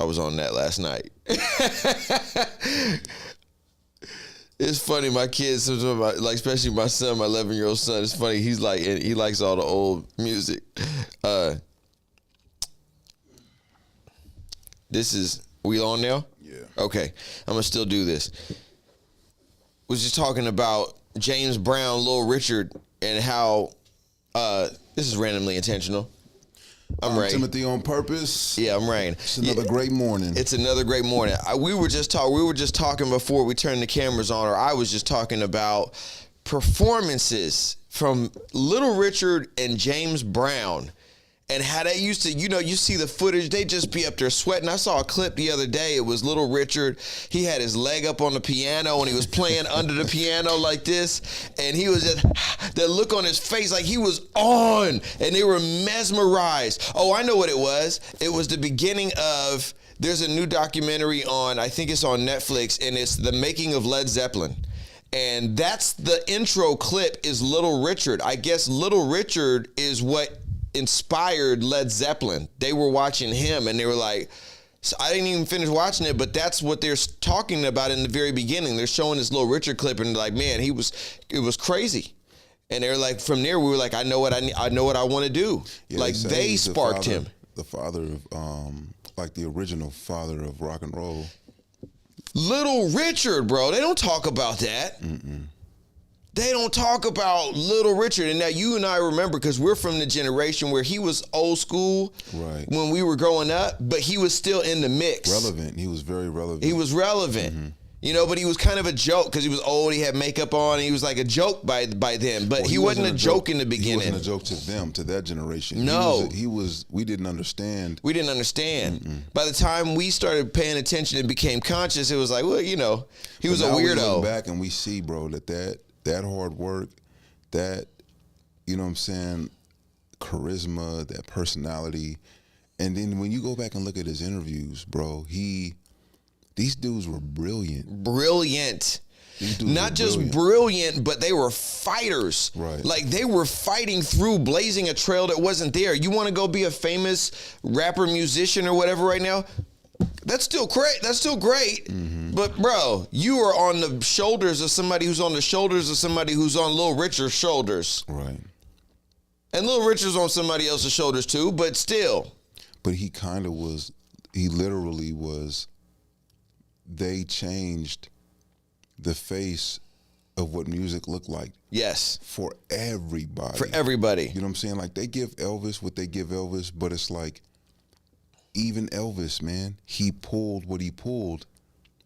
I was on that last night. It's funny, my kids, like especially my son, my 11-year-old son. It's funny. He's like, he likes all the old music. This is, we on now? Yeah. Okay, I'm gonna still do this. Was just talking about James Brown, Little Richard, and how this is randomly intentional. I'm Raine. Timothy on purpose. Yeah, I'm Raine. It's another great morning. It's another great morning. We were just talking before we turned the cameras on, or I was just talking about performances from Little Richard and James Brown. And how they used to, you see the footage, they just be up there sweating. I saw a clip the other day. It was Little Richard. He had his leg up on the piano and he was playing under the piano like this. And he was just, that look on his face like he was on. And they were mesmerized. Oh, I know what it was. It was the beginning of, there's a new documentary on, I think it's on Netflix, and it's the making of Led Zeppelin. And that's the intro clip is Little Richard. I guess Little Richard is what inspired Led Zeppelin. They were watching him and they were like, so I didn't even finish watching it, but that's what they're talking about in the very beginning. They're showing this Little Richard clip and like, man, it was crazy. And they're like, from there we were like, I know what I want to do. Yeah, like they sparked him. The father of like the original father of rock and roll. Little Richard, bro. They don't talk about that. Mm-mm. They don't talk about Little Richard. And now you and I remember, because we're from the generation where he was old school when we were growing up, but he was still in the mix. Relevant. He was very relevant. He was relevant. Mm-hmm. But he was kind of a joke because he was old. He had makeup on. He was like a joke by them. But he wasn't a joke in the beginning. He wasn't a joke to them, to that generation. No. We didn't understand. We didn't understand. Mm-mm. By the time we started paying attention and became conscious, it was like, well, he was a weirdo. We look back and we see, bro, that hard work, that, charisma, that personality. And then when you go back and look at his interviews, bro, these dudes were brilliant. Brilliant. Not just brilliant, but they were fighters. Right. Like they were fighting through, blazing a trail that wasn't there. You want to go be a famous rapper, musician, or whatever right now? That's still great. Mm-hmm. But bro, you are on the shoulders of somebody who's on the shoulders of somebody who's on Little Richard's shoulders. Right. And Little Richard's on somebody else's shoulders too, but still. But he literally was, they changed the face of what music looked like. Yes. For everybody. You know what I'm saying? Like they give Elvis what they give Elvis, but it's like, even Elvis, man, he pulled what he pulled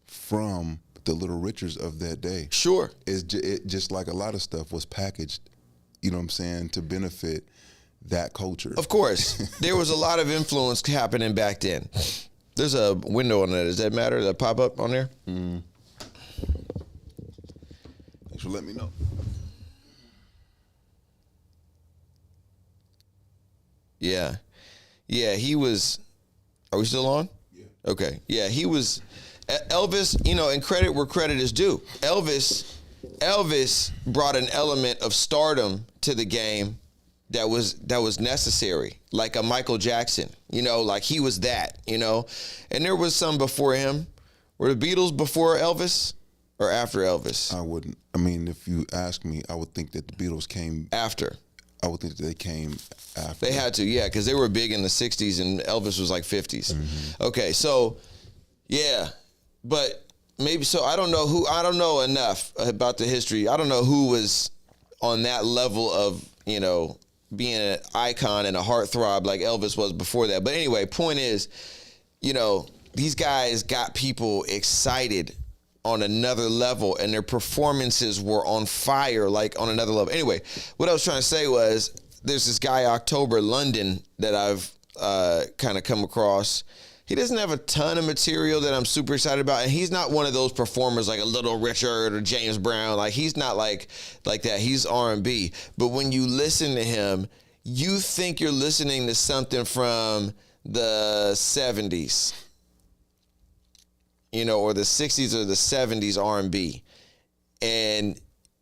from the Little Richards of that day. Sure. It just like a lot of stuff was packaged, to benefit that culture. Of course. There was a lot of influence happening back then. There's a window on that. Does that matter? Does that pop up on there? Mm. Thanks for letting me know. Yeah. Yeah, he was... Are we still on? Yeah. Okay. Yeah, he was Elvis, and credit where credit is due. Elvis brought an element of stardom to the game that was necessary, like a Michael Jackson, like he was that, and there was some before him. Were the Beatles before Elvis or after Elvis? I wouldn't. I mean, if you ask me, I would think that the Beatles came after. I would think that they came after. They had to, yeah, because they were big in the 60s and Elvis was like 50s. Mm-hmm. Okay, so, yeah, but maybe, so I don't know enough about the history. I don't know who was on that level of, being an icon and a heartthrob like Elvis was before that. But anyway, point is, these guys got people excited on another level, and their performances were on fire, like on another level. Anyway, what I was trying to say was, there's this guy, October London, that I've kind of come across. He doesn't have a ton of material that I'm super excited about, and he's not one of those performers like a Little Richard or James Brown. Like, he's not like that. He's R&B. But when you listen to him, you think you're listening to something from the 70s. Or the 60s or the 70s R&B. And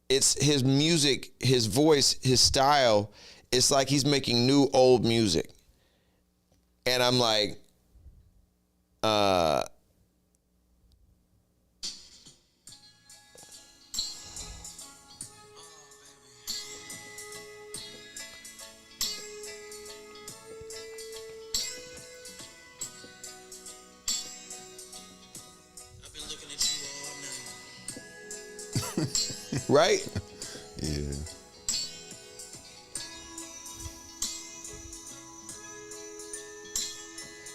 it's his music, his voice, his style, it's like he's making new old music. And I'm like, I've been looking at you all night. Right? Yeah.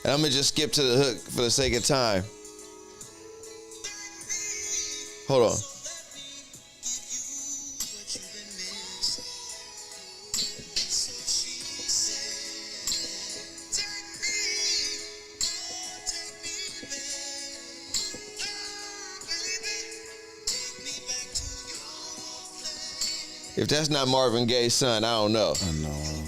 And I'm going to just skip to the hook for the sake of time. Hold on. If that's not Marvin Gaye's son, I don't know. I know.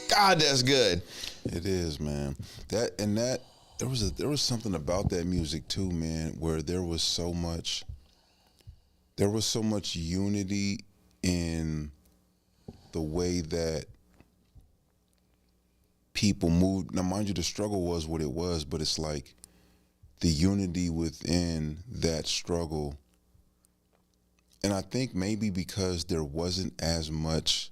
God, that's good. It is, man. There was something about that music too, man, where there was so much unity in the way that people moved. Now, mind you, the struggle was what it was, but it's like the unity within that struggle. And I think maybe because there wasn't as much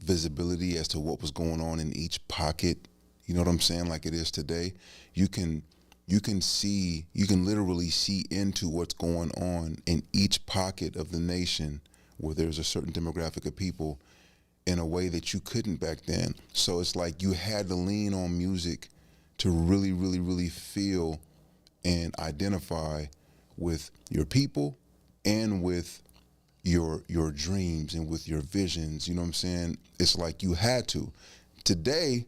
visibility as to what was going on in each pocket, you know what I'm saying, like it is today, you can literally see into what's going on in each pocket of the nation where there's a certain demographic of people in a way that you couldn't back then. So it's like you had to lean on music to really, really, really feel and identify with your people and with your dreams and with your visions, you know what I'm saying? It's like you had to. Today,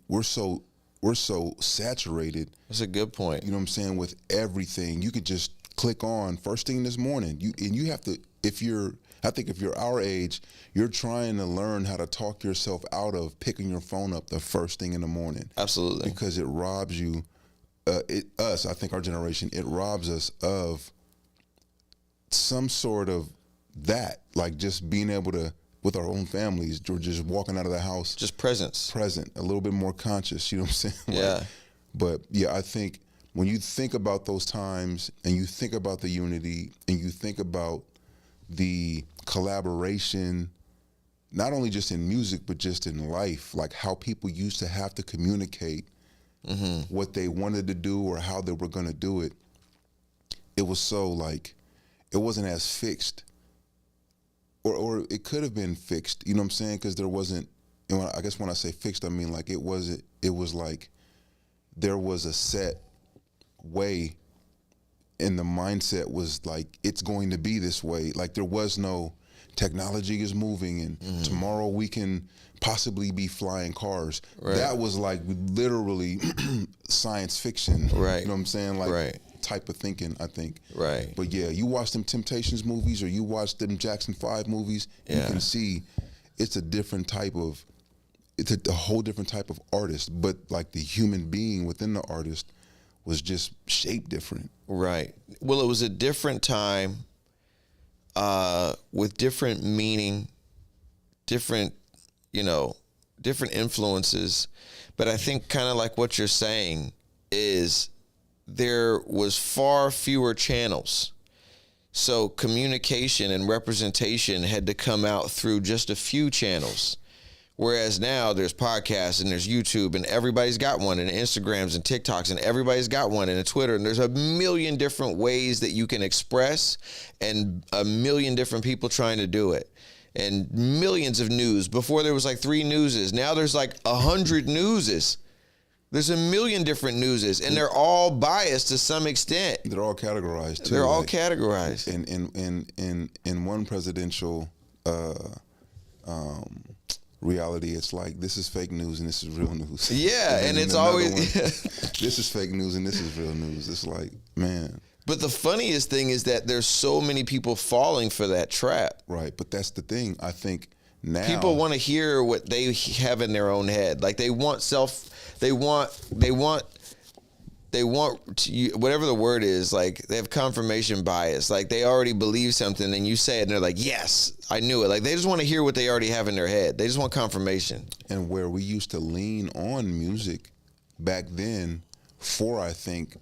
we're so saturated. That's a good point. You know what I'm saying? With everything, you could just click on first thing this morning. You have to, I think if you're our age, you're trying to learn how to talk yourself out of picking your phone up the first thing in the morning. Absolutely. Because it robs you, I think our generation, it robs us of some sort of that, like just being able to, with our own families, or just walking out of the house. Just present, a little bit more conscious, you know what I'm saying? Yeah. But yeah, I think when you think about those times and you think about the unity and you think about the collaboration, not only just in music, but just in life, like how people used to have to communicate what they wanted to do or how they were going to do it, it was so like, it wasn't as fixed. Or it could have been fixed, you know what I'm saying? Because there wasn't, I guess when I say fixed, I mean like it was like there was a set way and the mindset was like, it's going to be this way. Like there was no technology is moving and tomorrow we can possibly be flying cars. Right. That was like literally science fiction. Right. You know what I'm saying? Like right. Type of thinking, I think. Right. But yeah, you watch them Temptations movies or you watch them Jackson 5 movies, you can see it's a whole different type of artist, but like the human being within the artist was just shaped different. Right. Well, it was a different time with different meaning, different influences. But I think kind of like what you're saying is there was far fewer channels. So communication and representation had to come out through just a few channels. Whereas now there's podcasts and there's YouTube and everybody's got one, and Instagrams and TikToks and everybody's got one, and a Twitter, and there's a million different ways that you can express and a million different people trying to do it. And millions of news. Before there was like 3 newses. Now there's like 100 newses. There's a million different newses, and they're all biased to some extent. They're all categorized too. They're all categorized. In one presidential reality, it's like this is fake news and this is real news. Yeah, and it's always this is fake news and this is real news. It's like, man. But the funniest thing is that there's so many people falling for that trap. Right, but that's the thing. I think Now people want to hear what they have in their own head. Like they want whatever the word is, like they have confirmation bias. Like they already believe something and you say it and they're like, yes, I knew it. Like they just want to hear what they already have in their head. They just want confirmation. And where we used to lean on music back then for, I think,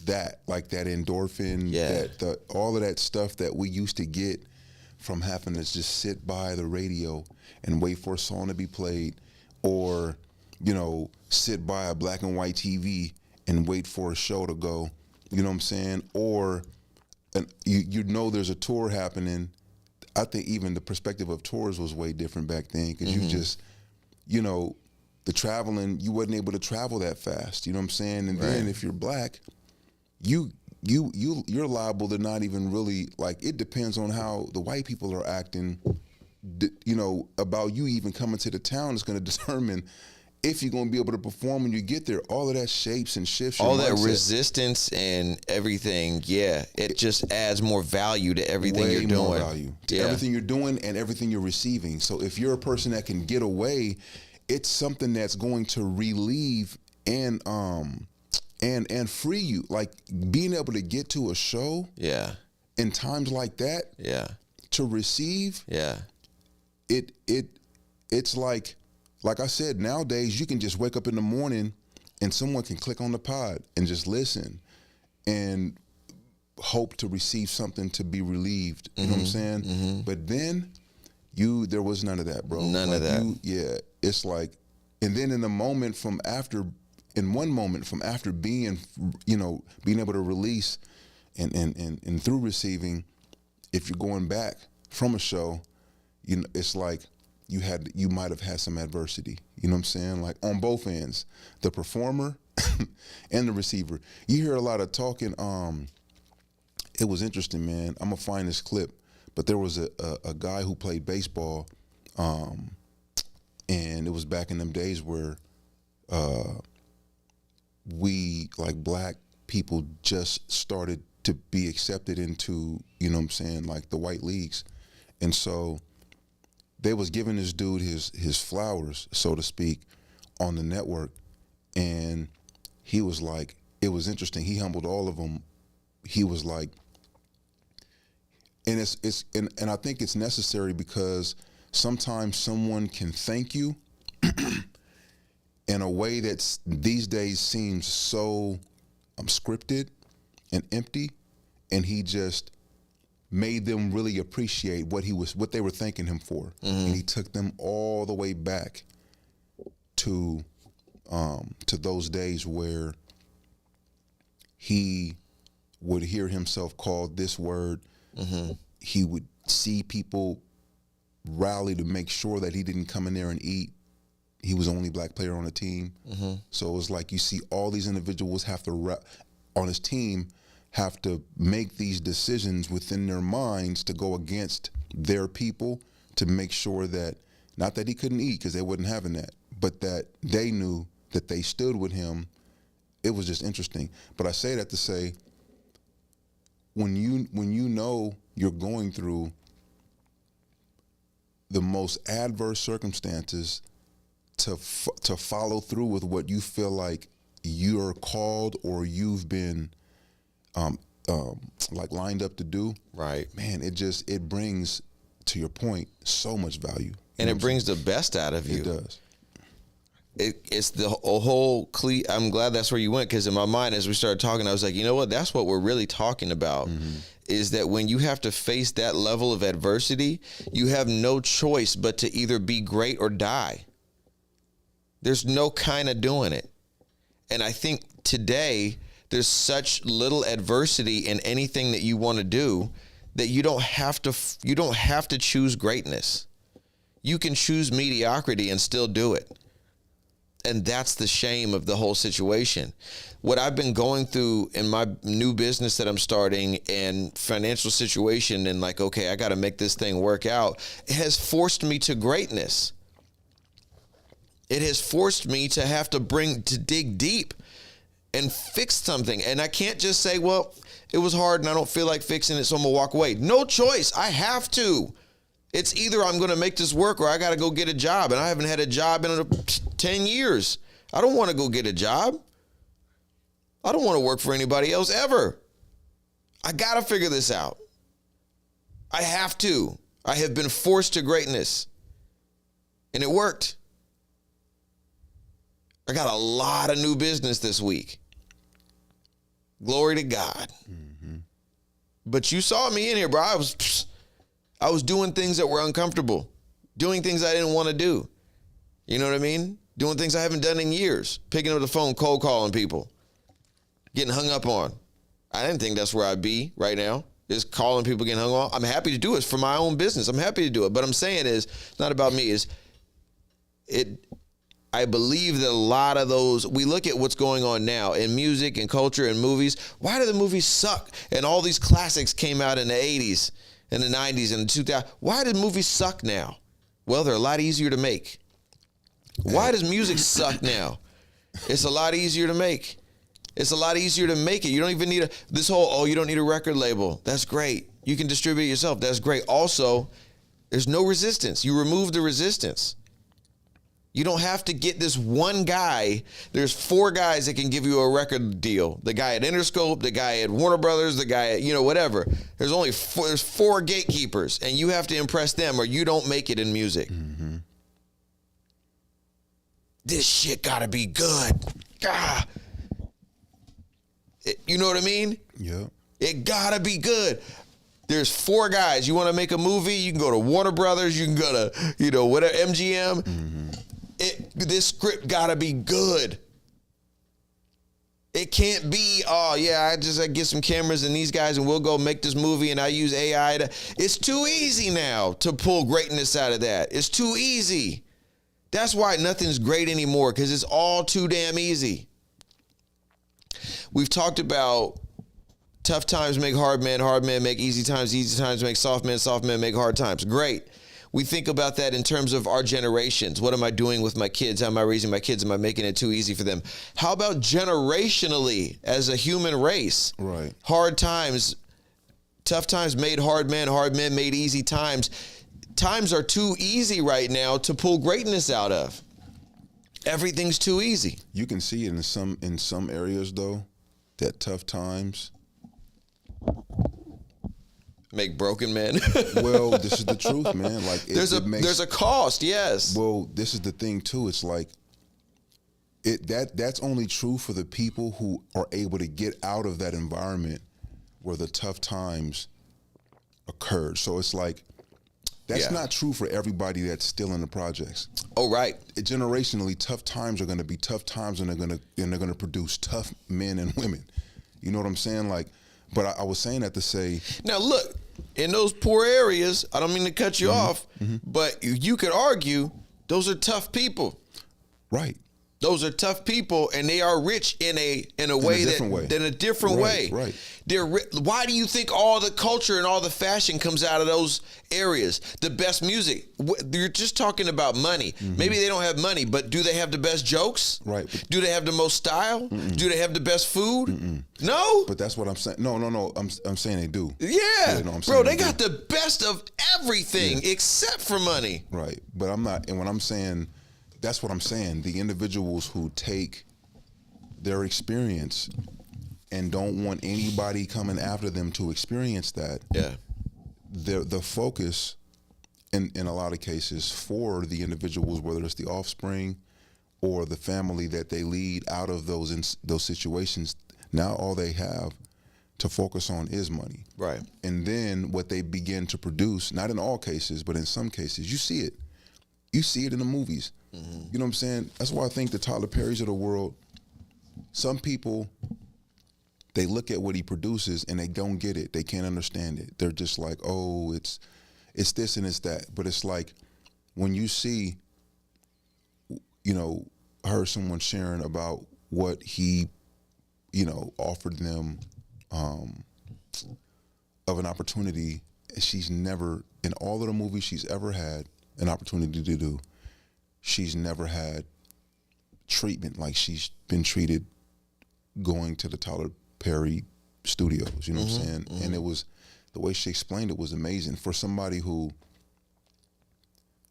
that, like that endorphin, all of that stuff that we used to get from having to just sit by the radio and wait for a song to be played, or, you know, sit by a black and white TV and wait for a show to go, you know what I'm saying? Or you know there's a tour happening. I think even the perspective of tours was way different back then, because you just, you know, the traveling, you wasn't able to travel that fast, you know what I'm saying? And then if you're black, you're liable to not even really, like, it depends on how the white people are acting, you know, about you even coming to the town is going to determine if you're going to be able to perform when you get there. All of that shapes and shifts. All that resistance and everything, it just adds more value to everything you're doing. More value to everything you're doing and everything you're receiving. So if you're a person that can get away, it's something that's going to relieve and free you. Like being able to get to a show in times like that, to receive, it's like I said, nowadays you can just wake up in the morning and someone can click on the pod and just listen and hope to receive something to be relieved. You know what I'm saying? But then there was none of that, bro. None of that. It's like, and then in one moment from after being, you know, being able to release and through receiving, if you're going back from a show, you know, it's like you might have had some adversity, you know what I'm saying? Like on both ends, the performer and the receiver. You hear a lot of talking. It was interesting, man. I'm gonna find this clip, but there was a guy who played baseball, and it was back in them days where we, like black people, just started to be accepted into, you know what I'm saying, like the white leagues. And so they was giving this dude his flowers, so to speak, on the network. And he was like, it was interesting. He humbled all of them. He was like, and I think it's necessary, because sometimes someone can thank you in a way that's these days seems so scripted and empty, and he just made them really appreciate what they were thanking him for. And he took them all the way back to those days where he would hear himself called this word. He would see people rally to make sure that he didn't come in there and eat. He was the only black player on the team. So it was like you see all these individuals on his team have to make these decisions within their minds to go against their people, to make sure that, not that he couldn't eat because they wasn't having that, but that they knew that they stood with him. It was just interesting. But I say that to say, when you know you're going through the most adverse circumstances, to follow through with what you feel like you're called or you've been like lined up to do, right? Man, it brings, to your point, so much value, and it brings the best out of you. It does. It's the whole I'm glad that's where you went, because in my mind, as we started talking, I was like, you know what? That's what we're really talking about. Is that when you have to face that level of adversity, you have no choice but to either be great or die. There's no kind of doing it. And I think today there's such little adversity in anything that you want to do that you don't have to choose greatness. You can choose mediocrity and still do it. And that's the shame of the whole situation. What I've been going through in my new business that I'm starting and financial situation, and like, okay, I got to make this thing work out, it has forced me to greatness. It has forced me to have to dig deep and fix something. And I can't just say, well, it was hard and I don't feel like fixing it, so I'm gonna walk away. No choice. I have to. It's either I'm going to make this work or I got to go get a job. And I haven't had a job in 10 years. I don't want to go get a job. I don't want to work for anybody else ever. I got to figure this out. I have to. I have been forced to greatness. And it worked. I got a lot of new business this week. Glory to God. Mm-hmm. But you saw me in here, bro. I was doing things that were uncomfortable, doing things I didn't want to do. You know what I mean? Doing things I haven't done in years, picking up the phone, cold calling people, getting hung up on. I didn't think that's where I'd be right now, is calling people, getting hung on. I'm happy to do it for my own business. I'm happy to do it. But I'm saying is, it's not about me. I believe that a lot of those, we look at what's going on now in music and culture and movies. Why do the movies suck? And all these classics came out in the 80s and the 90s and the 2000s. Why do movies suck now? Well, they're a lot easier to make. Why does music suck now? It's a lot easier to make. It's a lot easier to make it. You don't even need you don't need a record label. That's great. You can distribute it yourself. That's great. Also, there's no resistance. You remove the resistance. You don't have to get this one guy. There's 4 guys that can give you a record deal. The guy at Interscope, the guy at Warner Brothers, the guy at, whatever. There's only 4 gatekeepers, and you have to impress them or you don't make it in music. Mm-hmm. This shit gotta be good. Ah. You know what I mean? Yeah. It gotta be good. There's 4 guys. You want to make a movie? You can go to Warner Brothers. You can go to, whatever, MGM. Mm-hmm. This script gotta be good. It can't be, I get some cameras and these guys and we'll go make this movie and I use AI to. It's too easy now to pull greatness out of that. It's too easy. That's why nothing's great anymore, because it's all too damn easy. We've talked about tough times make hard men make easy times make soft men make hard times. Great. We think about that in terms of our generations. What am I doing with my kids? How am I raising my kids? Am I making it too easy for them? How about generationally as a human race? Right. Hard times, tough times made hard men made easy times. Times are too easy right now to pull greatness out of. Everything's too easy. You can see it in some areas though, that tough times make broken men. Well, this is the truth, man. Like there's a cost, yes. Well, this is the thing too. It's like that's only true for the people who are able to get out of that environment where the tough times occurred. So it's like that's not true for everybody that's still in the projects. Oh, right. Generationally, tough times are going to be tough times, and they're going to produce tough men and women. You know what I'm saying? Like. But I was saying that to say... Now, look, in those poor areas, I don't mean to cut you off, but you could argue those are tough people. Right. Those are tough people, and they are rich in a different way. Right. Why do you think all the culture and all the fashion comes out of those areas? The best music. You're just talking about money. Mm-hmm. Maybe they don't have money, but do they have the best jokes? Right. Do they have the most style? Mm-mm. Do they have the best food? Mm-mm. No. But that's what I'm saying. No. I'm saying they do. Yeah. Bro, they got the best of everything except for money. Right. But I'm not. And when I'm saying, that's what I'm saying. The individuals who take their experience and don't want anybody coming after them to experience that. Yeah. The focus in a lot of cases for the individuals, whether it's the offspring or the family that they lead out of those situations, now all they have to focus on is money. Right. And then what they begin to produce, not in all cases, but in some cases, you see it. You see it in the movies. Mm-hmm. You know what I'm saying? That's why I think the Tyler Perrys of the world, some people, they look at what he produces and they don't get it. They can't understand it. They're just like, oh, it's this and it's that. But it's like when you see, heard someone sharing about what he, offered them of an opportunity she's never, in all of the movies she's ever had an opportunity to do, she's never had treatment like she's been treated going to the Tyler Perry studios, you know what I'm saying? Mm-hmm. And it was, the way she explained it was amazing for somebody who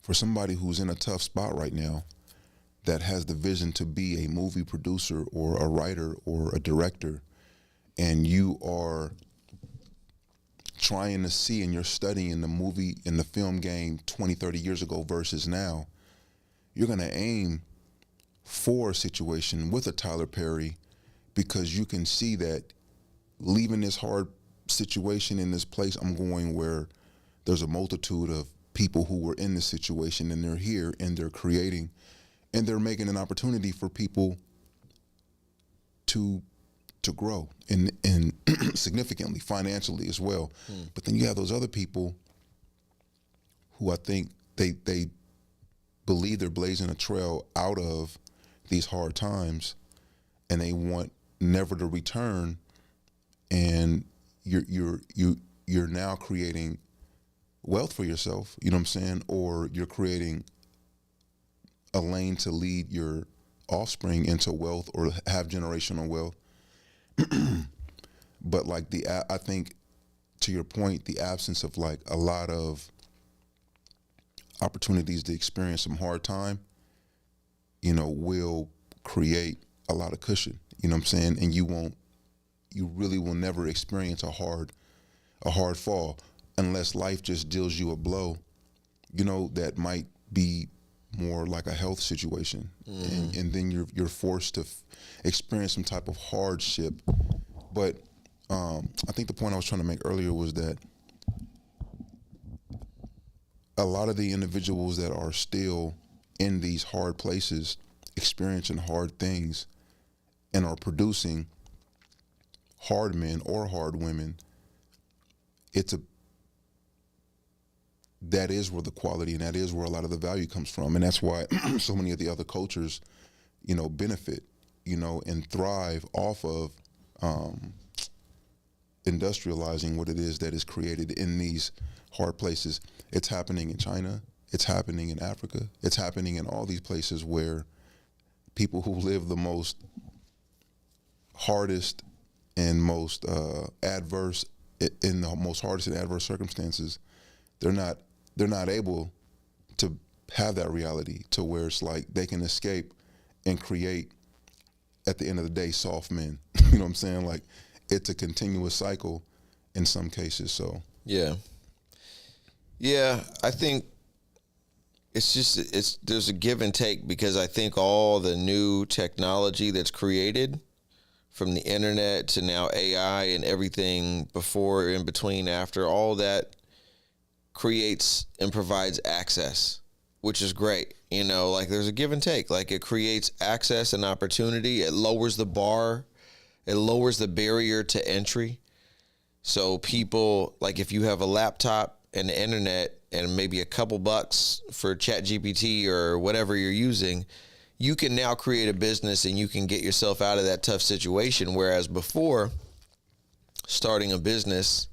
for somebody who's in a tough spot right now that has the vision to be a movie producer or a writer or a director, and you are trying to see and you're studying the movie and the film game 20, 30 years ago versus now, you're going to aim for a situation with a Tyler Perry because you can see that leaving this hard situation in this place, I'm going where there's a multitude of people who were in this situation and they're here and they're creating and they're making an opportunity for people to grow and significantly financially as well. But then you have those other people who I think they believe they're blazing a trail out of these hard times and they want never to return, and you're now creating wealth for yourself, you know what I'm saying? Or you're creating a lane to lead your offspring into wealth or have generational wealth. But like I think to your point, the absence of like a lot of opportunities to experience some hard time, you know, will create a lot of cushion, you know what I'm saying? And you really will never experience a hard fall unless life just deals you a blow, you know, that might be more like a health situation. And then you're forced to experience some type of hardship. But I think the point I was trying to make earlier was that a lot of the individuals that are still in these hard places, experiencing hard things, and are producing hard men or hard women, that is where the quality and that is where a lot of the value comes from. And that's why so many of the other cultures, you know, benefit, you know, and thrive off of industrializing what it is that is created in these hard places. It's happening in China. It's happening in Africa. It's happening in all these places where people who live the most hardest and most adverse, in the most hardest and adverse circumstances, they're not able to have that reality to where it's like they can escape and create, at the end of the day, soft men. You know what I'm saying? Like, it's a continuous cycle in some cases. So yeah, I think there's a give and take, because I think all the new technology that's created, from the internet to now AI and everything before, in between, after, all that creates and provides access, which is great. You know, like, there's a give and take. Like, it creates access and opportunity. It lowers the bar. It lowers the barrier to entry. So people, like, if you have a laptop and the internet and maybe a couple bucks for ChatGPT or whatever you're using, you can now create a business and you can get yourself out of that tough situation. Whereas before, starting a business,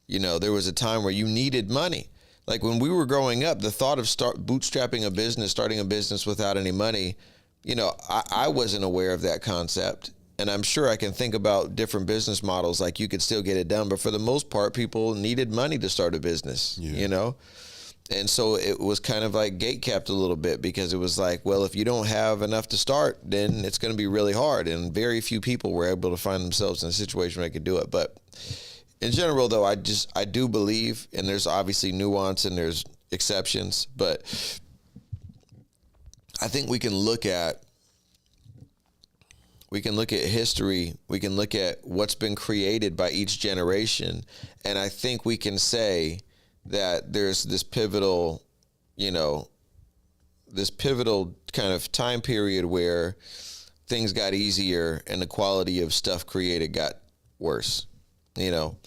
you know, there was a time where you needed money. Like, when we were growing up, the thought of bootstrapping a business, starting a business without any money, you know, I wasn't aware of that concept. And I'm sure I can think about different business models, like you could still get it done. But for the most part, people needed money to start a business, you know? And so it was kind of like gatekept a little bit, because it was like, well, if you don't have enough to start, then it's going to be really hard. And very few people were able to find themselves in a situation where they could do it. But in general, though, I do believe, and there's obviously nuance and there's exceptions, but I think we can look at history. We can look at what's been created by each generation. And I think we can say that there's this pivotal kind of time period where things got easier and the quality of stuff created got worse, you know.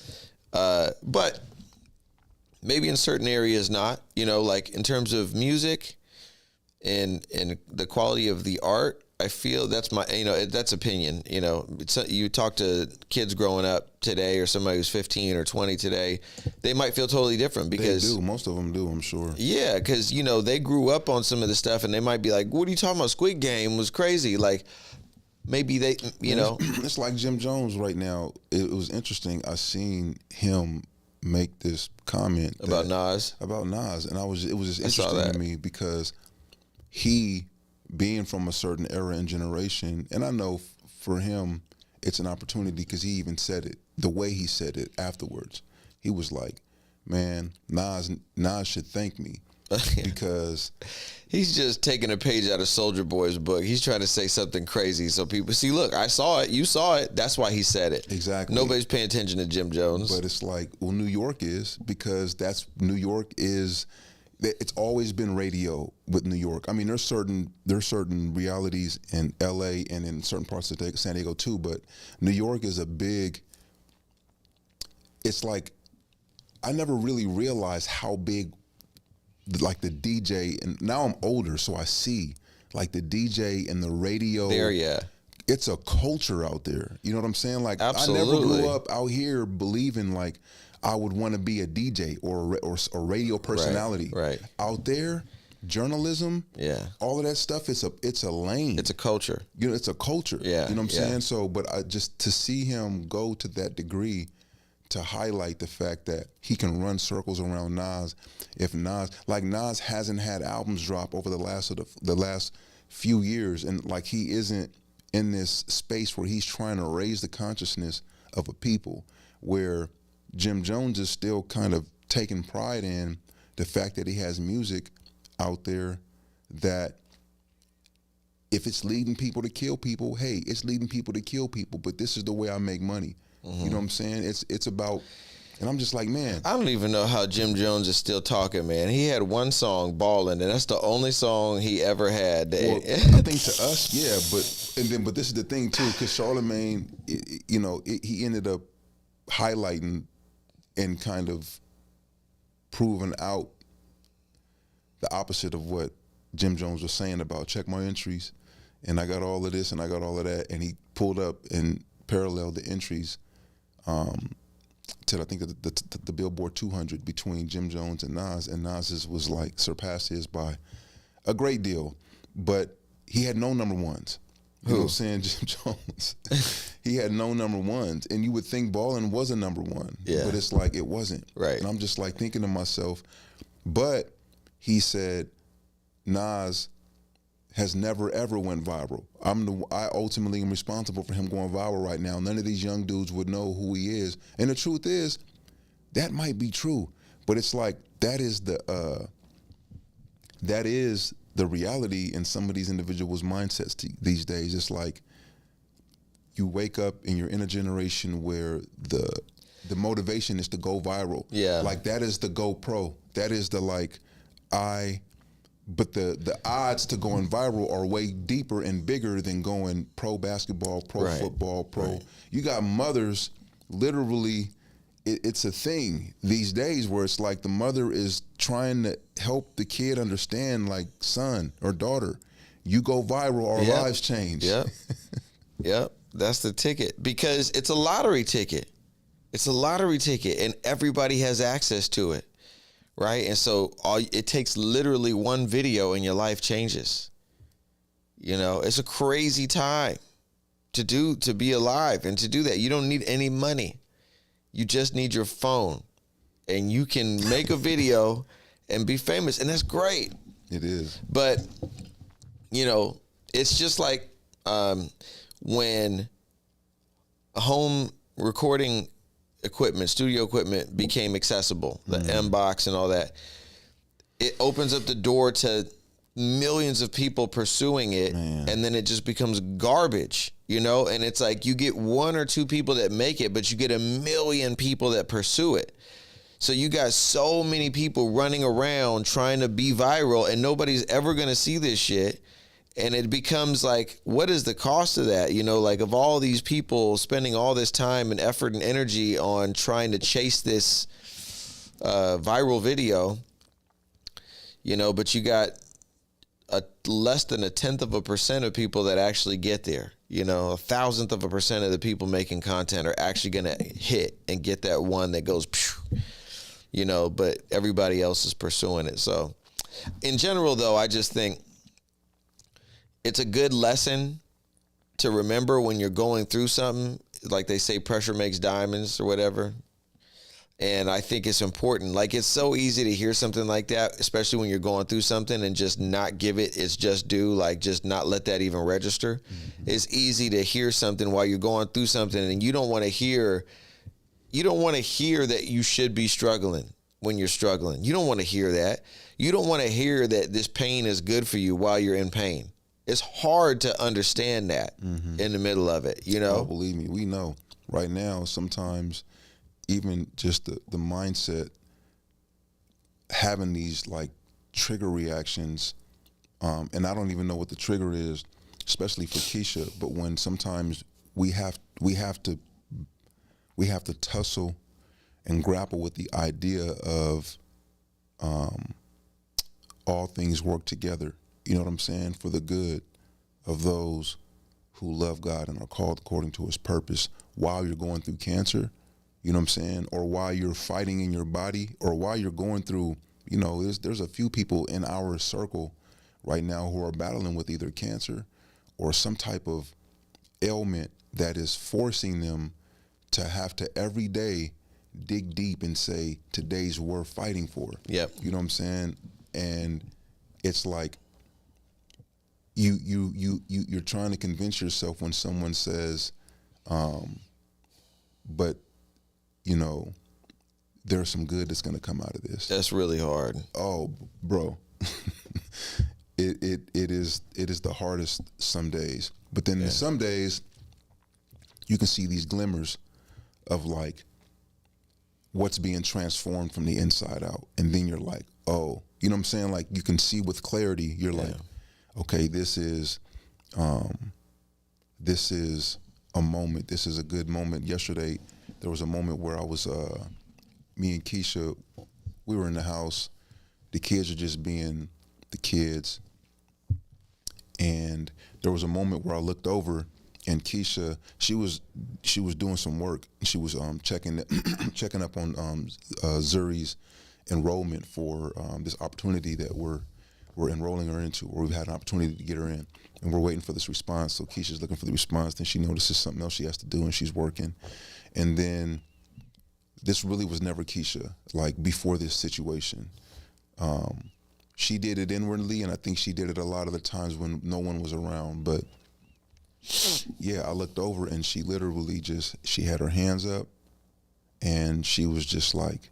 But maybe in certain areas not, you know, like in terms of music and the quality of the art, I feel that's that's opinion. You know, you talk to kids growing up today, or somebody who's 15 or 20 today, they might feel totally different, because they do. Most of them do, I'm sure. Yeah, because, you know, they grew up on some of the stuff and they might be like, what are you talking about? Squid Game was crazy. Like, maybe know. It's like Jim Jones right now. It was interesting. I seen him make this comment about Nas. and it was just I saw interesting that. to me because he, being from a certain era and generation, and I know for him it's an opportunity because he even said it the way he said it afterwards. He was like, man, Nas should thank me because He's just taking a page out of Soulja Boy's book. He's trying to say something crazy so people see, look, I saw it, you saw it, that's why he said it. Exactly. Nobody's paying attention to Jim Jones. But it's like, well, New York is, because New York is, it's always been radio with New York. I mean, there's certain realities in LA and in certain parts of San Diego too, but New York is a big, it's like, I never really realized how big, like the DJ, and now I'm older, so I see, like the DJ and the radio. There, yeah. It's a culture out there. You know what I'm saying? Like, Absolutely. I never grew up out here believing like I would want to be a DJ or a radio personality. Right. Out there, journalism, Yeah. all of that stuff, it's a lane. It's a culture. You know, it's a culture. Yeah, You know what I'm yeah. saying? So, but I just, to see him go to that degree to highlight the fact that he can run circles around Nas. If Nas hasn't had albums drop over the last few years, and like he isn't in this space where he's trying to raise the consciousness of a people, where Jim Jones is still kind of taking pride in the fact that he has music out there that if it's leading people to kill people, hey, it's leading people to kill people, but this is the way I make money. You know what I'm saying? It's about, and I'm just like, man. I don't even know how Jim Jones is still talking, man. He had one song, Ballin', and that's the only song he ever had. Well, I think to us, yeah, but this is the thing too, because Charlemagne, he ended up highlighting and kind of proving out the opposite of what Jim Jones was saying about check my entries, and I got all of this and I got all of that, and he pulled up and paralleled the entries to I think the Billboard 200 between Jim Jones and Nas's was like surpassed his by a great deal, but he had no number ones. You know what I'm saying? Jim Jones, he had no number ones, and you would think Ballin' was a number one, but it's like it wasn't. Right. And I'm just like thinking to myself, but he said Nas has never ever went viral. I ultimately am responsible for him going viral right now. None of these young dudes would know who he is. And the truth is, that might be true. But it's like that is the reality in some of these individuals' mindsets these days. It's like you wake up and you're in a generation where the motivation is to go viral. Yeah. Like that is the GoPro. That is the but the odds to going viral are way deeper and bigger than going pro basketball, pro football, pro. Right. You got mothers, literally, it's a thing these days where it's like the mother is trying to help the kid understand, like, son or daughter, you go viral, our lives change. Yep. Yep. That's the ticket, because it's a lottery ticket. It's a lottery ticket, and everybody has access to it. Right. And so it takes literally one video and your life changes. You know, it's a crazy time to be alive and to do that. You don't need any money. You just need your phone, and you can make a video and be famous. And that's great. It is. But, it's just like when home recording equipment, studio equipment became accessible, the M-Box and all that. It opens up the door to millions of people pursuing it, and then it just becomes garbage, and it's like you get one or two people that make it, but you get a million people that pursue it. So you got so many people running around trying to be viral, and nobody's ever going to see this shit. And it becomes like, what is the cost of that? Like, of all these people spending all this time and effort and energy on trying to chase this viral video, but you got less than 0.1% of people that actually get there. 0.000% of the people making content are actually going to hit and get that one that goes, but everybody else is pursuing it. So in general, though, I just think it's a good lesson to remember when you're going through something. Like they say, pressure makes diamonds or whatever. And I think it's important. Like, it's so easy to hear something like that, especially when you're going through something, and just not give it its just due, like just not let that even register. It's easy to hear something while you're going through something, and you don't want to hear that you should be struggling when you're struggling. You don't want to hear that. You don't want to hear that this pain is good for you while you're in pain. It's hard to understand that in the middle of it, you know? Oh, believe me, we know. Right now, sometimes even just the mindset, having these like trigger reactions, and I don't even know what the trigger is, especially for Keisha, but when sometimes we have to tussle and grapple with the idea of all things work together, you know what I'm saying, for the good of those who love God and are called according to his purpose, while you're going through cancer, you know what I'm saying, or while you're fighting in your body, or while you're going through, you know, there's a few people in our circle right now who are battling with either cancer or some type of ailment that is forcing them to have to every day dig deep and say, today's worth fighting for. Yep. You know what I'm saying? And it's like you're trying to convince yourself when someone says, but you know, there's some good that's gonna come out of this. That's really hard. Oh, bro. It is the hardest some days. But then some days you can see these glimmers of like what's being transformed from the inside out. And then you're like, oh, you know what I'm saying? Like you can see with clarity, you're like, okay, this is a moment. This is a good moment. Yesterday, there was a moment where I was, me and Keisha, we were in the house. The kids are just being the kids. And there was a moment where I looked over, and Keisha, she was doing some work. She was checking up on Zuri's enrollment for this opportunity that we're enrolling her into, or we've had an opportunity to get her in, and we're waiting for this response. So Keisha's looking for the response. Then she notices something else she has to do, and she's working. And then this really was never Keisha, like before this situation. She did it inwardly, and I think she did it a lot of the times when no one was around. But yeah, I looked over, and she literally she had her hands up, and she was just like,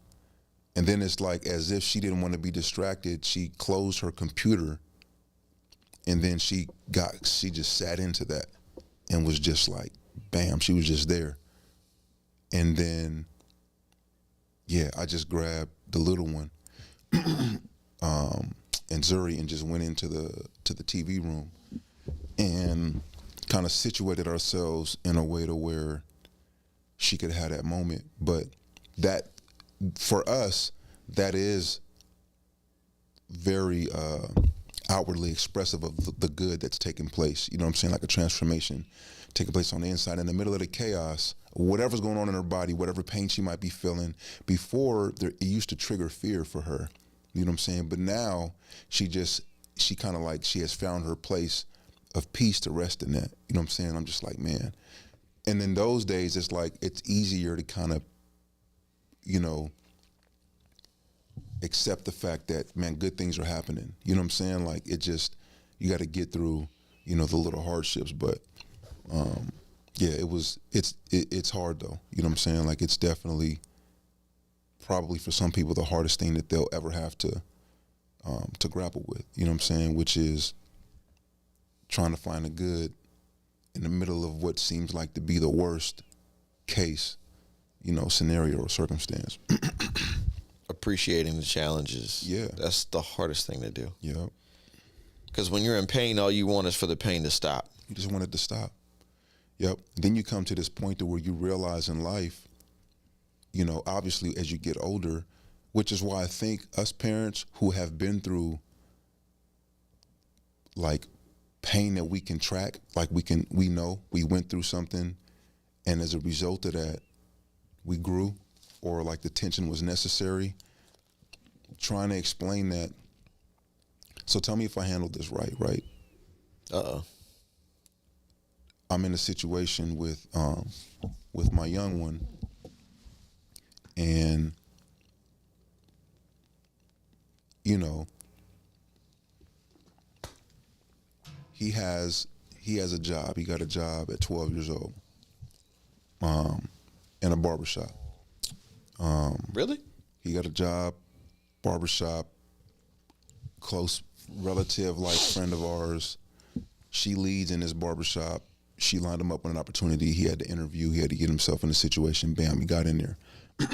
and then it's like as if she didn't want to be distracted, she closed her computer, and then she just sat into that and was just like, bam, she was just there. And then, yeah, I just grabbed the little one and Zuri and just went into the TV room and kind of situated ourselves in a way to where she could have that moment. But that, for us, that is very outwardly expressive of the good that's taking place. You know what I'm saying? Like a transformation taking place on the inside. In the middle of the chaos, whatever's going on in her body, whatever pain she might be feeling, before it used to trigger fear for her. You know what I'm saying? But now she kind of like, she has found her place of peace to rest in that. You know what I'm saying? I'm just like, man. And in those days, it's like, it's easier to kind of, you know, accept the fact that, man, good things are happening. You know what I'm saying? Like, it just, you got to get through, you know, the little hardships. But yeah, it's hard though. You know what I'm saying? Like, it's definitely probably for some people the hardest thing that they'll ever have to grapple with. You know what I'm saying? Which is trying to find the good in the middle of what seems like to be the worst case, you know, scenario or circumstance. Appreciating the challenges. Yeah. That's the hardest thing to do. Yeah. Because when you're in pain, all you want is for the pain to stop. You just want it to stop. Yep. Then you come to this point to where you realize in life, you know, obviously as you get older, which is why I think us parents who have been through like pain that we can track, like we know we went through something, and as a result of that, we grew, or like the tension was necessary. Trying to explain that. So tell me if I handled this right? Uh-oh. I'm in a situation with my young one, and you know, he has a job. He got a job at 12 years old, in a barbershop. Really? He got a job, barbershop, close relative, like friend of ours. She leads in this barbershop. She lined him up with an opportunity. He had to interview. He had to get himself in a situation. Bam, he got in there.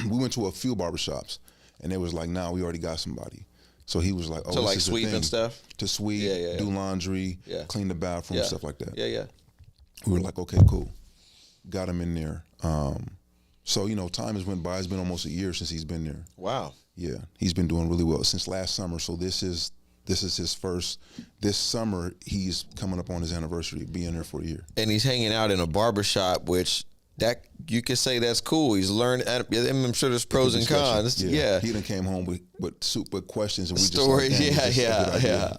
We went to a few barbershops, and they was like, nah, we already got somebody. So he was like, oh, So this like is the sweep thing. and stuff? To sweep, do laundry, clean the bathroom, stuff like that. Yeah. We were like, okay, cool. Got him in there. So, you know, time has went by. It's been almost a year since he's been there. Wow. Yeah, he's been doing really well since last summer. So this is his first. This summer, he's coming up on his anniversary, being there for a year. And he's hanging out in a barbershop, which that you could say that's cool. He's learned. I'm sure there's pros and cons. Yeah. He done came home with questions and we Stories. just like,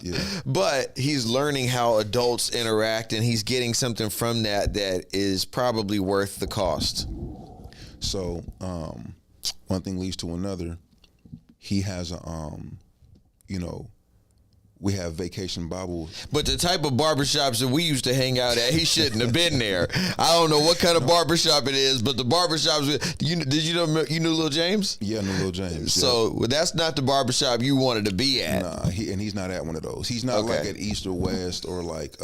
Yeah. But he's learning how adults interact, and he's getting something from that is probably worth the cost. So one thing leads to another. He has you know, we have Vacation Bible. But the type of barbershops that we used to hang out at, he shouldn't have been there. I don't know what kind of barbershop it is, but the barbershops, you knew Lil James? Yeah, I knew Lil James. So that's not the barbershop you wanted to be at. Nah, he's not at one of those. He's not like at East or West, or like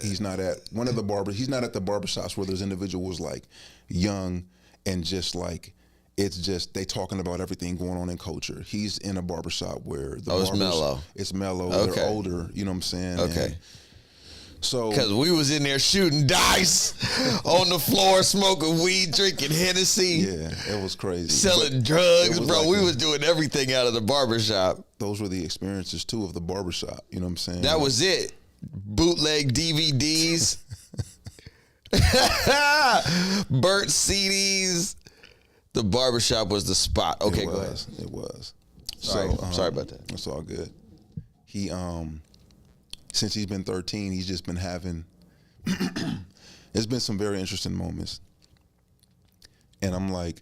he's not at one of the he's not at the barbershops where there's individuals like young and just like, it's just they talking about everything going on in culture. He's in a barbershop where it's mellow. It's mellow. Okay. They're older. You know what I'm saying? Okay. And so because we was in there shooting dice on the floor, smoking weed, drinking Hennessy. Yeah, it was crazy. Selling drugs, bro. Like we was doing everything out of the barbershop. Those were the experiences too of the barbershop. You know what I'm saying? That was it. Bootleg DVDs, burnt CDs. The barbershop was the spot. Okay, go ahead. It was. Sorry, sorry about that. That's all good. He, since he's been 13, he's just been having, it's been some very interesting moments. And I'm like,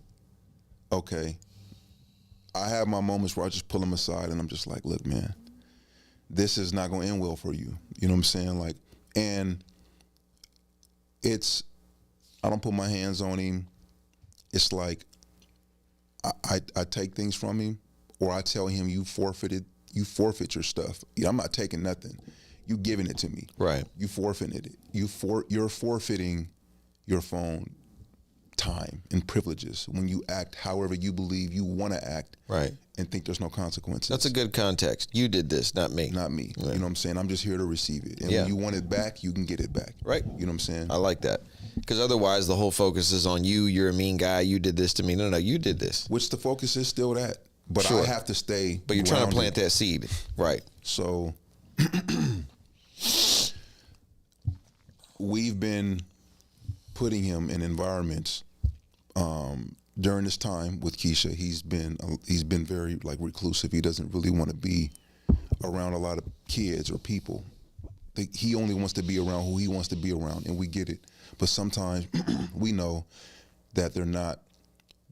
okay, I have my moments where I just pull him aside and I'm just like, look, man, this is not going to end well for you. You know what I'm saying? Like, and I don't put my hands on him. It's like, I take things from him, or I tell him you forfeit your stuff. Yeah, I'm not taking nothing. You giving it to me. Right. You forfeited it. You're forfeiting your phone time and privileges when you act however you believe you want to act. Right. And think there's no consequences. That's a good context. You did this, not me. Not me. Right. You know what I'm saying? I'm just here to receive it. And when you want it back, you can get it back. Right. You know what I'm saying? I like that. Because otherwise the whole focus is on you. You're a mean guy. You did this to me. No, you did this. Which the focus is still that. But I have to stay. But you're trying to plant that seed. Right. So we've been putting him in environments during this time with Keisha. He's been very like reclusive. He doesn't really want to be around a lot of kids or people. He only wants to be around who he wants to be around, and we get it. But sometimes we know that they're not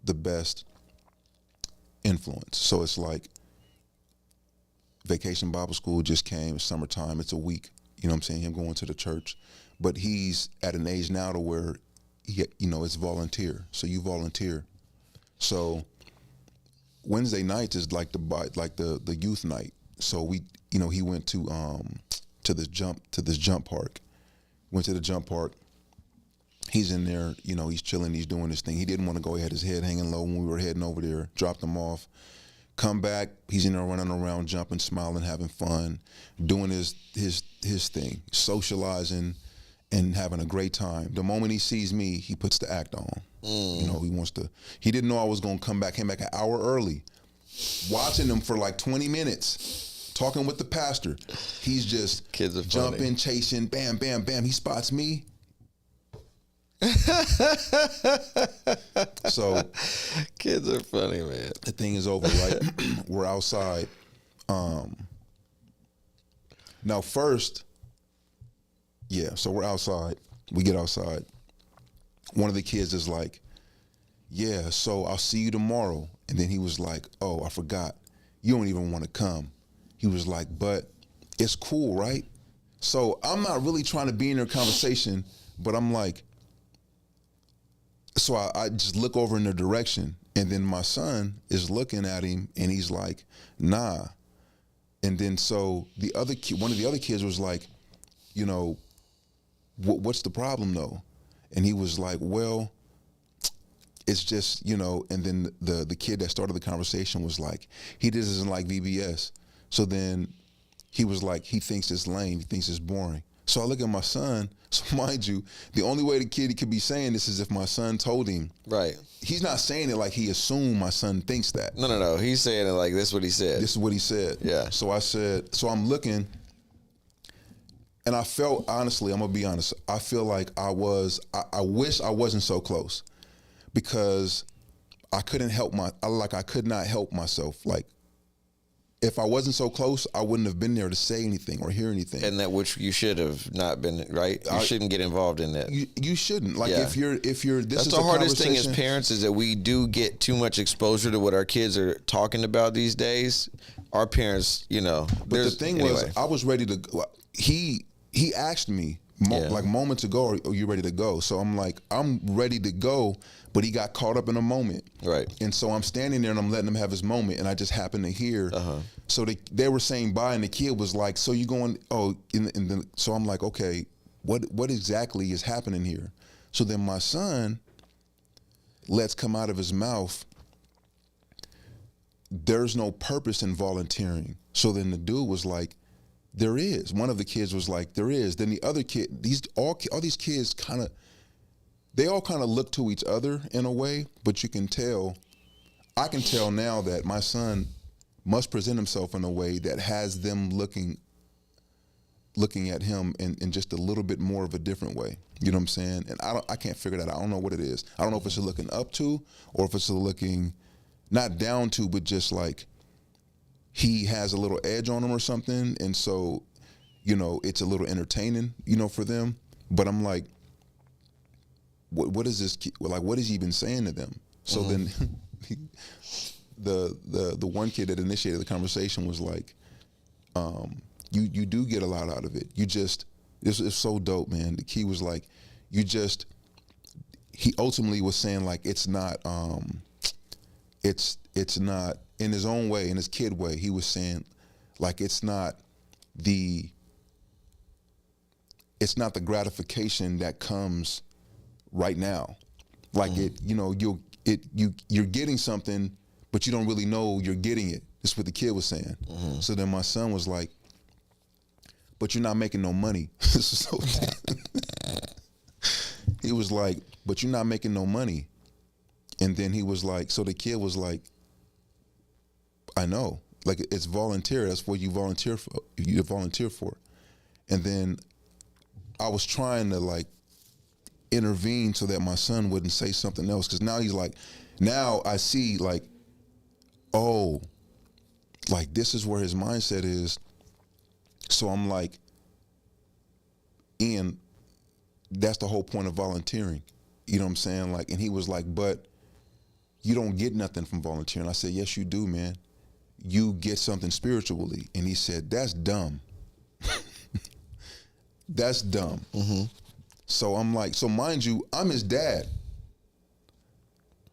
the best influence. So it's like Vacation Bible School just came, summertime, it's a week, you know what I'm saying, him going to the church. But he's at an age now to where, it's volunteer. So you volunteer. So Wednesday nights is like the youth night. So he went to this jump park. Went to the jump park. He's in there, he's chilling, he's doing his thing. He didn't want to go. He had his head hanging low when we were heading over there. Dropped him off. Come back, he's in there running around, jumping, smiling, having fun, doing his thing, socializing and having a great time. The moment he sees me, he puts the act on. He didn't know I was going to come back. Came back an hour early, watching him for like 20 minutes, talking with the pastor. He's just kids are jumping, funny. chasing, bam, bam, bam. He spots me. So kids are funny, man. The thing is over, right? We're outside. Now first, so we're outside. We get outside. One of the kids is like, yeah, so I'll see you tomorrow. And then he was like, oh, I forgot. You don't even want to come. he was like, but it's cool, right? So I'm not really trying to be in their conversation, but I'm like, so I just look over in their direction, and then my son is looking at him, and he's like, nah. And then so one of the other kids was like, you know, what's the problem though? And he was like, well, it's just, you know, and then the kid that started the conversation was like, he doesn't like VBS. So then he was like, he thinks it's lame, he thinks it's boring. So I look at my son, so mind you, the only way the kid could be saying this is if my son told him. Right. He's not saying it like he assumed my son thinks that. No. He's saying it like this is what he said. This is what he said. Yeah. So I said, so I'm looking, and I felt, honestly, I'm gonna be honest, I feel like I wish I wasn't so close, because I could not help myself. Like, if I wasn't so close, I wouldn't have been there to say anything or hear anything. And that which you should have not been, right? You shouldn't get involved in that. You shouldn't. Like, Yeah. if you're, That's the hardest thing as parents, is that we do get too much exposure to what our kids are talking about these days. Our parents, you know. But the thing was, I was ready to, he asked me like moments ago, are you ready to go? So I'm like, I'm ready to go, but he got caught up in a moment. Right. And so I'm standing there and I'm letting him have his moment, and I just happened to hear. So they were saying bye, and the kid was like, so you going, so I'm like, okay, what exactly is happening here? So then my son lets come out of his mouth, there's no purpose in volunteering. So then the dude was like, there is. One of the kids was like, there is. Then the other kid, all these kids they all kind of look to each other in a way, but I can tell now that my son must present himself in a way that has them looking at him in just a little bit more of a different way. You know what I'm saying? And I can't figure that out. I don't know what it is. I don't know if it's looking up to, or if it's looking not down to, but just like he has a little edge on him or something. And so, you know, it's a little entertaining, you know, for them. But I'm like, what is this? Like, what has he been saying to them? So then the one kid that initiated the conversation was like, you do get a lot out of it. It's so dope, man. The key was like, he ultimately was saying like, it's not in his own way, in his kid way, he was saying like, it's not the gratification that comes right now. Like you're getting something, but you don't really know you're getting it. That's what the kid was saying. So then my son was like, but you're not making no money. So he was like, but you're not making no money. And then he was like, so the kid was like, I know, like, it's volunteer. That's what you volunteer for. You volunteer for. And then I was trying to like intervene so that my son wouldn't say something else, because now he's like, now I see like, oh, like this is where his mindset is. So I'm like, Ian, that's the whole point of volunteering. You know what I'm saying? Like, and he was like, but you don't get nothing from volunteering. I said, yes, you do, man. You get something spiritually. And he said, that's dumb. That's dumb. So I'm like, so mind you, I'm his dad.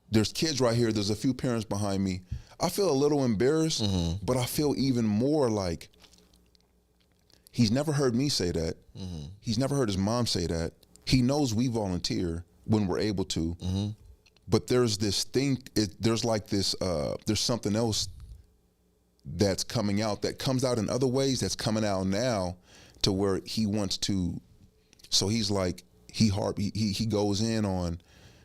There's kids right here. There's a few parents behind me. I feel a little embarrassed, but I feel even more like he's never heard me say that. He's never heard his mom say that. He knows we volunteer when we're able to. But there's this thing, there's like this, there's something else that's coming out, that comes out in other ways, that's coming out now, to where he wants to, so he's like, he goes in on,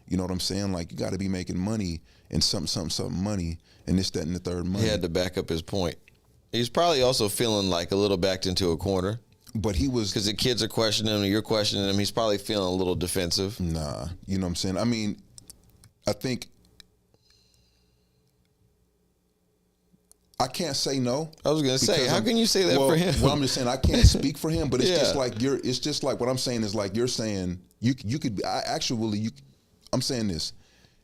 you know what I'm saying? Like, you got to be making money and something money, and this, that, and the third money. He had to back up his point. He's probably also feeling like a little backed into a corner. But he was, because the kids are questioning him and you're questioning him. He's probably feeling a little defensive. Nah, you know what I'm saying? I mean, I think I can't say no. I was gonna say, how can you say that for him? Well, I'm just saying I can't speak for him, but it's Yeah. just like it's just like what I'm saying is like you're saying you could I'm saying this.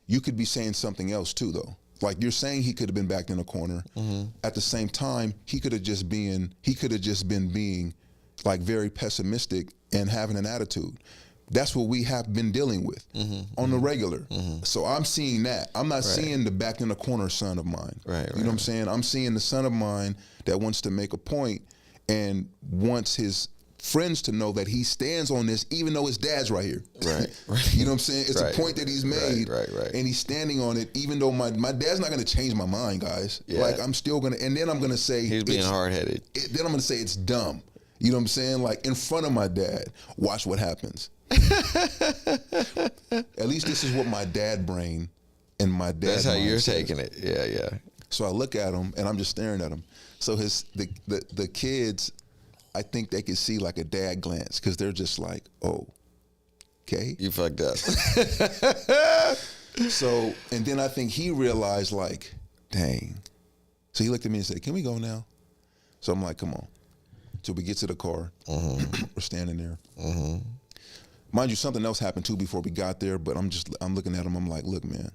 You could be saying something else too, though. like you're saying, he could have been backed in a corner. At the same time, he could have just been being like very pessimistic and having an attitude. That's what we have been dealing with on the regular. So I'm seeing that. I'm not seeing the backed in the corner son of mine. You know what I'm saying? I'm seeing the son of mine that wants to make a point and wants his friends to know that he stands on this, even though his dad's right here. You know what I'm saying? It's a point that he's made, and he's standing on it, even though my dad's not going to change my mind, guys. Like, I'm still going to, and then I'm going to say he's being hard-headed. Then I'm going to say it's dumb. You know what I'm saying? Like, in front of my dad, watch what happens. At least this is what my dad brain and my dad. That's how you're taking it. Yeah. So I look at him and I'm just staring at him. So the kids, I think they can see like a dad glance because they're just like, oh, okay, you fucked up. So, and then I think he realized like, dang. So he looked at me and said, "Can we go now?" So I'm like, "Come on." So we get to the car. We're standing there. Mind you, something else happened too before we got there, but I'm looking at him, I'm like, look, man.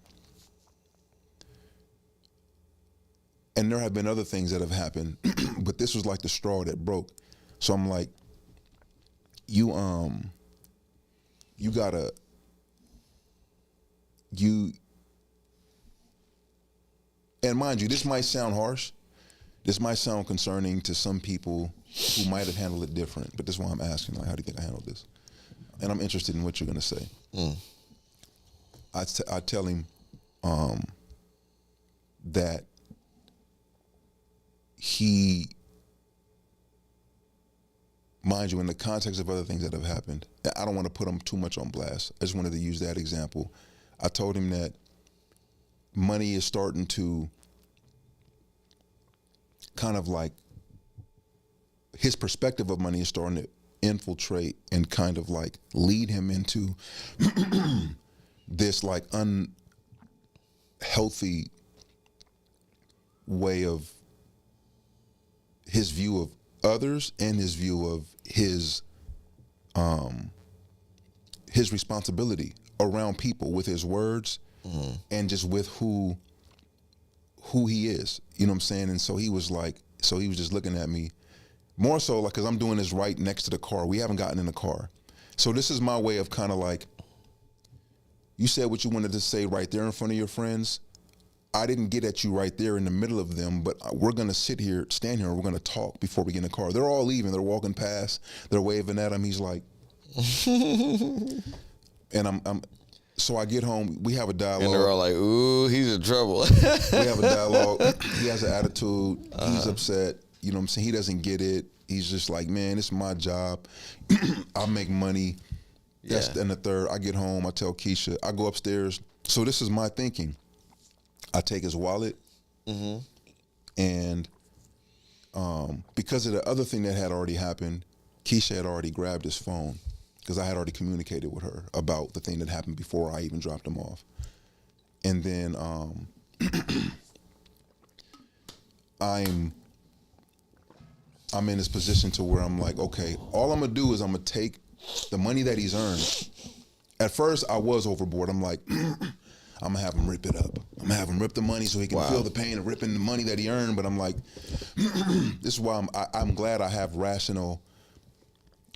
And there have been other things that have happened, but this was like the straw that broke. So I'm like, you gotta, and mind you, this might sound harsh. This might sound concerning to some people who might have handled it different, but this is why I'm asking, like, how do you think I handled this? And I'm interested in what you're gonna say. I tell him that he, mind you, in the context of other things that have happened, I don't want to put him too much on blast. I just wanted to use that example. I told him that money is starting to kind of like, his perspective of money is starting to infiltrate and kind of like lead him into this like unhealthy way of his view of others and his view of his responsibility around people with his words and just with who he is, you know what I'm saying? And so he was just looking at me more so like, cause I'm doing this right next to the car. We haven't gotten in the car. So this is my way of kind of like, you said what you wanted to say right there in front of your friends. I didn't get at you right there in the middle of them, but we're going to stand here, and we're going to talk before we get in the car. They're all leaving. They're walking past. They're waving at him. He's like, and so I get home. We have a dialogue. And they're all like, ooh, he's in trouble. We have a dialogue. He has an attitude. He's upset. You know what I'm saying? He doesn't get it. He's just like, man, it's my job. I make money. That's and the third. I get home. I tell Keisha. I go upstairs. So this is my thinking. I take his wallet, and because of the other thing that had already happened, Keisha had already grabbed his phone because I had already communicated with her about the thing that happened before I even dropped him off. And then I'm in this position to where I'm like, okay, all I'm gonna do is I'm gonna take the money that he's earned. At first, I was overboard. I'm like, I'm gonna have him rip it up. I'm gonna have him rip the money so he can feel the pain of ripping the money that he earned. But I'm like, this is why I'm glad I have rational.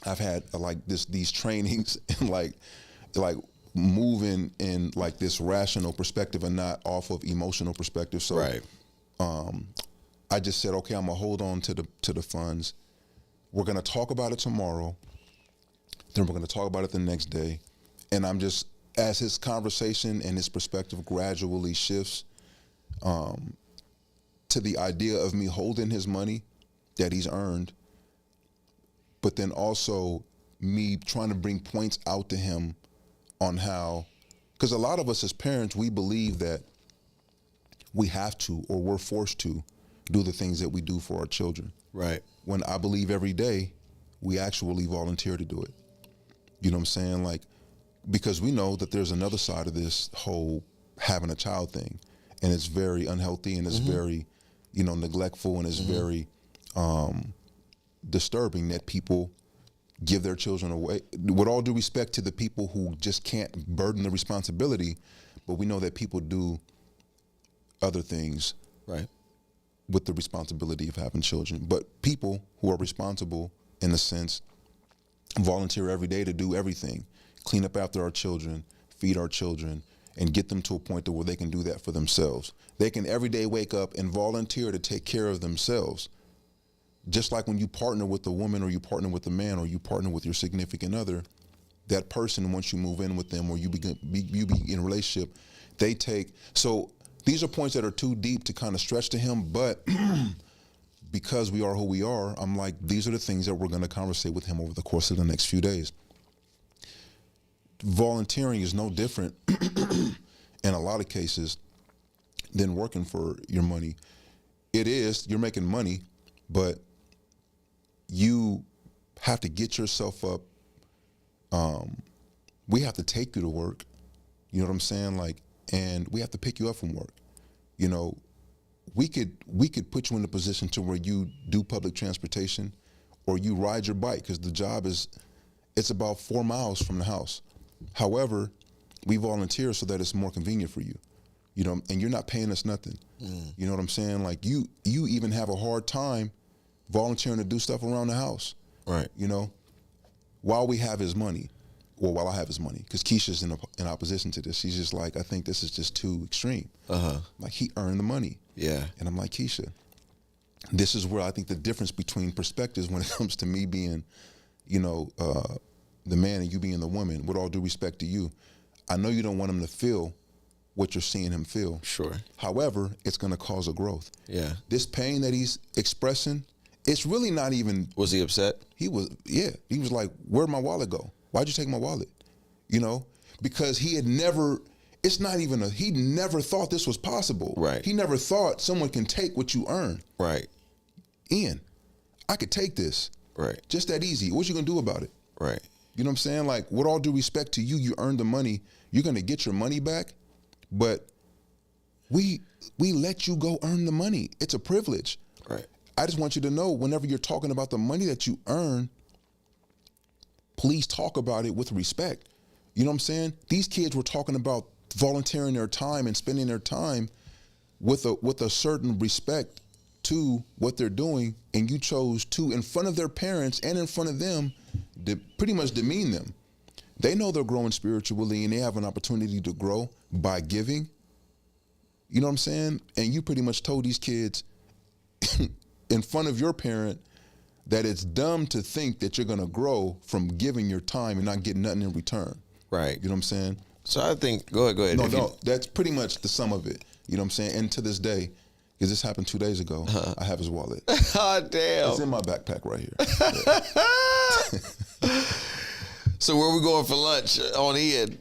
I've had these trainings and like moving in like this rational perspective and not off of emotional perspective. So I just said, okay, I'm gonna hold on to the funds. We're gonna talk about it tomorrow. Then we're gonna talk about it the next day. And I'm just, as his conversation and his perspective gradually shifts to the idea of me holding his money that he's earned, but then also me trying to bring points out to him on how, because a lot of us as parents, we believe that we have to or we're forced to do the things that we do for our children. Right. When I believe every day we actually volunteer to do it. You know what I'm saying? Like, because we know that there's another side of this whole having a child thing, and it's very unhealthy and it's very, neglectful, and it's very disturbing that people give their children away. With all due respect to the people who just can't burden the responsibility, but we know that people do other things Right. with the responsibility of having children. But people who are responsible, in a sense, volunteer every day to do everything, clean up after our children, feed our children, and get them to a point to where they can do that for themselves. They can every day wake up and volunteer to take care of themselves. Just like when you partner with a woman, or you partner with a man, or you partner with your significant other, that person, once you move in with them, or you be in a relationship, they take. So these are points that are too deep to kind of stretch to him, but because we are who we are, I'm like, these are the things that we're going to conversate with him over the course of the next few days. Volunteering is no different in a lot of cases than working for your money. It is, you're making money, but you have to get yourself up. We have to take you to work. You know what I'm saying? Like, and we have to pick you up from work. You know, we could put you in a position to where you do public transportation, or you ride your bike, because the job it's about 4 miles from the house. However, we volunteer so that it's more convenient for you, you know, and you're not paying us nothing. You know what I'm saying? Like, you even have a hard time volunteering to do stuff around the house. Right. You know, while we have his money, or while I have his money, because Keisha's in opposition to this. She's just like, I think this is just too extreme. Like, he earned the money. Yeah. And I'm like, Keisha, this is where I think the difference between perspectives when it comes to me being, you know, the man and you being the woman, with all due respect to you, I know you don't want him to feel what you're seeing him feel. Sure. However, it's going to cause a growth. Yeah. This pain that he's expressing, it's really not even. Was he upset? He was, yeah. He was like, where'd my wallet go? Why'd you take my wallet? You know, because he had never, it's not even he never thought this was possible. Right. He never thought someone can take what you earn. Right. Ian, I could take this. Right. Just that easy. What you gonna do about it? Right. You know what I'm saying? Like, with all due respect to you, you earned the money. You're gonna get your money back, but we let you go earn the money. It's a privilege. Right. I just want you to know, whenever you're talking about the money that you earn, please talk about it with respect. You know what I'm saying? These kids were talking about volunteering their time and spending their time with a certain respect to what they're doing, and you chose to, in front of their parents and in front of them, pretty much demean them. They know they're growing spiritually, and they have an opportunity to grow by giving. You know what I'm saying? And you pretty much told these kids in front of your parent that it's dumb to think that you're going to grow from giving your time and not getting nothing in return. Right. You know what I'm saying? So I think, go ahead. No, that's pretty much the sum of it. You know what I'm saying? And to this day, because this happened 2 days ago, I have his wallet. Oh, damn. It's in my backpack right here. Yeah. So where we going for lunch on Ian?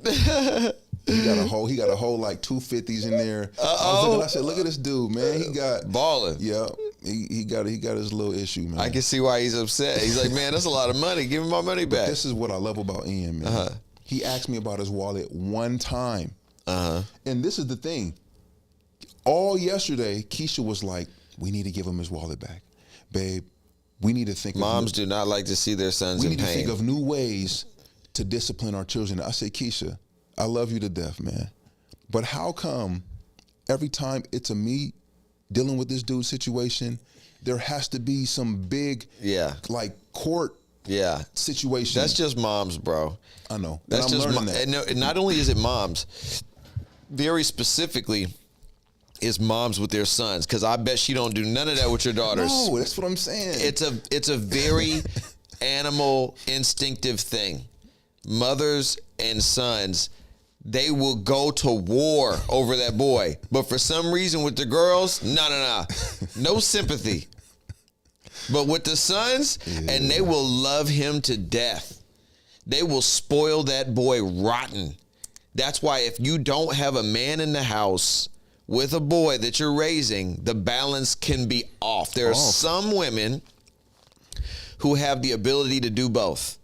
He got a whole like 250s in there. I said, look at this dude, man. He got balling. Yeah. He got his little issue, man. I can see why he's upset. He's like, man, that's a lot of money. Give me my money back. But this is what I love about Ian, man. He asked me about his wallet one time. And this is the thing. All yesterday, Keisha was like, we need to give him his wallet back. Babe, we need to think Moms do not like to see their sons in pain. We need to think of new ways to discipline our children. I said, Keisha, I love you to death, man. But how come every time it's me dealing with this dude's situation, there has to be some big, like, court situation? That's just moms, bro. I know. That's I'm just learning that. And not only is it moms, very specifically is moms with their sons, because I bet she don't do none of that with your daughters. No, that's what I'm saying. It's a very animal, instinctive thing. Mothers and sons, they will go to war over that boy. But for some reason with the girls, no sympathy. But with the sons, and they will love him to death. They will spoil that boy rotten. That's why if you don't have a man in the house with a boy that you're raising, the balance can be off. There are some women who have the ability to do both.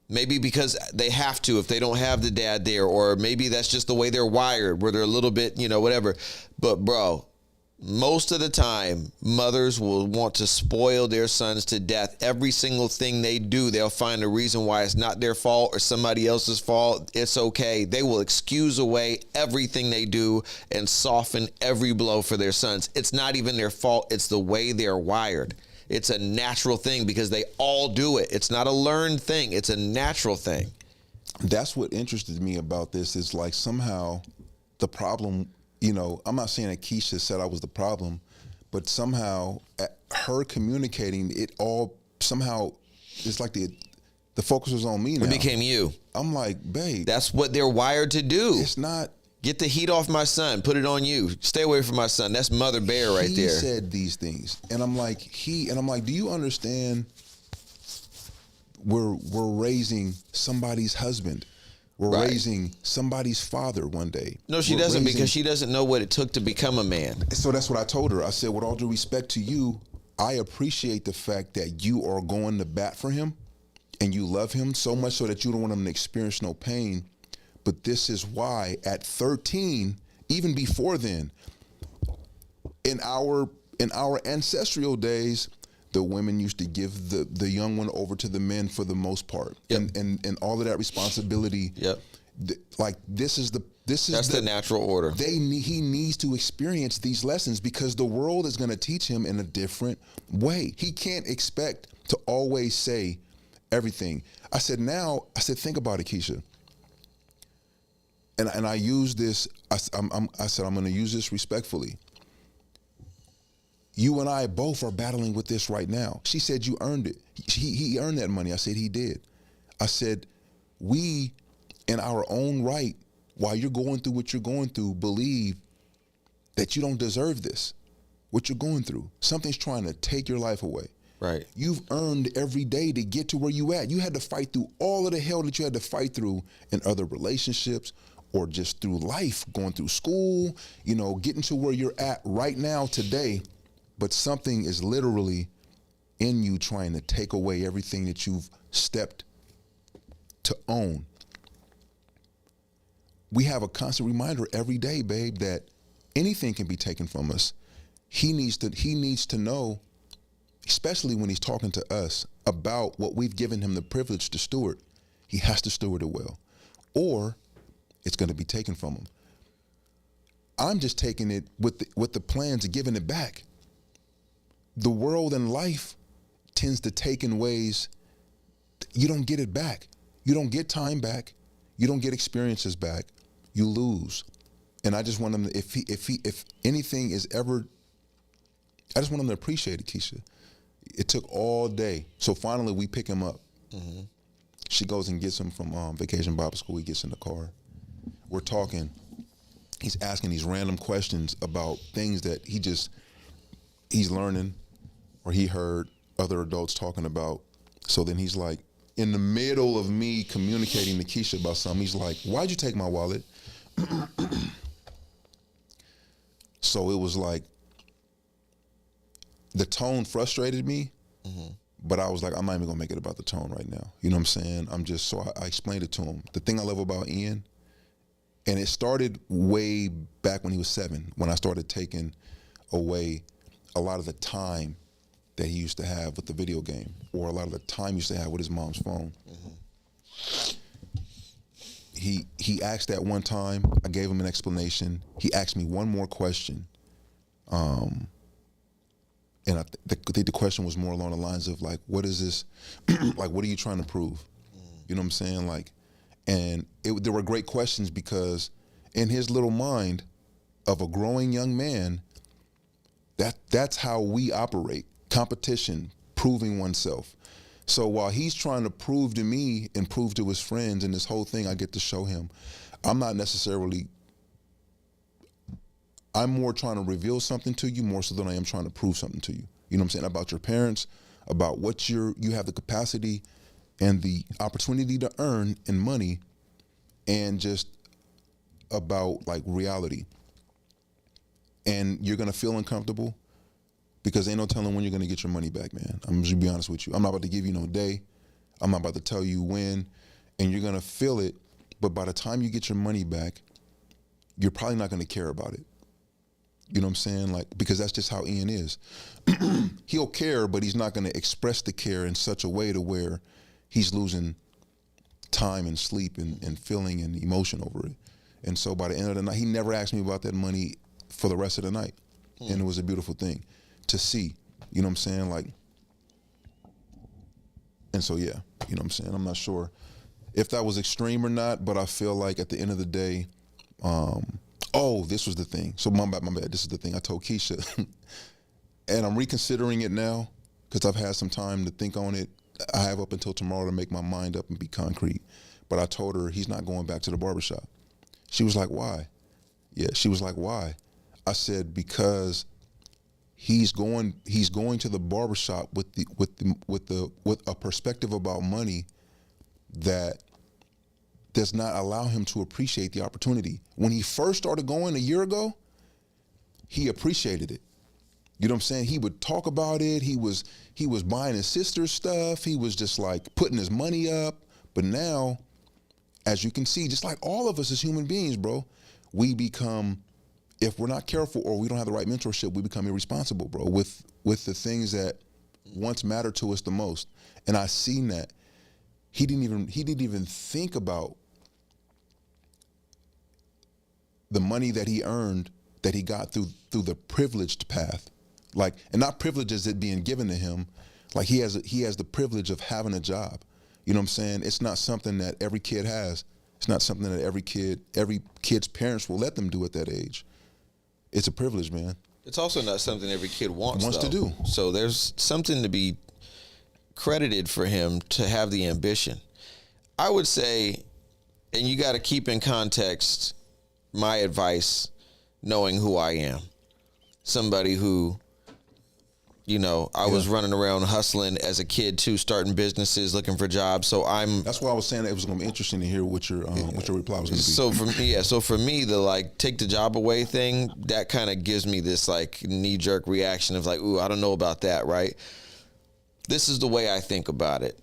Maybe because they have to if they don't have the dad there, or maybe that's just the way they're wired, where they're a little bit, whatever. But bro, Most of the time, mothers will want to spoil their sons to death. Every single thing they do, they'll find a reason why it's not their fault or somebody else's fault. It's okay. They will excuse away everything they do and soften every blow for their sons. It's not even their fault. It's the way they're wired. It's a natural thing because they all do it. It's not a learned thing. It's a natural thing. That's what interested me about this is like somehow the problem, you know, I'm not saying that Keisha said I was the problem, but somehow her communicating it all somehow it's like the focus was on me now. It became you. I'm like, babe. That's what they're wired to do. It's not. Get the heat off my son. Put it on you. Stay away from my son. That's Mother Bear right there. He said these things. And I'm like, do you understand we're raising somebody's husband? We're raising somebody's father one day. No, she doesn't because she doesn't know what it took to become a man. So that's what I told her. I said, with all due respect to you, I appreciate the fact that you are going to bat for him and you love him so much so that you don't want him to experience no pain. But this is why at 13, even before then, in our ancestral days, the women used to give the young one over to the men for the most part, and all of that responsibility. Yep. That's the natural order. He needs to experience these lessons because the world is going to teach him in a different way. He can't expect to always say everything. I said, think about it, Keisha. And I use this. I said I'm going to use this respectfully. You and I both are battling with this right now. She said you earned it. He earned that money. I said he did. I said we, in our own right, while you're going through what you're going through, believe that you don't deserve this, what you're going through. Something's trying to take your life away. Right. You've earned every day to get to where you at. You had to fight through all of the hell that you had to fight through in other relationships or just through life, going through school, getting to where you're at right now today. But something is literally in you trying to take away everything that you've stepped to own. We have a constant reminder every day, babe, that anything can be taken from us. He needs to know, especially when he's talking to us about what we've given him the privilege to steward. He has to steward it well, or it's going to be taken from him. I'm just taking it with the plans of giving it back. The world and life tends to take in ways you don't get it back. You don't get time back. You don't get experiences back. You lose. And I just want him to, if anything is ever, I just want him to appreciate it, Keisha. It took all day. So finally we pick him up. Mm-hmm. She goes and gets him from Vacation Bible School. He gets in the car. We're talking. He's asking these random questions about things that he's learning or he heard other adults talking about. So then he's like, in the middle of me communicating to Keisha about something, he's like, why'd you take my wallet? So it was like, the tone frustrated me, but I was like, I'm not even gonna make it about the tone right now. You know what I'm saying? I explained it to him. The thing I love about Ian, and it started way back when he was 7, when I started taking away a lot of the time that he used to have with the video game, or a lot of the time he used to have with his mom's phone. Mm-hmm. He asked that one time. I gave him an explanation. He asked me one more question. And I think the question was more along the lines of like, what is this? Like, what are you trying to prove? You know what I'm saying? Like, and there were great questions because in his little mind of a growing young man, that's how we operate. Competition, proving oneself. So while he's trying to prove to me and prove to his friends and this whole thing, I get to show him. I'm more trying to reveal something to you more so than I am trying to prove something to you. You know what I'm saying? About your parents, about what you have the capacity and the opportunity to earn in money, and just about like reality. And you're gonna feel uncomfortable because ain't no telling when you're gonna get your money back, man. I'm just gonna be honest with you. I'm not about to give you no day. I'm not about to tell you when, and you're gonna feel it, but by the time you get your money back, you're probably not gonna care about it. You know what I'm saying? Like, because that's just how Ian is. He'll care, but he's not going to express the care in such a way to where he's losing time and sleep and feeling and emotion over it. And so by the end of the night, he never asked me about that money for the rest of the night. And it was a beautiful thing to see. You know what I'm saying? Like, and so, yeah, you know what I'm saying? I'm not sure if that was extreme or not, but I feel like at the end of the day, oh, this was the thing. So my bad. This is the thing I told Keisha. And I'm reconsidering it now because I've had some time to think on it. I have up until tomorrow to make my mind up and be concrete. But I told her he's not going back to the barbershop. She was like, why? Yeah, she was like, why? I said, because he's going to the barbershop with a perspective about money that does not allow him to appreciate the opportunity. When he first started going a year ago, he appreciated it. You know what I'm saying? He would talk about it. He was buying his sister's stuff. He was just like putting his money up. But now, as you can see, just like all of us as human beings, bro, we become, if we're not careful or we don't have the right mentorship, we become irresponsible, bro, with the things that once mattered to us the most. And I seen that. He didn't even think about the money that he earned, that he got through the privileged path. Like, and not privilege as it being given to him, like he has the privilege of having a job. You know what I'm saying? It's not something that every kid has. It's not something that every kid's parents will let them do at that age. It's a privilege, man. It's also not something every kid wants to do. So there's something to be credited for him to have the ambition. I would say, and you got to keep in context my advice, knowing who I am. Somebody who, you know, I was running around hustling as a kid too, starting businesses, looking for jobs. So That's why I was saying that it was going to be interesting to hear what your reply was going to be. So for me, the like take the job away thing, that kind of gives me this like knee jerk reaction of like, ooh, I don't know about that, right? This is the way I think about it.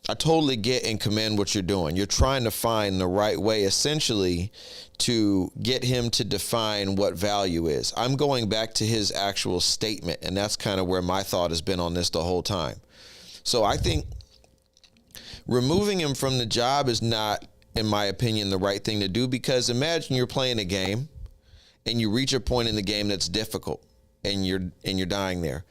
I totally get and commend what you're doing. You're trying to find the right way, essentially, to get him to define what value is. I'm going back to his actual statement, and that's kind of where my thought has been on this the whole time. So I think removing him from the job is not, in my opinion, the right thing to do, because imagine you're playing a game and you reach a point in the game that's difficult and you're dying there.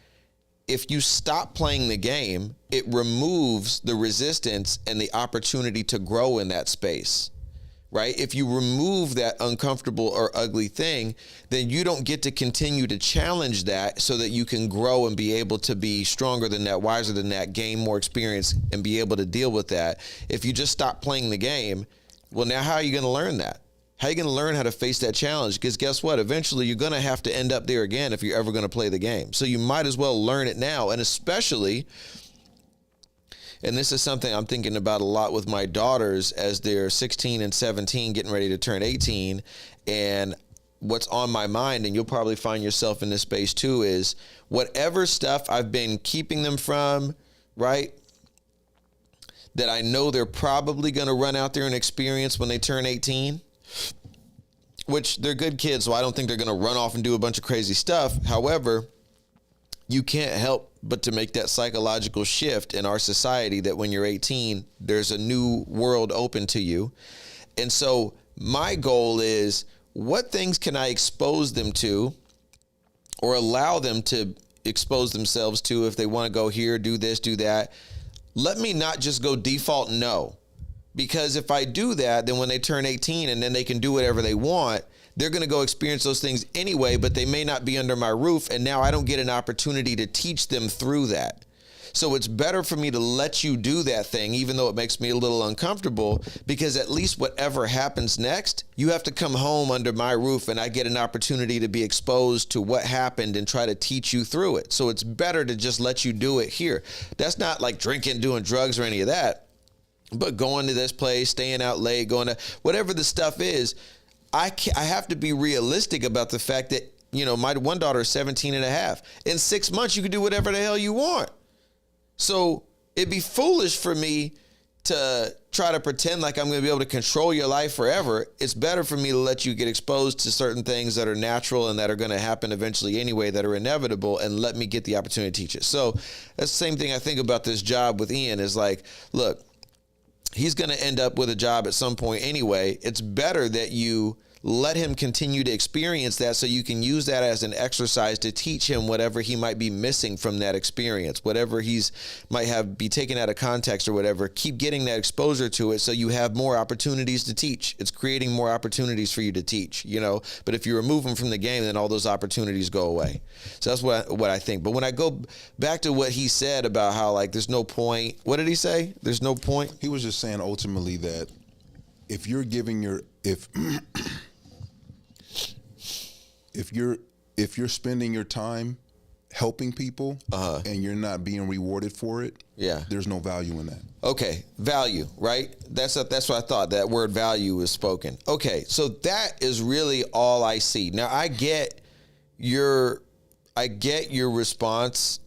If you stop playing the game, it removes the resistance and the opportunity to grow in that space, right? If you remove that uncomfortable or ugly thing, then you don't get to continue to challenge that so that you can grow and be able to be stronger than that, wiser than that, gain more experience and be able to deal with that. If you just stop playing the game, well, now how are you going to learn that? How are you going to learn how to face that challenge? Because guess what? Eventually, you're going to have to end up there again if you're ever going to play the game. So you might as well learn it now. And especially, and this is something I'm thinking about a lot with my daughters as they're 16 and 17, getting ready to turn 18. And what's on my mind, and you'll probably find yourself in this space too, is whatever stuff I've been keeping them from, right? That I know they're probably going to run out there and experience when they turn 18. Which they're good kids, so I don't think they're going to run off and do a bunch of crazy stuff. However, you can't help but to make that psychological shift in our society that when you're 18, there's a new world open to you. And so my goal is, what things can I expose them to or allow them to expose themselves to if they want to go here, do this, do that? Let me not just go default no. Because if I do that, then when they turn 18 and then they can do whatever they want, they're going to go experience those things anyway, but they may not be under my roof. And now I don't get an opportunity to teach them through that. So it's better for me to let you do that thing, even though it makes me a little uncomfortable, because at least whatever happens next, you have to come home under my roof and I get an opportunity to be exposed to what happened and try to teach you through it. So it's better to just let you do it here. That's not like drinking, doing drugs or any of that. But going to this place, staying out late, going to whatever the stuff is, I have to be realistic about the fact that, you know, my one daughter is 17 and a half. In 6 months, you can do whatever the hell you want. So it'd be foolish for me to try to pretend like I'm going to be able to control your life forever. It's better for me to let you get exposed to certain things that are natural and that are going to happen eventually anyway, that are inevitable, and let me get the opportunity to teach it. So that's the same thing I think about this job with Ian is like, look, he's going to end up with a job at some point anyway. It's better that you let him continue to experience that so you can use that as an exercise to teach him whatever he might be missing from that experience, whatever he's might be taken out of context or whatever. Keep getting that exposure to it so you have more opportunities to teach. It's creating more opportunities for you to teach, you know. But if you remove him from the game, then all those opportunities go away. So that's what I think. But when I go back to what he said about how like there's no point, what did he say? There's no point. He was just saying ultimately that if you're giving if you're spending your time helping people and you're not being rewarded for it, there's no value in that. Okay, value, right? That's what I thought. That word value was spoken. Okay, so that is really all I see. Now I get your response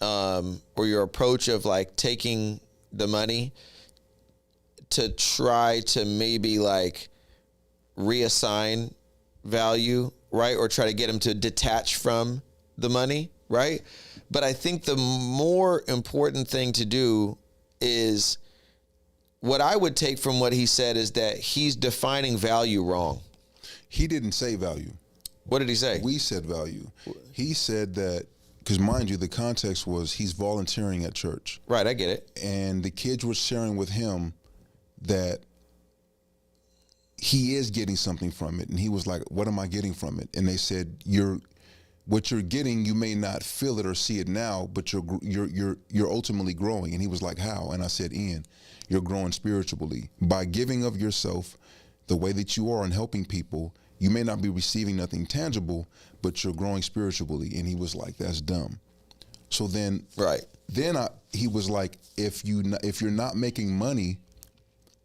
or your approach of like taking the money to try to maybe like reassign value, right? Or try to get him to detach from the money, right? But I think the more important thing to do is what I would take from what he said is that he's defining value wrong. He didn't say value. What did he say? We said value. He said that, because mind you, the context was he's volunteering at church. Right, I get it. And the kids were sharing with him that he is getting something from it. And he was like, what am I getting from it? And they said, what you're getting, you may not feel it or see it now, but you're ultimately growing. And he was like, how? And I said, Ian, you're growing spiritually. By giving of yourself the way that you are and helping people, you may not be receiving nothing tangible, but you're growing spiritually. And he was like, that's dumb. So then, he was like, if you're not making money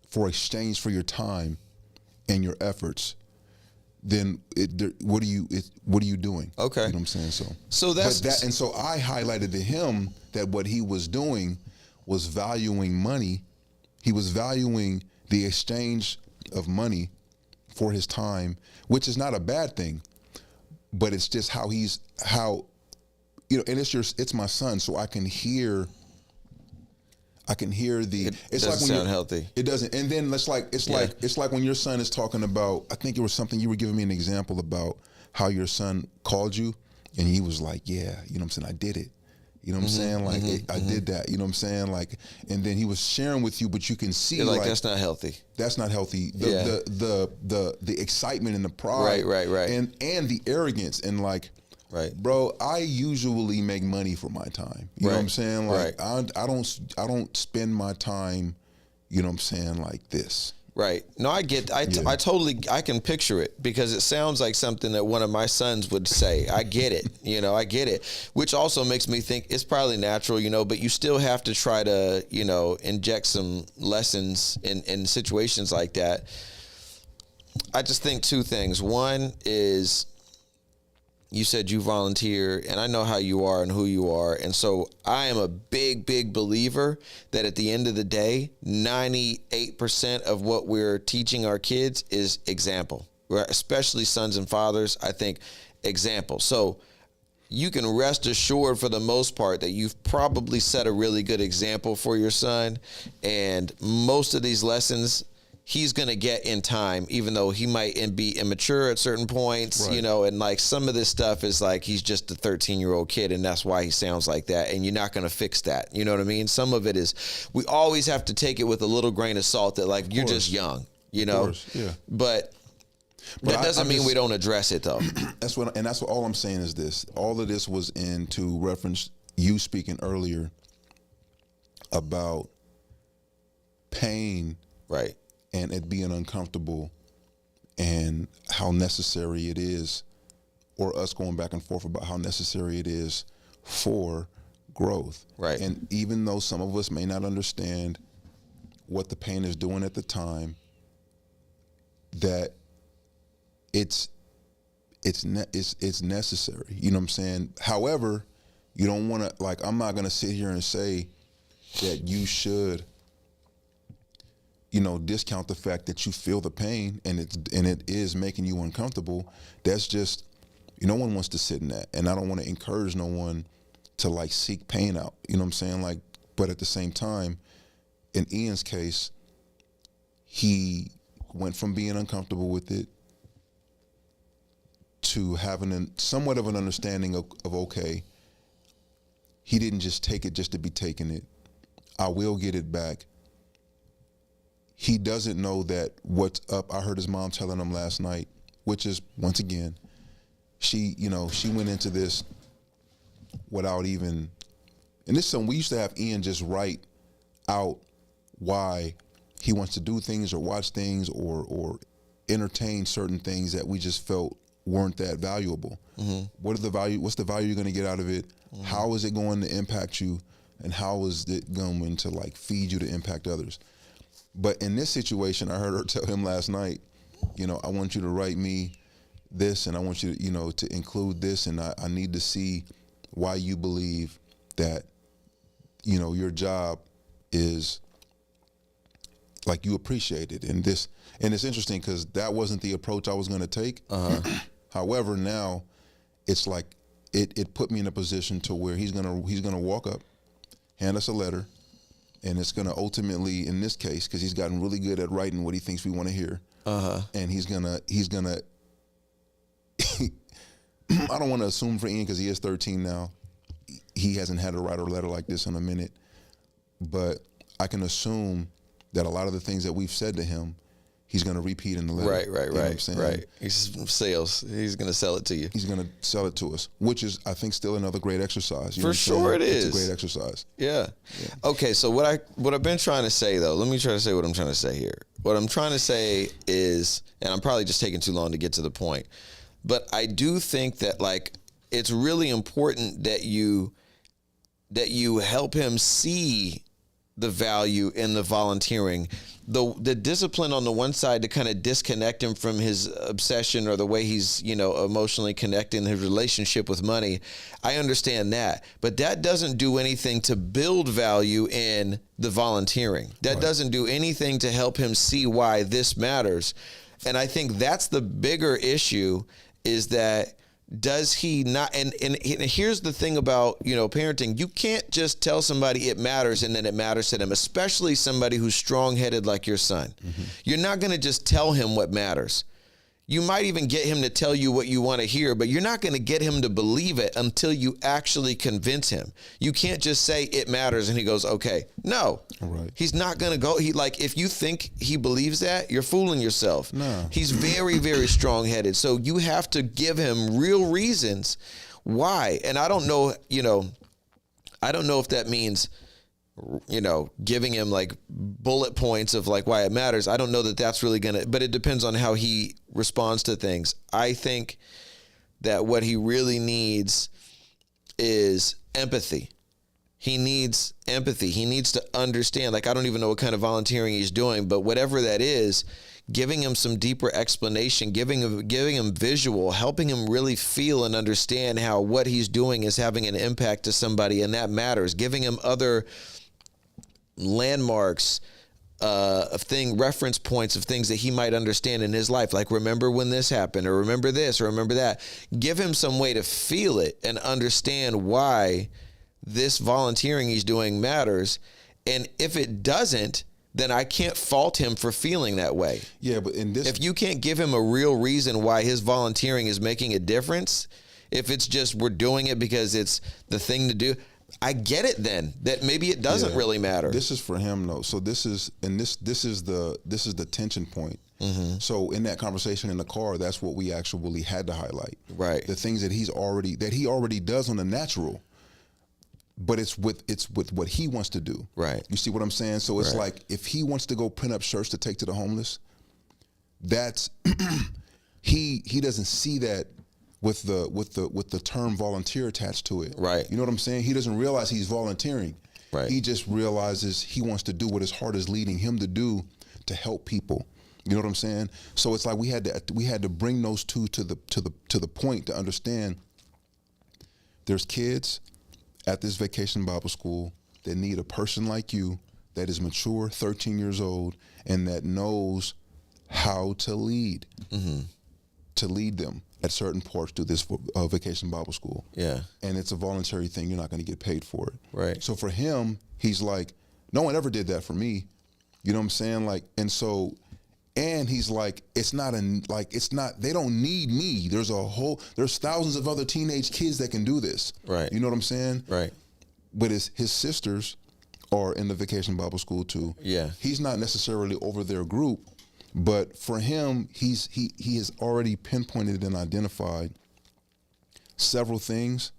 for exchange for your time and your efforts, then what are you doing? Okay. You know what I'm saying? So so I highlighted to him that what he was doing was valuing money. He was valuing the exchange of money for his time, which is not a bad thing, but it's just how and it's my son, so I can hear the. It doesn't sound healthy. It doesn't. And then it's like when your son is talking about. I think it was something you were giving me an example about how your son called you, and he was like, "Yeah, you know what I'm saying, I did it." You know what I'm saying? Like I did that. You know what I'm saying? Like, and then he was sharing with you, but you can see like that's not healthy. That's not healthy. The excitement and the pride, right, and the arrogance and like. Right, bro. I usually make money for my time. You know what I'm saying? Like I don't spend my time. You know what I'm saying? Like this. Right. No, I totally can picture it because it sounds like something that one of my sons would say. I get it. I get it. Which also makes me think it's probably natural, but you still have to try to, inject some lessons in situations like that. I just think two things. One is, you said you volunteer, and I know how you are and who you are. And so I am a big, big believer that at the end of the day, 98% of what we're teaching our kids is example, right? Especially sons and fathers. I think example. So you can rest assured for the most part that you've probably set a really good example for your son. And most of these lessons he's going to get in time, even though he might be immature at certain points, and like some of this stuff is like he's just a 13-year-old kid and that's why he sounds like that. And you're not going to fix that. You know what I mean? Some of it is, we always have to take it with a little grain of salt that like you're just young, Of course, yeah. But that doesn't mean we don't address it though. That's what all I'm saying is this. All of this was to reference you speaking earlier about pain. Right. And it being uncomfortable and how necessary it is, or us going back and forth about how necessary it is for growth. Right. And even though some of us may not understand what the pain is doing at the time, that it's necessary. You know what I'm saying? However, you don't want to, like, I'm not going to sit here and say that you should discount the fact that you feel the pain and it is making you uncomfortable. That's just, no one wants to sit in that. And I don't want to encourage no one to like seek pain out. You know what I'm saying? Like, but at the same time, in Ian's case, he went from being uncomfortable with it to having somewhat of an understanding of okay, he didn't just take it just to be taking it. I will get it back. He doesn't know that what's up. I heard his mom telling him last night, which is, once again, she went into this without even, and this is something we used to have Ian just write out why he wants to do things or watch things or entertain certain things that we just felt weren't that valuable. Mm-hmm. What's the value you're going to get out of it? Mm-hmm. How is it going to impact you? And how is it going to like feed you to impact others? But in this situation, I heard her tell him last night, I want you to write me this, and I want you to, to include this, and I need to see why you believe that, your job is like you appreciate it. And it's interesting because that wasn't the approach I was going to take. Uh-huh. However, now it's like it put me in a position to where he's gonna walk up, hand us a letter, and it's gonna ultimately, in this case, because he's gotten really good at writing what he thinks we want to hear. Uh-huh. And he's gonna. I don't want to assume for Ian because he is 13 now. He hasn't had to write a letter like this in a minute, but I can assume that a lot of the things that we've said to him, he's going to repeat in the letter. Right. You know what I'm saying? Right. He's sales. He's going to sell it to you. He's going to sell it to us, which is, I think, still another great exercise. For sure it is. It's a great exercise. Yeah. Okay, so what I've been trying to say, though, let me try to say what I'm trying to say here. What I'm trying to say is, and I'm probably just taking too long to get to the point, but I do think that, like, it's really important that you help him see the value in the volunteering, the discipline on the one side to kind of disconnect him from his obsession or the way he's, emotionally connecting his relationship with money. I understand that, but that doesn't do anything to build value in the volunteering. That doesn't do anything to help him see why this matters. And I think that's the bigger issue, is that does he not, and here's the thing about, parenting, you can't just tell somebody it matters and then it matters to them, especially somebody who's strong-headed like your son. Mm-hmm. You're not going to just tell him what matters. You might even get him to tell you what you want to hear, but you're not going to get him to believe it until you actually convince him. You can't just say it matters and he goes, okay. No, He's not going to go. If you think he believes that, you're fooling yourself. No. He's very, very strong-headed. So you have to give him real reasons why. And I don't know, I don't know if that means, giving him like bullet points of like why it matters. I don't know that that's really but it depends on how he responds to things. I think that what he really needs is empathy. He needs empathy. He needs to understand, like, I don't even know what kind of volunteering he's doing, but whatever that is, giving him some deeper explanation, giving him visual, helping him really feel and understand how what he's doing is having an impact to somebody, and that matters. Giving him other landmarks, reference points of things that he might understand in his life, like remember when this happened, or remember this, or remember that. Give him some way to feel it and understand why this volunteering he's doing matters. And if it doesn't, then I can't fault him for feeling that way. Yeah, but if you can't give him a real reason why his volunteering is making a difference, if it's just we're doing it because it's the thing to do, I get it then, that maybe it doesn't really matter. This is for him though. So this is the tension point. Mm-hmm. So in that conversation in the car, that's what we actually had to highlight. Right. The things that he already does on the natural, but it's with what he wants to do. Right. You see what I'm saying? So it's like, if he wants to go print up shirts to take to the homeless, that's he doesn't see that with the term volunteer attached to it. Right. You know what I'm saying? He doesn't realize he's volunteering. Right. He just realizes he wants to do what his heart is leading him to do to help people. You know what I'm saying? So it's like we had to bring those two to the point to understand there's kids at this vacation Bible school that need a person like you that is mature, 13 years old, and that knows how to lead, to lead them at certain parts through this Vacation Bible School. Yeah. And it's a voluntary thing. You're not going to get paid for it. Right. So for him, he's like, no one ever did that for me. You know what I'm saying? Like, and so, and he's like, they don't need me. There's thousands of other teenage kids that can do this. Right. You know what I'm saying? Right. But his sisters are in the Vacation Bible School too. Yeah. He's not necessarily over their group, but for him, he has already pinpointed and identified several things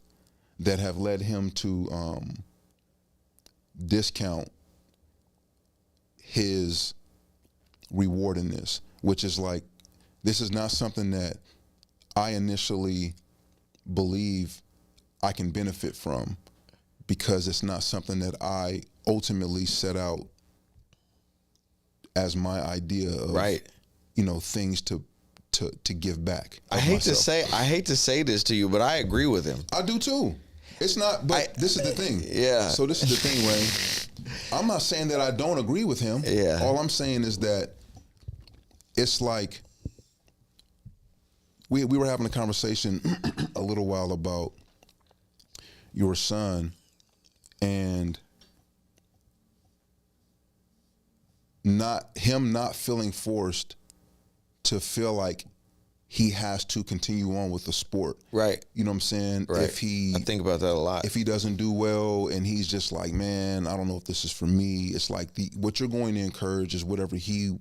that have led him to discount his reward in this, which is like, this is not something that I initially believe I can benefit from, because it's not something that I ultimately set out as my idea of, things to give back. I hate to say this to you, but I agree with him. I do too. It's not, but this is the thing. Yeah. So this is the thing, Raine. I'm not saying that I don't agree with him. Yeah. All I'm saying is that it's like, we were having a conversation a little while about your son and not feeling forced to feel like he has to continue on with the sport. Right. You know what I'm saying? Right. I think about that a lot. If he doesn't do well and he's just like, man, I don't know if this is for me. It's like what you're going to encourage is whatever he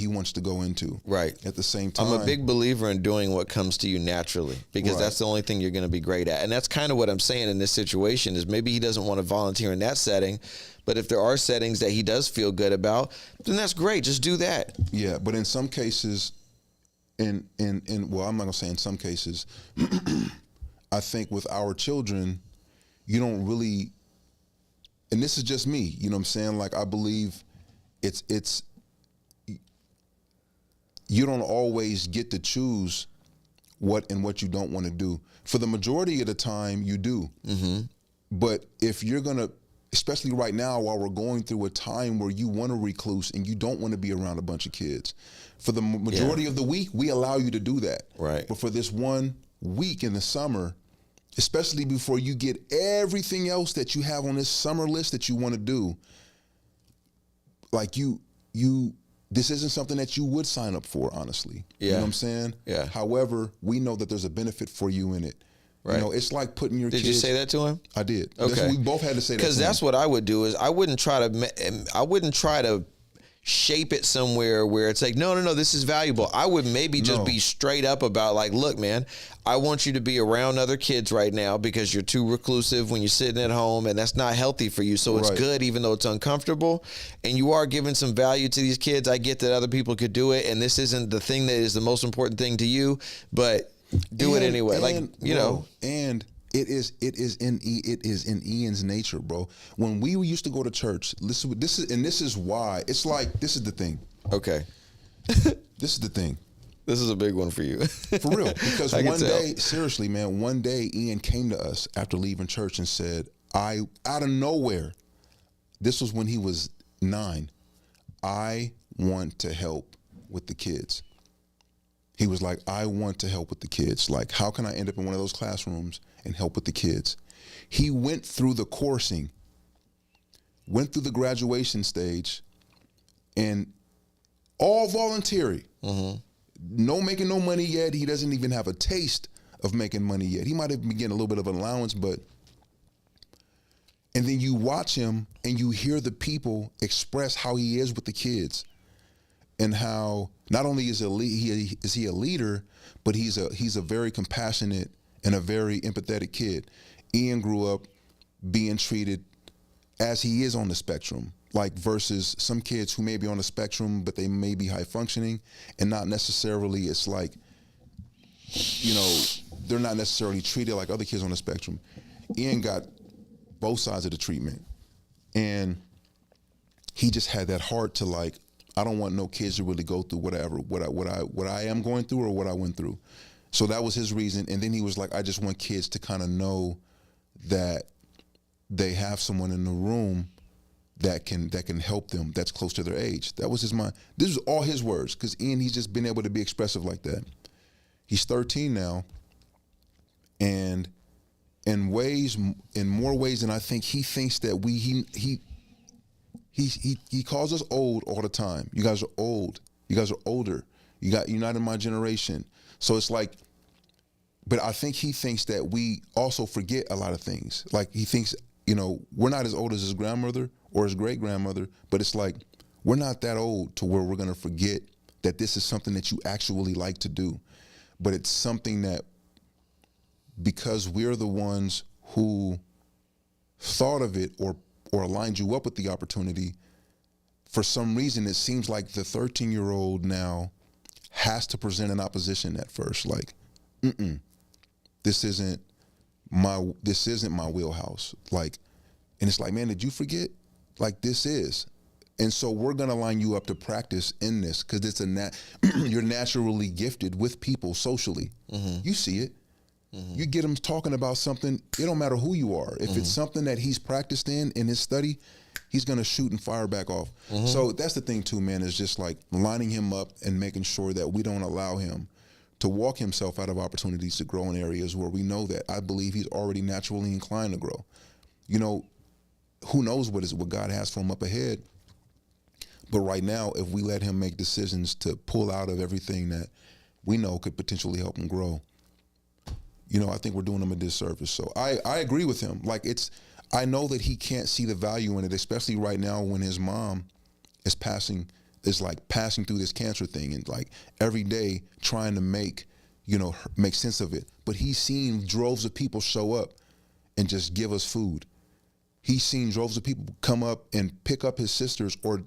wants to go into. Right. At the same time, I'm a big believer in doing what comes to you naturally, because that's the only thing you're going to be great at. And that's kind of what I'm saying in this situation is maybe he doesn't want to volunteer in that setting, but if there are settings that he does feel good about, then that's great. Just do that. Yeah. But in some cases, well, I'm not going to say in some cases, I think with our children, you don't really, and this is just me, you know what I'm saying? Like, I believe it's, you don't always get to choose what you don't want to do. For the majority of the time, you do. Mm-hmm. But if you're going to, especially right now while we're going through a time where you want to recluse and you don't want to be around a bunch of kids, for the majority of the week, we allow you to do that. Right. But for this 1 week in the summer, especially before you get everything else that you have on this summer list that you want to do, like this isn't something that you would sign up for, honestly. Yeah. You know what I'm saying? Yeah. However, we know that there's a benefit for you in it. Right. You know, it's like putting your kids. Did you say that to him? I did. Okay. We both had to say that. Because that's what I would do is I wouldn't try to shape it somewhere where it's like, no, this is valuable. I would maybe just be straight up about like, look, man, I want you to be around other kids right now because you're too reclusive when you're sitting at home, and that's not healthy for you. So it's good, even though it's uncomfortable, and you are giving some value to these kids. I get that other people could do it, and this isn't the thing that is the most important thing to you, but do it anyway. And it is in Ian's nature, bro. When we used to go to church, this is why it's like, this is the thing. Okay. This is the thing. This is a big one for you. For real. Because one day, seriously, man, one day Ian came to us after leaving church and said, out of nowhere, this was when he was 9, I want to help with the kids. He was like, I want to help with the kids. Like, how can I end up in one of those classrooms and help with the kids? He went through the coursing, went through the graduation stage, and all voluntary. Mm-hmm. No making no money yet. He doesn't even have a taste of making money yet. He might have been getting a little bit of an allowance, but, and then you watch him and you hear the people express how he is with the kids, and how not only is he a leader, but he's a very compassionate and a very empathetic kid. Ian grew up being treated as he is on the spectrum, like versus some kids who may be on the spectrum, but they may be high functioning and not necessarily, it's like, you know, they're not necessarily treated like other kids on the spectrum. Ian got both sides of the treatment, and he just had that heart to like, I don't want no kids to really go through what I am going through or what I went through. So that was his reason. And then he was like, I just want kids to kind of know that they have someone in the room that can help them that's close to their age. That was his mind. This was all his words, because Ian, he's just been able to be expressive like that. He's 13 now, and in more ways than I think he thinks that he calls us old all the time. You guys are old. You guys are older. You're not in my generation. So it's like, but I think he thinks that we also forget a lot of things. Like he thinks, we're not as old as his grandmother or his great grandmother, but it's like, we're not that old to where we're going to forget that this is something that you actually like to do. But it's something that, because we're the ones who thought of it or lined you up with the opportunity, for some reason it seems like the 13-year-old now has to present an opposition at first, like, this isn't my wheelhouse. Like, and it's like, man, did you forget? Like, this is. And so we're gonna line you up to practice in this, because it's you're naturally gifted with people socially. You see it. You get him talking about something, it don't matter who you are. If it's something that he's practiced in his study, he's gonna shoot and fire back off. So that's the thing too, man, is just like lining him up and making sure that we don't allow him to walk himself out of opportunities to grow in areas where we know that I believe he's already naturally inclined to grow. Who knows what God has for him up ahead. But right now, if we let him make decisions to pull out of everything that we know could potentially help him grow, I think we're doing him a disservice. So I agree with him. Like, I know that he can't see the value in it, especially right now when his mom is passing through this cancer thing, and like every day trying to make sense of it. But he's seen droves of people show up and just give us food. He's seen droves of people come up and pick up his sisters, or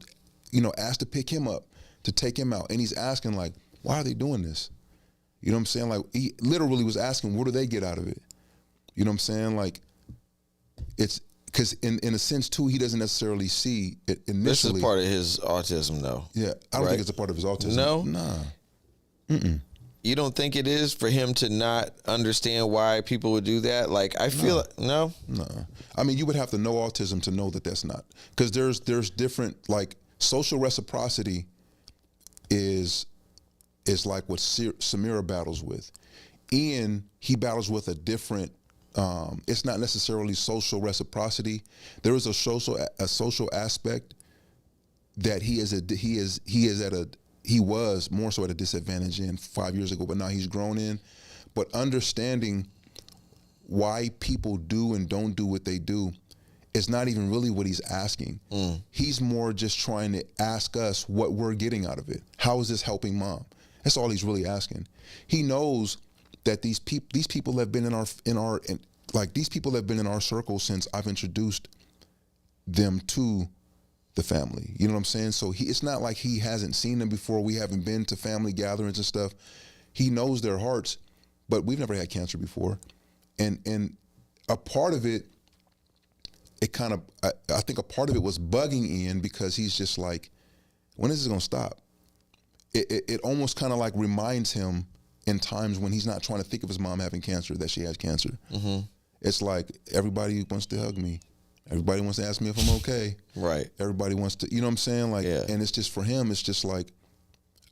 ask to pick him up, to take him out. And he's asking, like, why are they doing this? You know what I'm saying? Like, he literally was asking, what do they get out of it? You know what I'm saying? Like, it's because in a sense too, he doesn't necessarily see it initially. This is part of his autism, though. Yeah, I don't think it's a part of his autism. No? Nah. You don't think it is for him to not understand why people would do that? Like, I feel no. I mean, you would have to know autism to know that that's not, because there's different, like, social reciprocity is like what Samira battles with. Ian, he battles with a different. It's not necessarily social reciprocity. There is a social aspect that he was more so at a disadvantage in 5 years ago, but now he's grown in. But understanding why people do and don't do what they do is not even really what he's asking. He's more just trying to ask us what we're getting out of it. How is this helping mom? That's all he's really asking. He knows that these people have been in our circle since I've introduced them to the family. You know what I'm saying? So it's not like he hasn't seen them before. We haven't been to family gatherings and stuff. He knows their hearts, but we've never had cancer before. And a part of it, I think a part of it was bugging Ian, because he's just like, when is this gonna stop? It almost kind of like reminds him in times when he's not trying to think of his mom having cancer, that she has cancer. It's like, everybody wants to hug me. Everybody wants to ask me if I'm okay. Right. Everybody wants to, you know what I'm saying? Like, and it's just, for him, it's just like,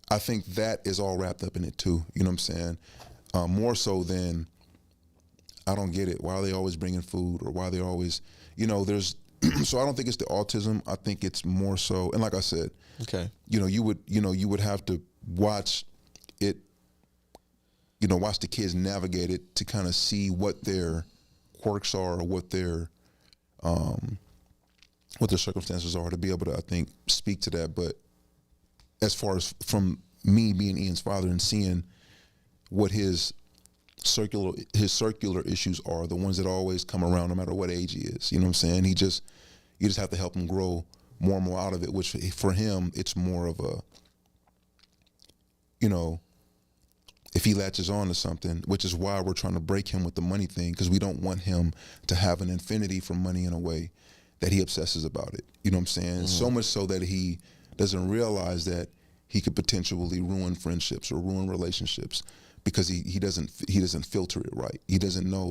I think that is all wrapped up in it too. You know what I'm saying? More so than, I don't get it. Why are they always bringing food, or why are they always, there's, so I don't think it's the autism. I think it's more so, and like I said, okay, you would have to watch it, watch the kids navigate it to kind of see what their quirks are, or what their circumstances are, to be able to, I think, speak to that. But as far as from me being Ian's father and seeing what his circular issues are, the ones that always come around no matter what age he is, you know what I'm saying? You just have to help him grow more and more out of it, which for him, it's more of a, if he latches on to something, which is why we're trying to break him with the money thing, because we don't want him to have an infinity for money in a way that he obsesses about it. You know what I'm saying? So much so that he doesn't realize that he could potentially ruin friendships or ruin relationships, because he doesn't filter it right. He doesn't know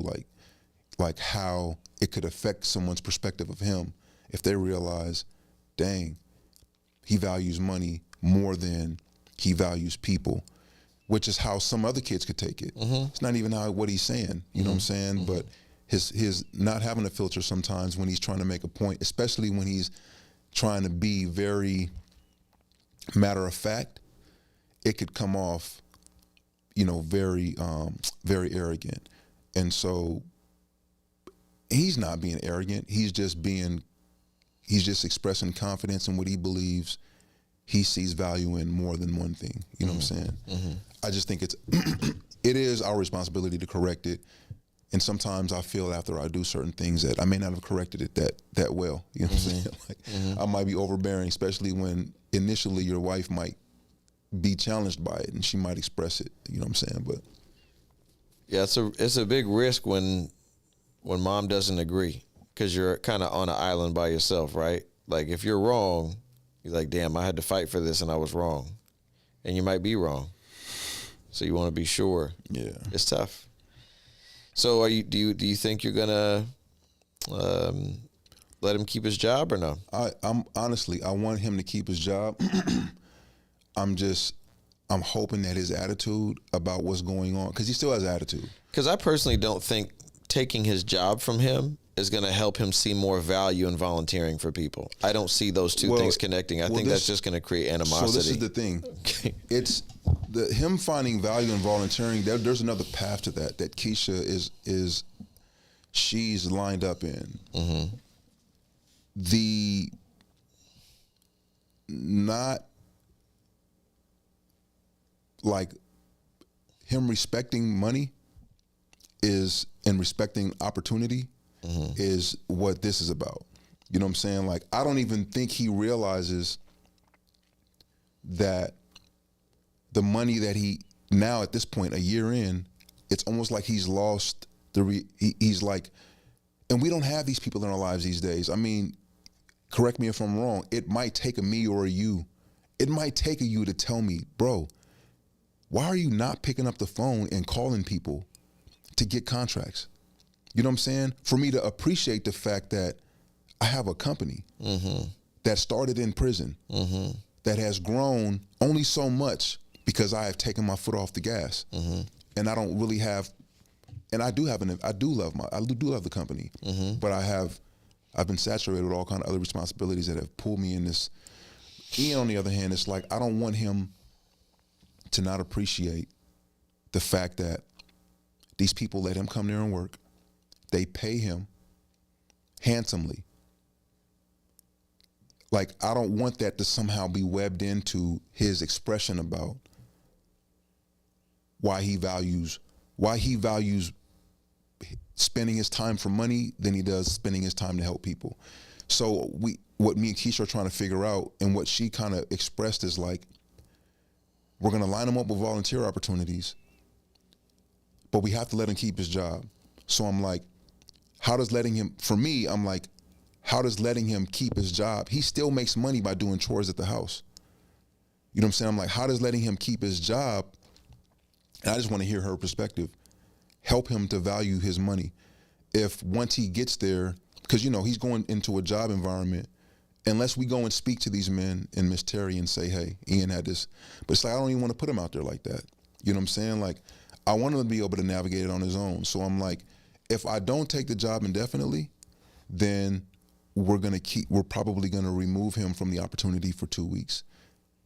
like how it could affect someone's perspective of him if they realize dang, he values money more than he values people, which is how some other kids could take it. It's not even what he's saying, you know what I'm saying? But his not having a filter sometimes when he's trying to make a point, especially when he's trying to be very matter of fact, it could come off, very, very arrogant. And so he's not being arrogant. He's just expressing confidence in what he believes he sees value in more than one thing. You know what I'm saying? I just think it is our responsibility to correct it. And sometimes I feel after I do certain things that I may not have corrected it that well. You know what I'm saying? Like, I might be overbearing, especially when initially your wife might be challenged by it and she might express it. You know what I'm saying? But yeah, it's a big risk when mom doesn't agree, because you're kind of on an island by yourself, right? Like, if you're wrong, you're like, damn, I had to fight for this and I was wrong. And you might be wrong. So you want to be sure. yeah, It's tough. So do you think you're gonna let him keep his job or no? I'm honestly, I want him to keep his job. I'm hoping that his attitude about what's going on, because he still has attitude. Because I personally don't think taking his job from him is going to help him see more value in volunteering for people. I don't see those two things connecting. I think that's just going to create animosity. So this is the thing. It's him finding value in volunteering. There's another path to that Keisha she's lined up in. The not like him respecting money and respecting opportunity is what this is about. You know what I'm saying? Like, I don't even think he realizes that the money that he now at this point, a year in, it's almost like he's lost he's like, and we don't have these people in our lives these days. I mean, correct me if I'm wrong. It might take a me or a you. It might take a you to tell me, bro, why are you not picking up the phone and calling people to get contracts? You know what I'm saying? For me to appreciate the fact that I have a company that started in prison, that has grown only so much because I have taken my foot off the gas, and I don't really have. And I do love the company, but I've been saturated with all kind of other responsibilities that have pulled me in this. Ian, on the other hand, it's like, I don't want him to not appreciate the fact that these people let him come there and work. They pay him handsomely. Like, I don't want that to somehow be webbed into his expression about why he values spending his time for money than he does spending his time to help people. So what me and Keisha are trying to figure out, and what she kind of expressed, is like, we're going to line him up with volunteer opportunities, but we have to let him keep his job. So I'm like, how does letting him keep his job? He still makes money by doing chores at the house. You know what I'm saying? I'm like, how does letting him keep his job, and I just want to hear her perspective, help him to value his money? If once he gets there, because, he's going into a job environment, unless we go and speak to these men and Miss Terry and say, hey, Ian had this, but it's like, I don't even want to put him out there like that. You know what I'm saying? Like, I want him to be able to navigate it on his own. So I'm like, if I don't take the job indefinitely, then we're probably going to remove him from the opportunity for 2 weeks.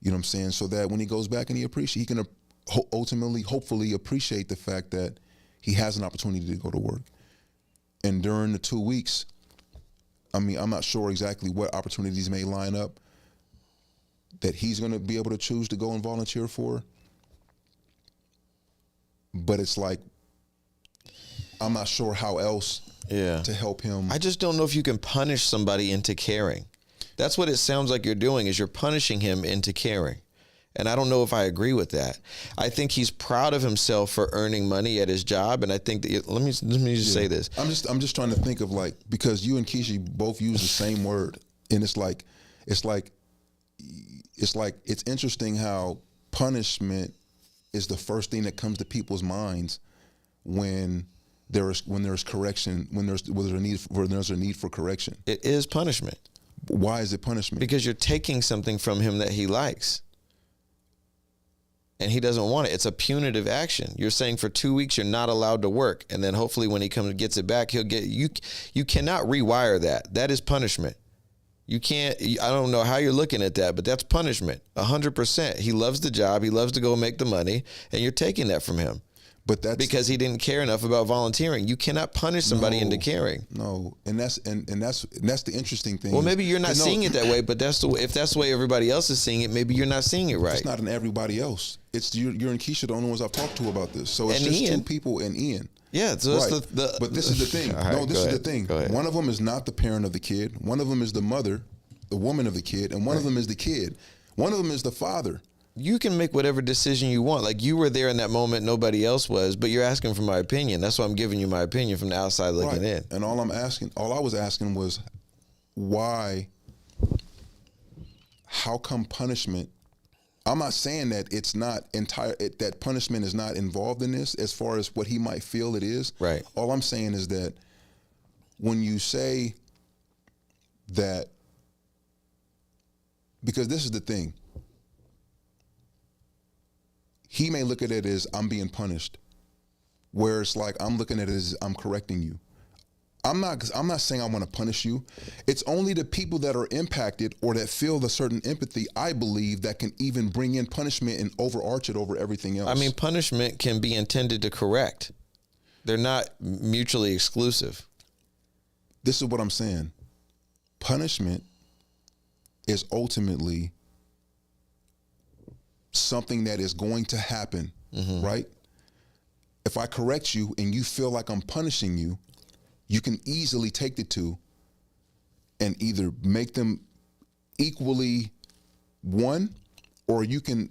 You know what I'm saying? So that when he goes back and he can ultimately, hopefully, appreciate the fact that he has an opportunity to go to work. And during the 2 weeks, I mean, I'm not sure exactly what opportunities may line up that he's going to be able to choose to go and volunteer for. But it's like, I'm not sure how else to help him. I just don't know if you can punish somebody into caring. That's what it sounds like you're doing, is you're punishing him into caring. And I don't know if I agree with that. I think he's proud of himself for earning money at his job, and I think that let me just say this. I'm just trying to think of, like, because you and Keisha both use the same word, and it's interesting how punishment is the first thing that comes to people's minds when there's correction, when there's a need for correction. It is punishment. Why is it punishment? Because you're taking something from him that he likes. And he doesn't want it. It's a punitive action. You're saying for 2 weeks you're not allowed to work, and then hopefully when he comes and gets it back, he'll get you. You cannot rewire that. That is punishment. You can't. I don't know how you're looking at that, but that's punishment. 100%. He loves the job. He loves to go make the money, and you're taking that from him. But that's because he didn't care enough about volunteering. You cannot punish somebody into caring. No, and that's the interesting thing. Well, maybe you're not seeing it that way, but if that's the way everybody else is seeing it, maybe you're not seeing it right. It's not in everybody else. It's you're and Keisha, the only ones I've talked to about this. So it's and just Ian. 2 people and Ian. Yeah, so right. That's but this is the thing. Right, no, this is the thing. Go ahead. One of them is not the parent of the kid. One of them is the mother, the woman of the kid, and one of them is the kid. One of them is the father. You can make whatever decision you want. Like, you were there in that moment, nobody else was, but you're asking for my opinion. That's why I'm giving you my opinion from the outside looking in. And all I was asking was, why, how come punishment? I'm not saying that it's not that punishment is not involved in this as far as what he might feel it is. Right. All I'm saying is that when you say that, because this is the thing, he may look at it as I'm being punished, where it's like I'm looking at it as I'm correcting you. I'm not saying I want to punish you. It's only the people that are impacted or that feel a certain empathy, I believe, that can even bring in punishment and overarch it over everything else. I mean, punishment can be intended to correct. They're not mutually exclusive. This is what I'm saying. Punishment is ultimately something that is going to happen, right? If I correct you and you feel like I'm punishing you, you can easily take the two and either make them equally one, or you can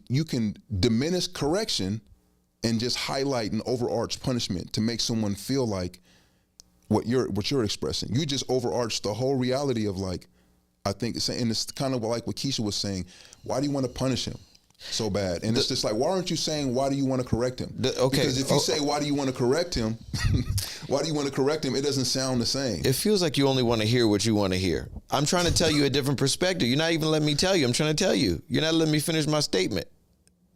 diminish correction and just highlight an overarch punishment to make someone feel like what you're expressing. You just overarch the whole reality of, like, I think, and it's kind of like what Keisha was saying. Why do you want to punish him so bad? And it's just like, why aren't you saying, why do you want to correct him? Because if you say, why do you want to correct him? Why do you want to correct him? It doesn't sound the same. It feels like you only want to hear what you want to hear. I'm trying to tell you a different perspective. You're not even letting me tell you. I'm trying to tell you. You're not letting me finish my statement.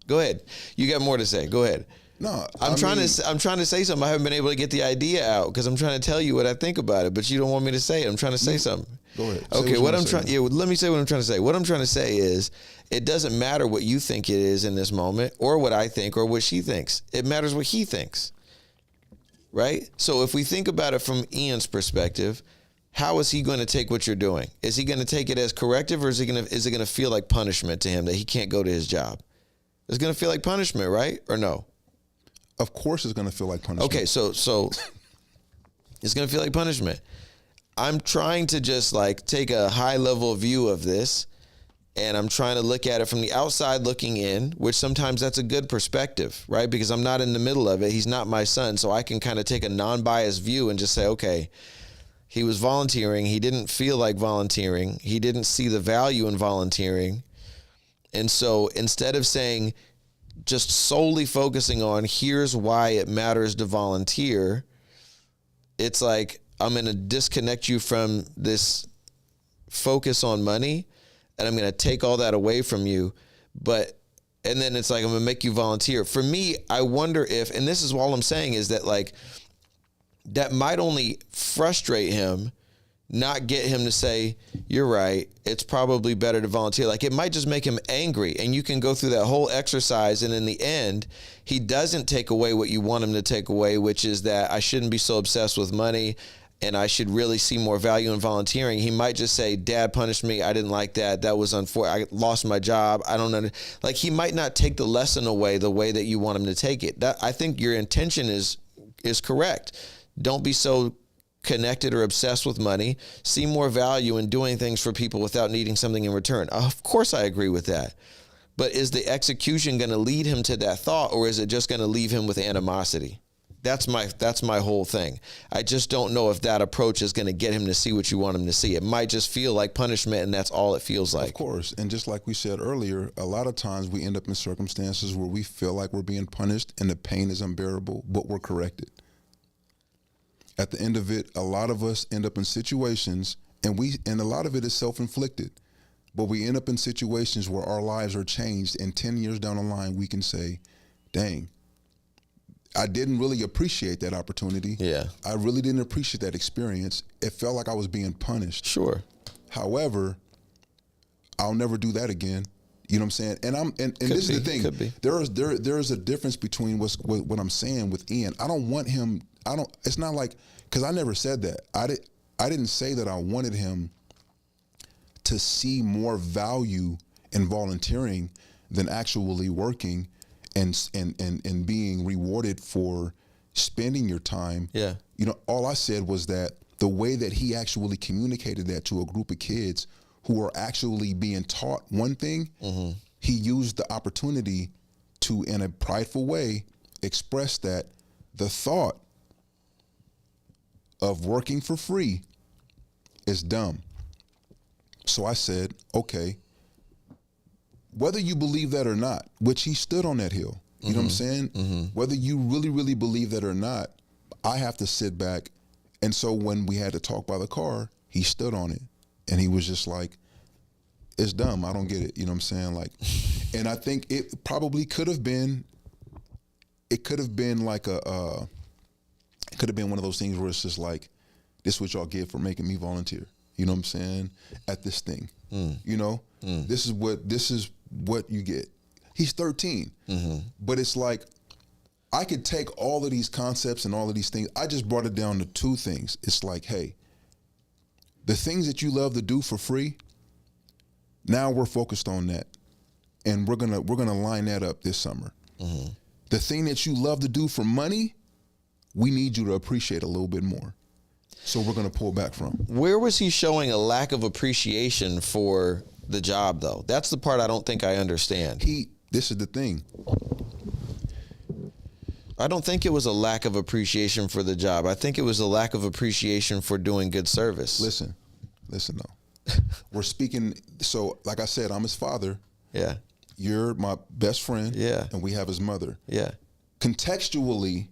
Go ahead. You got more to say. Go ahead. No, I'm trying to say something. I haven't been able to get the idea out because I'm trying to tell you what I think about it, but you don't want me to say it. I'm trying to say something. Go ahead. Okay, what I'm trying. Yeah, let me say what I'm trying to say. What I'm trying to say is, it doesn't matter what you think it is in this moment, or what I think, or what she thinks. It matters what he thinks. Right? So if we think about it from Ian's perspective, how is he going to take what you're doing? Is he going to take it as corrective, or is it going to feel like punishment to him that he can't go to his job? It's going to feel like punishment, right? Or no? Of course it's going to feel like punishment. Okay, so it's going to feel like punishment. I'm trying to just like take a high level view of this, and I'm trying to look at it from the outside looking in, which sometimes that's a good perspective, right? Because I'm not in the middle of it. He's not my son, so I can kind of take a non-biased view and just say, okay, he was volunteering. He didn't feel like volunteering. He didn't see the value in volunteering. And so instead of saying, just solely focusing on here's why it matters to volunteer, it's like, I'm going to disconnect you from this focus on money, and I'm going to take all that away from you. And then it's like, I'm going to make you volunteer. For me, I wonder if, and this is all I'm saying, is that like, that might only frustrate him, not get him to say, you're right, it's probably better to volunteer. Like, it might just make him angry, and you can go through that whole exercise, and in the end, he doesn't take away what you want him to take away, which is that I shouldn't be so obsessed with money, and I should really see more value in volunteering. He might just say, Dad punished me, I didn't like that, that was unfortunate, I lost my job, I don't know. Like, he might not take the lesson away the way that you want him to take it. I think your intention is correct. Don't be so connected or obsessed with money. See more value in doing things for people without needing something in return. Of course I agree with that. But is the execution going to lead him to that thought, or is it just going to leave him with animosity? That's my whole thing. I just don't know if that approach is going to get him to see what you want him to see. It might just feel like punishment, and that's all it feels like. Of course. And just like we said earlier, a lot of times we end up in circumstances where we feel like we're being punished and the pain is unbearable, but we're corrected. At the end of it, a lot of us end up in situations and a lot of it is self-inflicted. But we end up in situations where our lives are changed, and 10 years down the line, we can say, dang, I didn't really appreciate that opportunity. Yeah. I really didn't appreciate that experience. It felt like I was being punished. Sure. However, I'll never do that again. You know what I'm saying? And this is the thing. Could be. There is a difference between what I'm saying with Ian. I don't want him. It's not like, because I never said that. I didn't say that I wanted him to see more value in volunteering than actually working and being rewarded for spending your time. Yeah. You know, all I said was that the way that he actually communicated that to a group of kids who are actually being taught one thing, he used the opportunity to, in a prideful way, express that the thought of working for free is dumb. So I said, okay, whether you believe that or not, which he stood on that hill, you know what I'm saying? Whether you really, really believe that or not, I have to sit back. And so when we had to talk by the car, he stood on it. And he was just like, it's dumb. I don't get it. You know what I'm saying? Like, and I think it probably could have been like it could have been one of those things where it's just like, this is what y'all get for making me volunteer. You know what I'm saying? At this thing, you know, this is what you get. He's 13, but it's like, I could take all of these concepts and all of these things. I just brought it down to two things. It's like, hey, the things that you love to do for free, now we're focused on that. And we're gonna line that up this summer. The thing that you love to do for money, we need you to appreciate a little bit more. So we're gonna pull back from. Where was he showing a lack of appreciation for the job, though? That's the part I don't think I understand. This is the thing. I don't think it was a lack of appreciation for the job. I think it was a lack of appreciation for doing good service. Listen though. We're speaking, so like I said, I'm his father. Yeah. You're my best friend. Yeah. And we have his mother. Yeah. Contextually,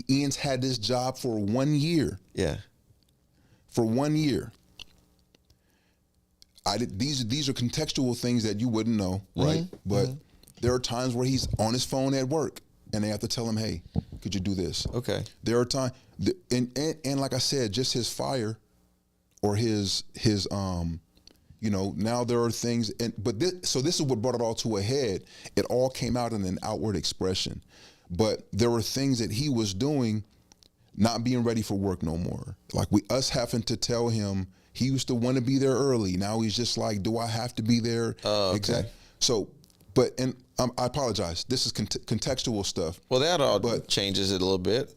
Ian's had this job for 1 year. Yeah. For 1 year. These are contextual things that you wouldn't know, right? But there are times where he's on his phone at work and they have to tell him, hey, could you do this? Okay. There are times, and like I said, just his fire or his you know, now there are things, so this is what brought it all to a head. It all came out in an outward expression. But there were things that he was doing, not being ready for work no more. Like us having to tell him, he used to want to be there early. Now he's just like, do I have to be there? Okay. Exactly. So, I apologize. This is contextual stuff. Well, that all changes it a little bit,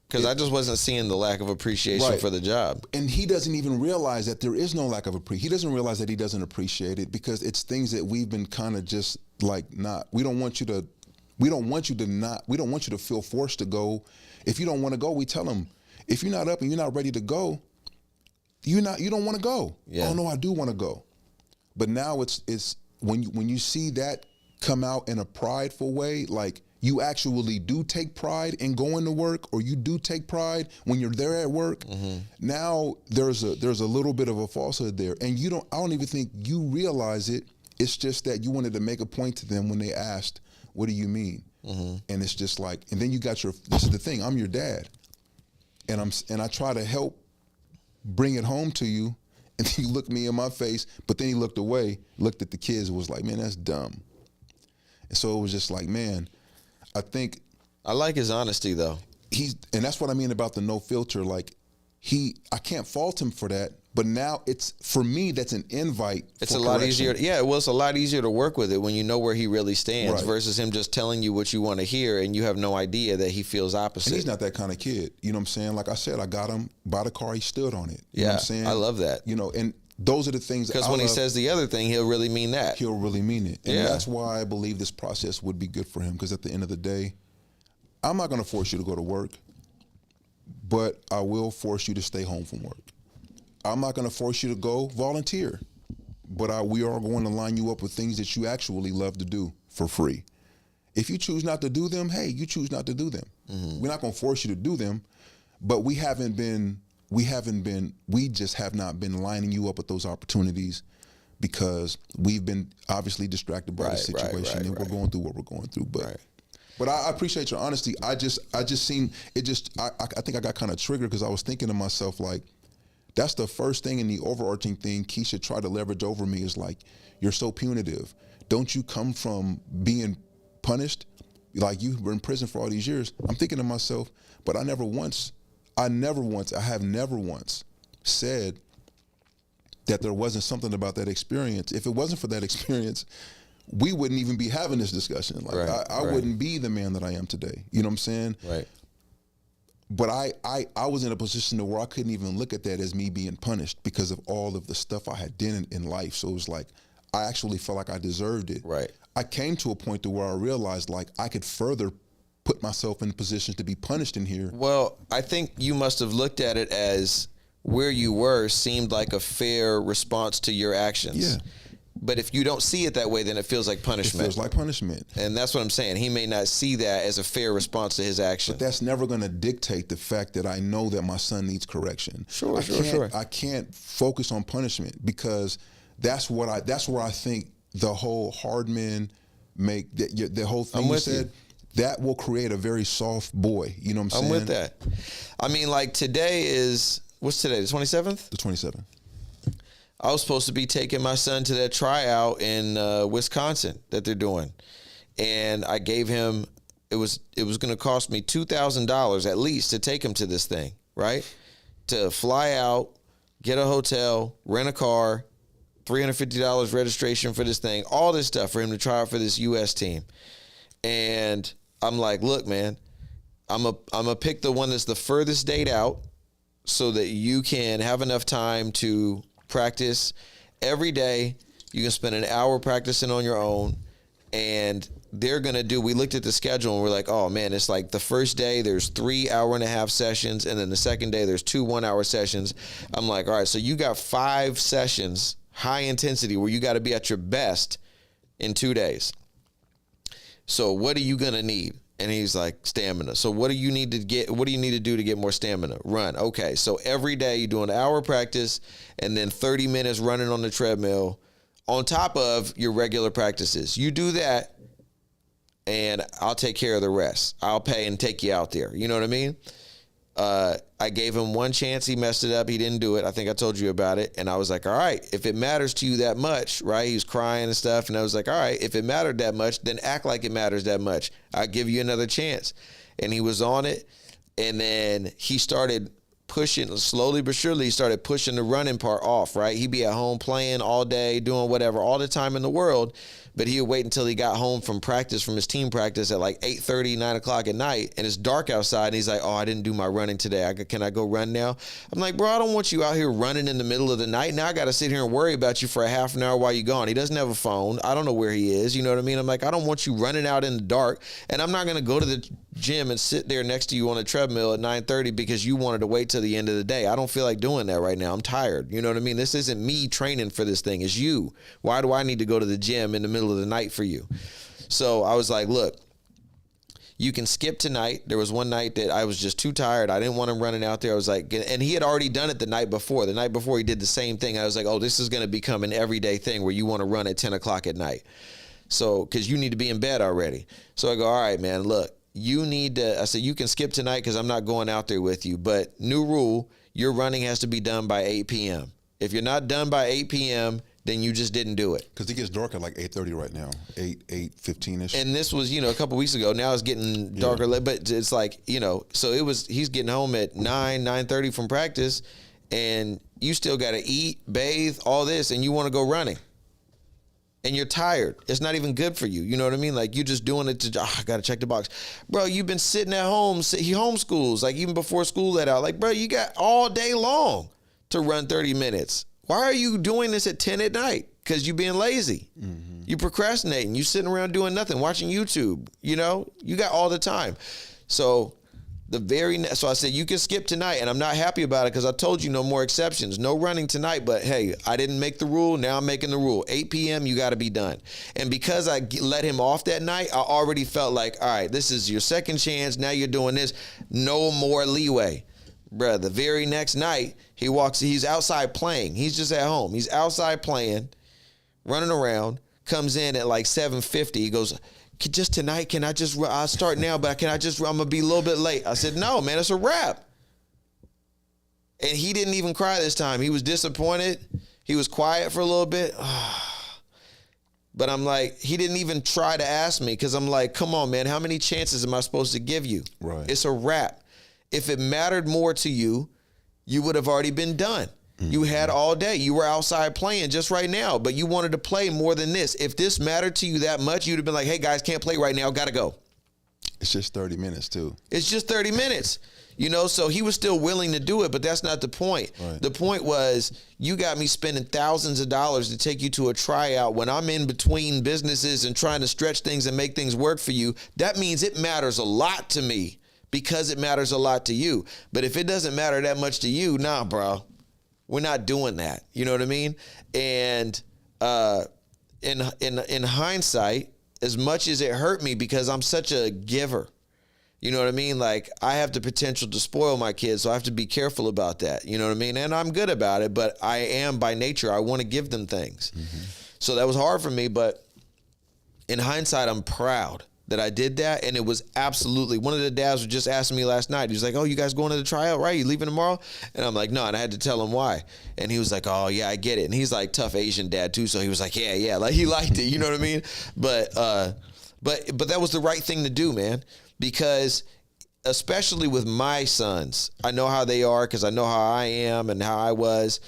because I just wasn't seeing the lack of appreciation for the job. And he doesn't even realize that there is no lack of appreciation. He doesn't realize that he doesn't appreciate it because it's things that we've been kind of just like not. We don't want you to feel forced to go. If you don't want to go, we tell them. If you're not up and you're not ready to go, you don't want to go. Yeah. Oh no, I do want to go. But now it's when you see that come out in a prideful way, like you actually do take pride in going to work, or you do take pride when you're there at work. Now there's a little bit of a falsehood there, and I don't even think you realize it. It's just that you wanted to make a point to them when they asked, what do you mean? And it's just like, and then you got this is the thing, I'm your dad. And I try to help bring it home to you, and then you look me in my face, but then he looked away, looked at the kids, and was like, man, that's dumb. And so it was just like, man, I think I like his honesty though. And that's what I mean about the no filter. Like I can't fault him for that, but now for me, that's an invite. It's a lot easier. It's a lot easier to work with it when you know where he really stands versus him just telling you what you want to hear and you have no idea that he feels opposite. And he's not that kind of kid. You know what I'm saying? Like I said, I got him by the car. He stood on it. You know what I'm saying? I love that. You know, and those are the things. Because when he says the other thing, he'll really mean that. He'll really mean it. And that's why I believe this process would be good for him. Because at the end of the day, I'm not going to force you to go to work, but I will force you to stay home from work. I'm not going to force you to go volunteer, but we are going to line you up with things that you actually love to do for free. If you choose not to do them, hey, you choose not to do them. We're not going to force you to do them, but we haven't been we just have not been lining you up with those opportunities because we've been obviously distracted by the situation and we're going through what we're going through. But I appreciate your honesty. I think I got kind of triggered because I was thinking to myself, like, that's the first thing in the overarching thing Keisha tried to leverage over me is like, you're so punitive. Don't you come from being punished? Like, you were in prison for all these years. I'm thinking to myself, but I have never once said that there wasn't something about that experience. If it wasn't for that experience, we wouldn't even be having this discussion. Like, I wouldn't be the man that I am today. You know what I'm saying? Right. But I was in a position to where I couldn't even look at that as me being punished because of all of the stuff I had done in life. So it was like, I actually felt like I deserved it. Right. I came to a point to where I realized, like, I could further put myself in positions to be punished in here. Well, I think you must have looked at it as where you were seemed like a fair response to your actions. Yeah. But if you don't see it that way, then it feels like punishment. It feels like punishment. And that's what I'm saying. He may not see that as a fair response to his action. But that's never going to dictate the fact that I know that my son needs correction. Sure. I can't focus on punishment because that's where I think the whole hard men make the whole thing you said. That will create a very soft boy. You know what I'm saying? I'm with that. I mean, like, today is, what's today, the 27th? The 27th. I was supposed to be taking my son to that tryout in Wisconsin that they're doing. And I gave him, it was going to cost me $2,000 at least to take him to this thing, right? To fly out, get a hotel, rent a car, $350 registration for this thing, all this stuff for him to try out for this U.S. team. And I'm like, look, man, I'm a pick the one that's the furthest date out so that you can have enough time to practice every day. You can spend an hour practicing on your own, and we looked at the schedule and we're like, oh man, it's like the first day there's 3 hour-and-a-half sessions, and then the second day there's 2 1-hour sessions. I'm like, all right, so you got 5 sessions, high intensity, where you got to be at your best in 2 days. So what are you going to need? And he's like, stamina. So what do you need to do to get more stamina? Run. Okay. So every day you do an hour practice and then 30 minutes running on the treadmill on top of your regular practices. You do that and I'll take care of the rest. I'll pay and take you out there. You know what I mean? I gave him one chance. He messed it up. He didn't do it. I think I told you about it. And I was like, all right, if it matters to you that much, right? He was crying and stuff. And I was like, all right, if it mattered that much, then act like it matters that much. I'll give you another chance. And he was on it. And then he started pushing, slowly but surely, he started pushing the running part off, right? He'd be at home playing all day, doing whatever, all the time in the world. But he would wait until he got home from his team practice at like 8:30, 9 o'clock at night, and it's dark outside, and he's like, oh, I didn't do my running today. Can I go run now? I'm like, bro, I don't want you out here running in the middle of the night. Now I got to sit here and worry about you for a half an hour while you're gone. He doesn't have a phone. I don't know where he is. You know what I mean? I'm like, I don't want you running out in the dark, and I'm not going to go to the gym and sit there next to you on a treadmill at 9:30 because you wanted to wait till the end of the day. I don't feel like doing that right now. I'm tired. You know what I mean? This isn't me training for this thing. It's you. Why do I need to go to the gym in the middle of the night for you? So I was like, look, you can skip tonight. There was one night that I was just too tired. I didn't want him running out there. I was like, and he had already done it the night before. The night before he did the same thing. I was like, oh, this is going to become an everyday thing where you want to run at 10 o'clock at night. So, because you need to be in bed already. So I go, all right, man, look, I said, you can skip tonight because I'm not going out there with you. But new rule, your running has to be done by 8 p.m. If you're not done by 8 p.m., then you just didn't do it. Because it gets dark at like 8:30 right now, 8:15-ish. And this was, a couple weeks ago. Now it's getting darker, but it's like, so he's getting home at 9:30 from practice, and you still got to eat, bathe, all this, and you want to go running. And you're tired. It's not even good for you. You know what I mean? Like, you're just doing it I got to check the box. Bro, you've been sitting at home. He homeschools, like even before school let out. Like, bro, you got all day long to run 30 minutes. Why are you doing this at 10 at night? Because you're being lazy. Mm-hmm. You procrastinating. You sitting around doing nothing, watching YouTube. You got all the time. So so I said, you can skip tonight, and I'm not happy about it because I told you no more exceptions. No running tonight, but hey, I didn't make the rule. Now I'm making the rule. 8 p.m., you got to be done. And because I let him off that night, I already felt like, all right, this is your second chance. Now you're doing this. No more leeway. Bruh, the very next night, he's outside playing. He's just at home. He's outside playing, running around, comes in at like 7:50. He goes, just tonight, I'll start now, but I'm going to be a little bit late. I said, no, man, it's a wrap. And he didn't even cry this time. He was disappointed. He was quiet for a little bit. But I'm like, he didn't even try to ask me because I'm like, come on, man, how many chances am I supposed to give you? Right. It's a wrap. If it mattered more to you, you would have already been done. Mm-hmm. You had all day. You were outside playing just right now, but you wanted to play more than this. If this mattered to you that much, you'd have been like, hey, guys, can't play right now. Got to go. It's just 30 minutes, too. It's just 30 minutes. You know, so he was still willing to do it, but that's not the point. Right. The point was you got me spending thousands of dollars to take you to a tryout when I'm in between businesses and trying to stretch things and make things work for you. That means it matters a lot to me because it matters a lot to you. But if it doesn't matter that much to you, nah, bro, we're not doing that. You know what I mean? And in hindsight, as much as it hurt me because I'm such a giver, you know what I mean? Like, I have the potential to spoil my kids, so I have to be careful about that. You know what I mean? And I'm good about it, but I am by nature. I want to give them things. Mm-hmm. So that was hard for me, but in hindsight, I'm proud that I did that, and it was absolutely, one of the dads was just asking me last night. He was like, oh, you guys going to the tryout, right? You leaving tomorrow? And I'm like, no, and I had to tell him why. And he was like, oh, yeah, I get it. And he's like tough Asian dad, too, so he was like, yeah, like he liked it, you know what I mean? But that was the right thing to do, man. Because especially with my sons, I know how they are because I know how I am and how I was.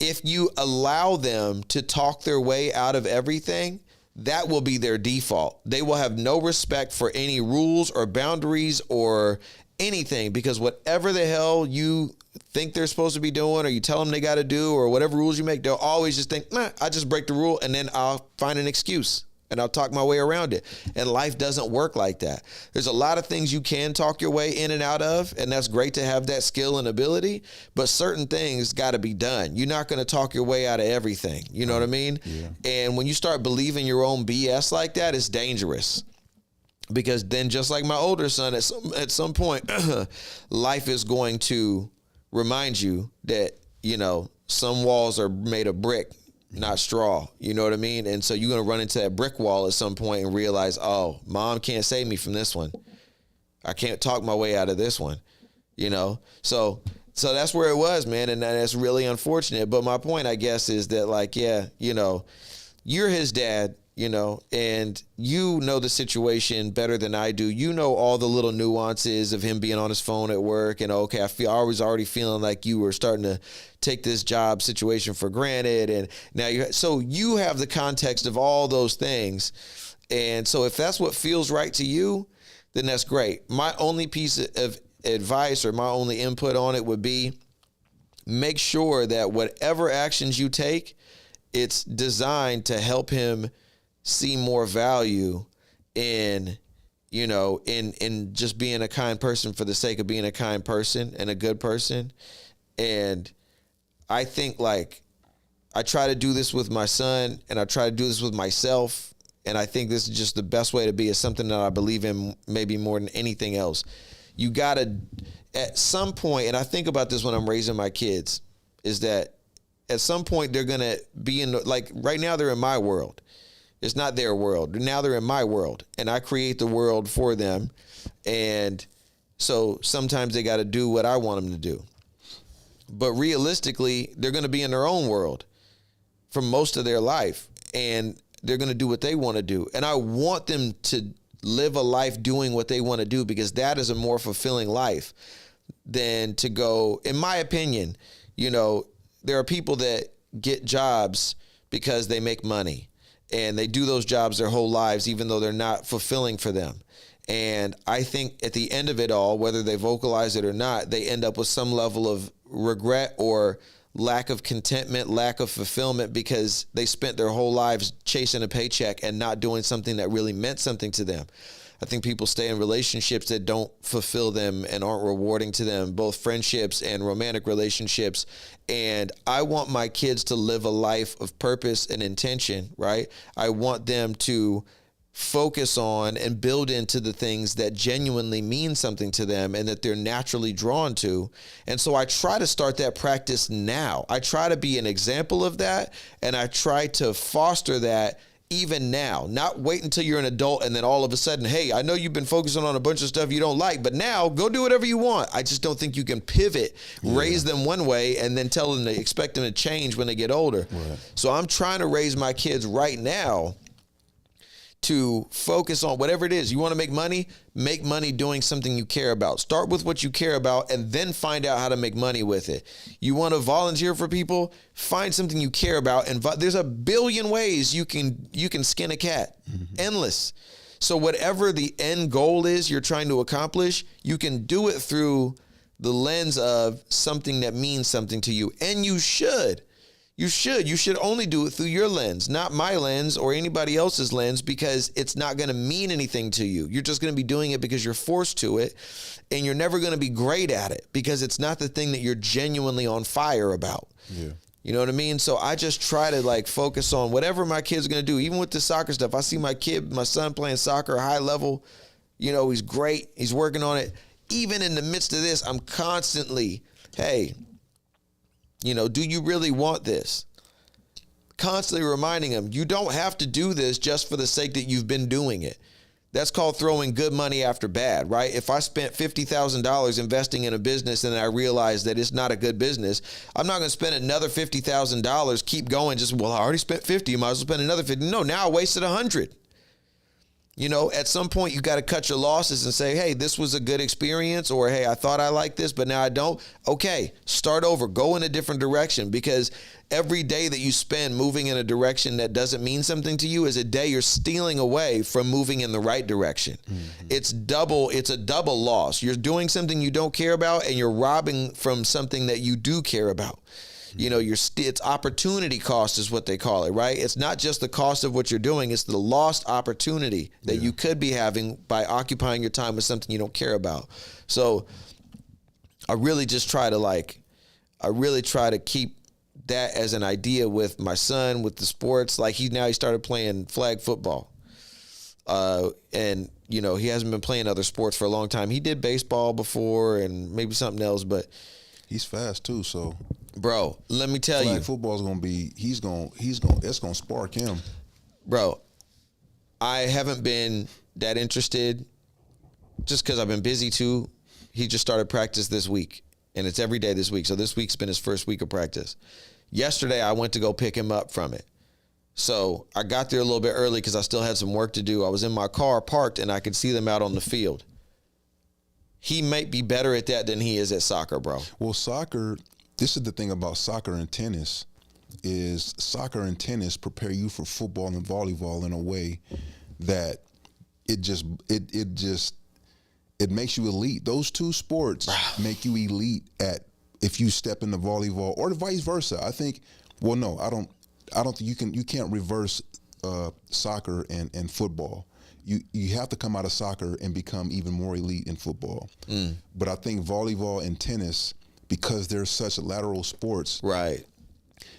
If you allow them to talk their way out of everything, that will be their default. They will have no respect for any rules or boundaries or anything because whatever the hell you think they're supposed to be doing or you tell them they got to do or whatever rules you make, they'll always just think, nah, I just break the rule and then I'll find an excuse. And I'll talk my way around it. And life doesn't work like that. There's a lot of things you can talk your way in and out of, and that's great to have that skill and ability, but certain things got to be done. You're not going to talk your way out of everything. You know what I mean? Yeah. And when you start believing your own BS like that, it's dangerous. Because then just like my older son, at some point, life is going to remind you that, you know, some walls are made of brick, not straw, you know what I mean? And so you're going to run into that brick wall at some point and realize, oh, mom can't save me from this one. I can't talk my way out of this one, you know? So that's where it was, man. And that's really unfortunate. But my point, I guess, is that like, yeah, you know, you're his dad, you know, and you know the situation better than I do. You know all the little nuances of him being on his phone at work. And okay, I was already feeling like you were starting to take this job situation for granted. And now so you have the context of all those things. And so if that's what feels right to you, then that's great. My only piece of advice or my only input on it would be make sure that whatever actions you take, it's designed to help him see more value in, you know, in just being a kind person for the sake of being a kind person and a good person. And I think like I try to do this with my son and I try to do this with myself. And I think this is just the best way to be. It's something that I believe in maybe more than anything else. You got to, at some point, and I think about this when I'm raising my kids, is that at some point they're going to be in, like right now they're in my world. It's not their world. Now they're in my world and I create the world for them. And so sometimes they got to do what I want them to do. But realistically, they're going to be in their own world for most of their life and they're going to do what they want to do. And I want them to live a life doing what they want to do because that is a more fulfilling life than to go, in my opinion, you know, there are people that get jobs because they make money. And they do those jobs their whole lives, even though they're not fulfilling for them. And I think at the end of it all, whether they vocalize it or not, they end up with some level of regret or lack of contentment, lack of fulfillment because they spent their whole lives chasing a paycheck and not doing something that really meant something to them. I think people stay in relationships that don't fulfill them and aren't rewarding to them, both friendships and romantic relationships. And I want my kids to live a life of purpose and intention, right? I want them to focus on and build into the things that genuinely mean something to them and that they're naturally drawn to. And so I try to start that practice now. I try to be an example of that, and I try to foster that even now, not wait until you're an adult and then all of a sudden, hey, I know you've been focusing on a bunch of stuff you don't like, but now go do whatever you want. I just don't think you can pivot, raise them one way and then tell them to expect them to change when they get older. Right. So I'm trying to raise my kids right now to focus on whatever it is. You want to make money doing something you care about. Start with what you care about and then find out how to make money with it. You want to volunteer for people? Find something you care about, and there's a billion ways you can skin a cat. Endless. So whatever the end goal is you're trying to accomplish, you can do it through the lens of something that means something to you. And you should. You should only do it through your lens, not my lens or anybody else's lens, because it's not going to mean anything to you. You're just going to be doing it because you're forced to it, and you're never going to be great at it because it's not the thing that you're genuinely on fire about. Yeah. You know what I mean? So I just try to focus on whatever my kid's going to do. Even with the soccer stuff, I see my son playing soccer high level. You know, he's great. He's working on it. Even in the midst of this, I'm constantly, hey, do you really want this? Constantly reminding him, you don't have to do this just for the sake that you've been doing it. That's called throwing good money after bad, right? If I spent $50,000 investing in a business and I realize that it's not a good business, I'm not going to spend another $50,000, keep going, I already spent 50, you might as well spend another 50. No, now I wasted 100. At some point you got to cut your losses and say, hey, this was a good experience, or hey, I thought I liked this, but now I don't. Okay, start over, go in a different direction, because every day that you spend moving in a direction that doesn't mean something to you is a day you're stealing away from moving in the right direction. Mm-hmm. It's a double loss. You're doing something you don't care about, and you're robbing from something that you do care about. It's opportunity cost is what they call it, right? It's not just the cost of what you're doing. It's the lost opportunity that you could be having by occupying your time with something you don't care about. So I really just try to keep that as an idea with my son, with the sports. He started playing flag football. And he hasn't been playing other sports for a long time. He did baseball before and maybe something else, but he's fast too, so. Bro, let me tell you. Football's going to be, that's going to spark him. Bro, I haven't been that interested just because I've been busy too. He just started practice this week, and it's every day this week. So this week's been his first week of practice. Yesterday, I went to go pick him up from it. So I got there a little bit early because I still had some work to do. I was in my car parked, and I could see them out on the field. He might be better at that than he is at soccer, bro. Well, soccer, this is the thing about soccer and tennis, is soccer and tennis prepare you for football and volleyball in a way that it makes you elite. Those two sports make you elite at if you step into volleyball, or vice versa. I think, well, no, I don't think you can't reverse soccer and football. You have to come out of soccer and become even more elite in football. But I think volleyball and tennis, because they're such lateral sports, right?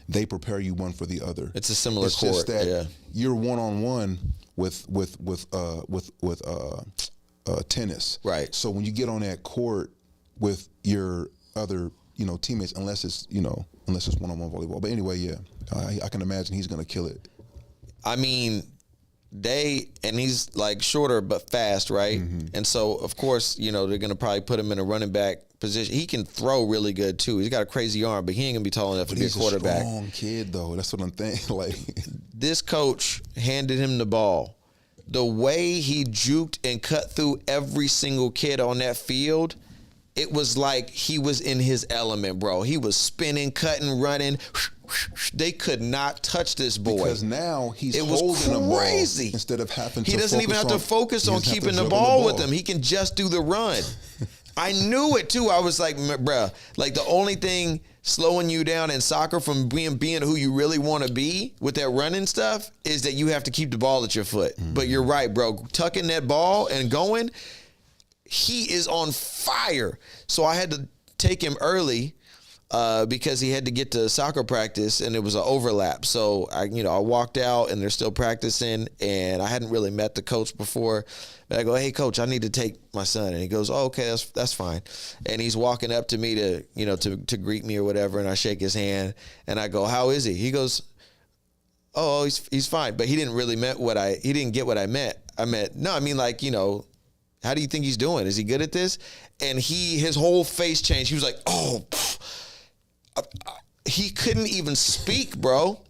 They prepare you one for the other. It's a similar court. Just that you're one-on-one with tennis, right? So when you get on that court with your other teammates, unless it's one-on-one volleyball. But anyway, I can imagine he's gonna kill it. I mean, he's shorter but fast, right? Mm-hmm. And so of course, they're gonna probably put him in a running back position. He can throw really good too. He's got a crazy arm, but he ain't gonna be tall enough to be a quarterback. He's a strong kid though. That's what I'm thinking. This coach handed him the ball. The way he juked and cut through every single kid on that field, it was like he was in his element, bro. He was spinning, cutting, running. They could not touch this boy. Because now he's holding the ball instead of having to. He doesn't even have to focus on keeping the ball with him. He can just do the run. I knew it too. I was like, bruh, the only thing slowing you down in soccer from being who you really want to be with that running stuff is that you have to keep the ball at your foot. Mm-hmm. But you're right, bro. Tucking that ball and going, he is on fire. So I had to take him early because he had to get to soccer practice and it was an overlap. So I walked out and they're still practicing, and I hadn't really met the coach before. But I go, "Hey coach, I need to take my son." And he goes, "Oh, okay, that's fine." And he's walking up to me to greet me or whatever, and I shake his hand and I go, "How is he?" He goes, "Oh, he's fine." But he didn't really he didn't get what I meant. I meant, no, I mean, like, how do you think he's doing? Is he good at this? And his whole face changed. He was like, "Oh, he couldn't even speak, bro.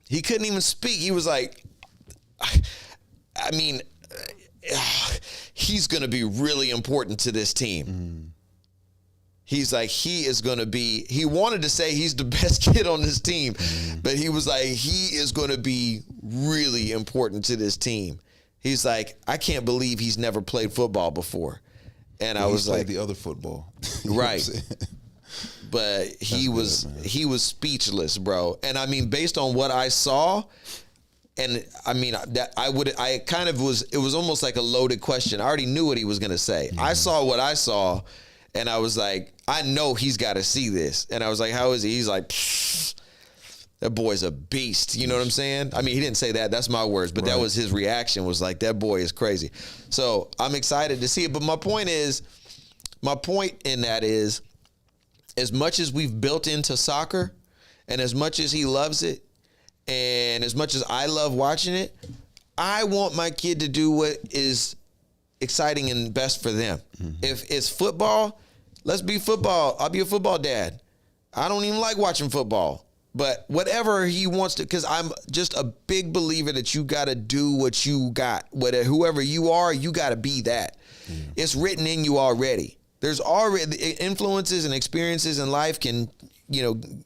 He couldn't even speak." He was like, I mean, he's going to be really important to this team. Mm-hmm. He's like, he wanted to say he's the best kid on this team, but he was like, he is going to be really important to this team. He's like, I can't believe he's never played football before. And I was like, the other football. Right. But he was speechless, bro. And I mean, based on what I saw, and I mean, it was almost like a loaded question. I already knew what he was going to say. Mm-hmm. I saw what I saw, and I was like, I know he's got to see this. And I was like, how is he? He's like, that boy's a beast. You know what I'm saying? I mean, he didn't say that. That's my words. But That was his reaction, was like, that boy is crazy. So I'm excited to see it. But my point in that is, as much as we've built into soccer, and as much as he loves it, and as much as I love watching it, I want my kid to do what is exciting and best for them. Mm-hmm. If it's football, let's be football. I'll be a football dad. I don't even like watching football. But whatever he wants to, because I'm just a big believer that you got to do what you got. Whoever you are, you got to be that. Mm-hmm. It's written in you already. There's already influences and experiences in life can,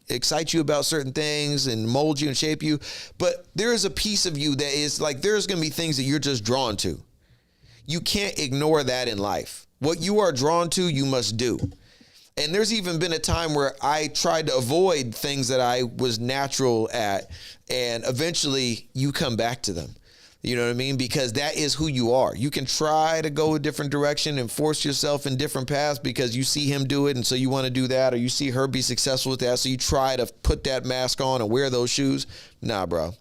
excite you about certain things and mold you and shape you. But there is a piece of you that is like, there's going to be things that you're just drawn to. You can't ignore that in life. What you are drawn to, you must do. And there's even been a time where I tried to avoid things that I was natural at, and eventually you come back to them. You know what I mean? Because that is who you are. You can try to go a different direction and force yourself in different paths because you see him do it, and so you want to do that, or you see her be successful with that, so you try to put that mask on and wear those shoes. Nah, bro.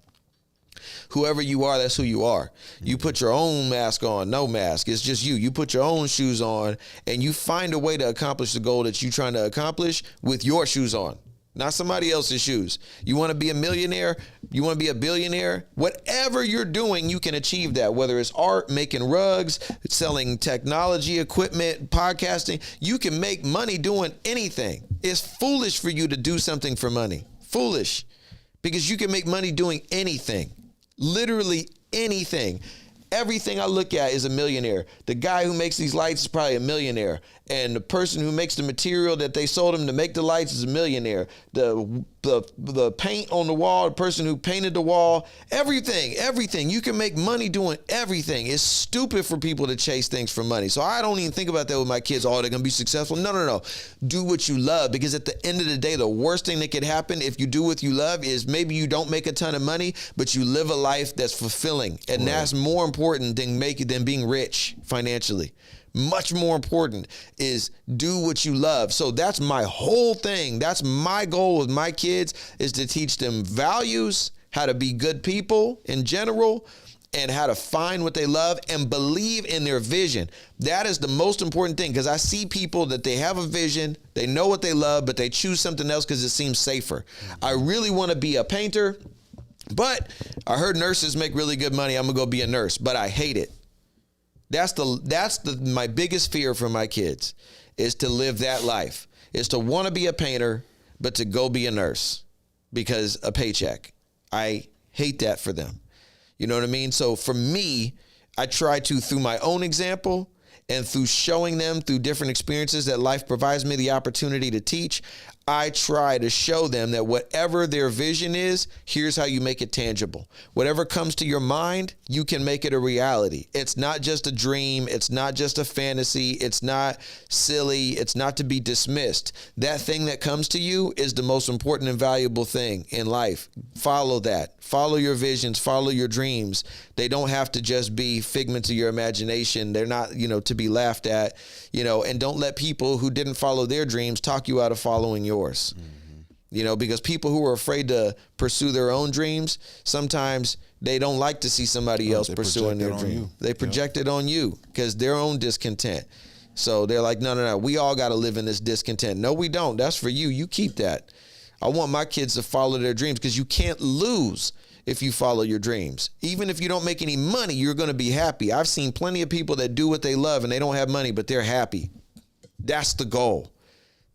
Whoever you are, that's who you are. You put your own mask on, no mask. It's just you. You put your own shoes on, and you find a way to accomplish the goal that you're trying to accomplish with your shoes on, not somebody else's shoes. You want to be a millionaire? You want to be a billionaire? Whatever you're doing, you can achieve that. Whether it's art, making rugs, selling technology equipment, podcasting, you can make money doing anything. It's foolish for you to do something for money. Foolish. Because you can make money doing anything. Literally anything. Everything I look at is a millionaire. The guy who makes these lights is probably a millionaire. And the person who makes the material that they sold him to make the lights is a millionaire. The paint on the wall, the person who painted the wall, everything. You can make money doing everything. It's stupid for people to chase things for money. So I don't even think about that with my kids. Oh, they're going to be successful. No. Do what you love, because at the end of the day, the worst thing that could happen if you do what you love is maybe you don't make a ton of money, but you live a life that's fulfilling. And that's more important than being rich financially. Much more important is do what you love. So that's my whole thing. That's my goal with my kids, is to teach them values, how to be good people in general, and how to find what they love and believe in their vision. That is the most important thing, because I see people that they have a vision, they know what they love, but they choose something else because it seems safer. I really want to be a painter, but I heard nurses make really good money. I'm going to go be a nurse, but I hate it. That's my biggest fear for my kids, is to live that life, is to want to be a painter, but to go be a nurse because a paycheck. I hate that for them. You know what I mean? So for me, I try to, through my own example and through showing them through different experiences that life provides me the opportunity to teach, I try to show them that whatever their vision is, here's how you make it tangible. Whatever comes to your mind, you can make it a reality. It's not just a dream. It's not just a fantasy. It's not silly. It's not to be dismissed. That thing that comes to you is the most important and valuable thing in life. Follow that. Follow your visions. Follow your dreams. They don't have to just be figments of your imagination. They're not, to be laughed at, and don't let people who didn't follow their dreams talk you out of following yours. yours. You know, because people who are afraid to pursue their own dreams, sometimes they don't like to see somebody else pursuing their dream. They project it on you because their own discontent. So they're like, no, we all got to live in this discontent. No, we don't. That's for you. You keep that. I want my kids to follow their dreams because you can't lose if you follow your dreams. Even if you don't make any money, you're going to be happy. I've seen plenty of people that do what they love and they don't have money, but they're happy. That's the goal.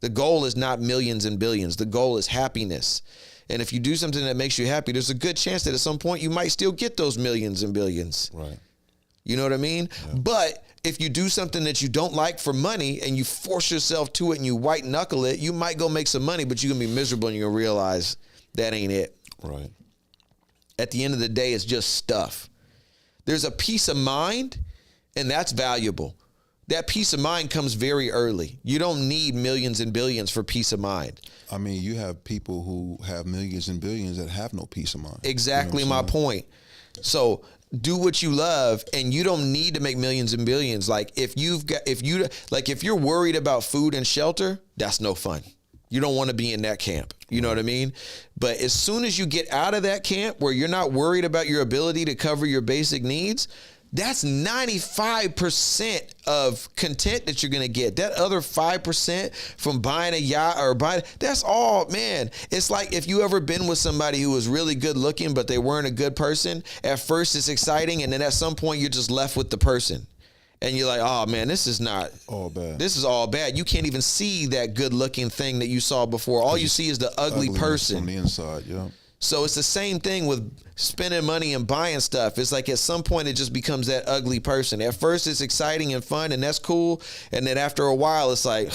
The goal is not millions and billions. The goal is happiness. And if you do something that makes you happy, there's a good chance that at some point you might still get those millions and billions. Right. You know what I mean? Yeah. But if you do something that you don't like for money and you force yourself to it and you white knuckle it, you might go make some money, but you're going to be miserable and you're going to realize that ain't it. Right. At the end of the day, it's just stuff. There's a peace of mind, and that's valuable. That peace of mind comes very early. You don't need millions and billions for peace of mind. I mean, you have people who have millions and billions that have no peace of mind. Exactly my point. So do what you love, and you don't need to make millions and billions. Like if you're worried about food and shelter, that's no fun. You don't want to be in that camp. You know what I mean? But as soon as you get out of that camp where you're not worried about your ability to cover your basic needs, that's 95% of content that you're going to get. That other 5% from buying a yacht or that's all, man. It's like if you ever been with somebody who was really good looking, but they weren't a good person. At first it's exciting. And then at some point you're just left with the person. And you're like, oh man, this is not all bad. This is all bad. You can't even see that good looking thing that you saw before. All you see is the ugly person on the inside. Yeah. So it's the same thing with spending money and buying stuff. It's like at some point it just becomes that ugly person. At first it's exciting and fun and that's cool. And then after a while it's like,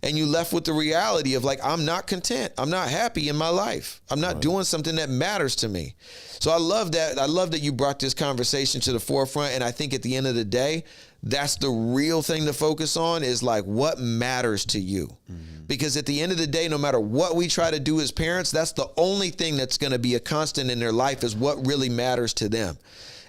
and you left with the reality of like, I'm not content. I'm not happy in my life. I'm not doing something that matters to me. So I love that. I love that you brought this conversation to the forefront. And I think at the end of the day, that's the real thing to focus on is like what matters to you. Because at the end of the day, no matter what we try to do as parents, that's the only thing that's going to be a constant in their life is what really matters to them.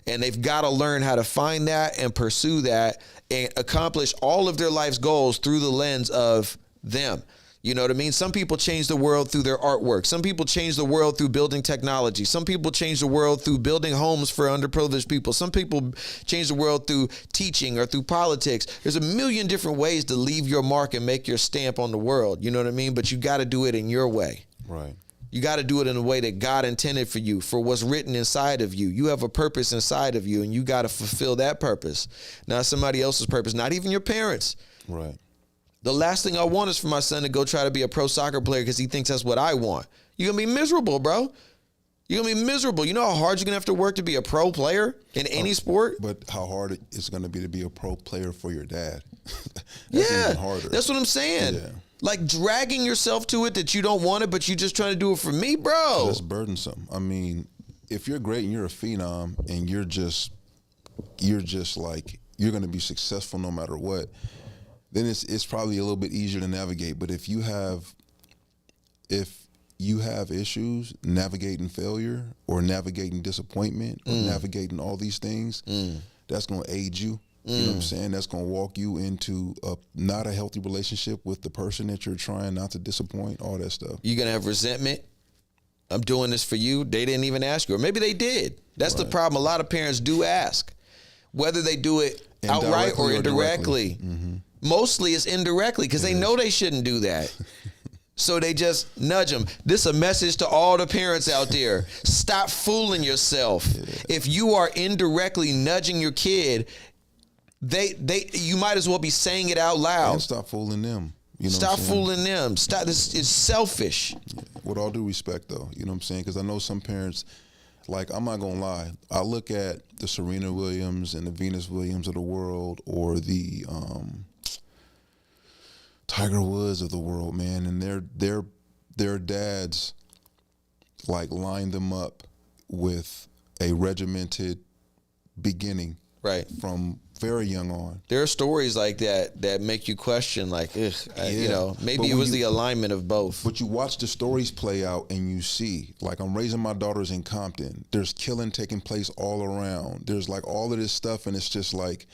And they've got to learn how to find that and pursue that and accomplish all of their life's goals through the lens of them. You know what I mean? Some people change the world through their artwork. Some people change the world through building technology. Some people change the world through building homes for underprivileged people. Some people change the world through teaching or through politics. There's a million different ways to leave your mark and make your stamp on the world. You know what I mean? But you got to do it in your way. Right. You got to do it in a way that God intended for you, for what's written inside of you. You have a purpose inside of you, and you got to fulfill that purpose. Not somebody else's purpose, not even your parents. Right. The last thing I want is for my son to go try to be a pro soccer player because he thinks that's what I want. You're going to be miserable, bro. You're going to be miserable. You know how hard you're going to have to work to be a pro player in any sport? But how hard it's going to be to be a pro player for your dad. That's even harder. That's what I'm saying. Yeah. Like dragging yourself to it that you don't want it, but you're just trying to do it for me, bro. That's burdensome. I mean, if you're great and you're a phenom and you're just like, you're going to be successful no matter what, then it's probably a little bit easier to navigate. But if you have issues navigating failure or navigating disappointment or navigating all these things, that's going to aid you. You know what I'm saying? That's going to walk you into not a healthy relationship with the person that you're trying not to disappoint, all that stuff. You're going to have resentment. I'm doing this for you. They didn't even ask you. Or maybe they did. That's the problem. A lot of parents do ask. Whether they do it outright or indirectly. Mostly it's indirectly because they know they shouldn't do that. So they just nudge them. This is a message to all the parents out there. Stop fooling yourself. If you are indirectly nudging your kid, you might as well be saying it out loud. And stop fooling them. You know stop fooling them. Stop. This is selfish. Yeah. With all due respect, though, you know what I'm saying? Because I know some parents, like, I'm not gonna lie. I look at the Serena Williams and the Venus Williams of the world, or the Tiger Woods of the world, man, and their dads like line them up with a regimented beginning, right, from very young on. There are stories like that make you question, like, you know, maybe it was the alignment of both. But you watch the stories play out, and you see, like, I'm raising my daughters in Compton. There's killing taking place all around. There's like all of this stuff, and it's just like,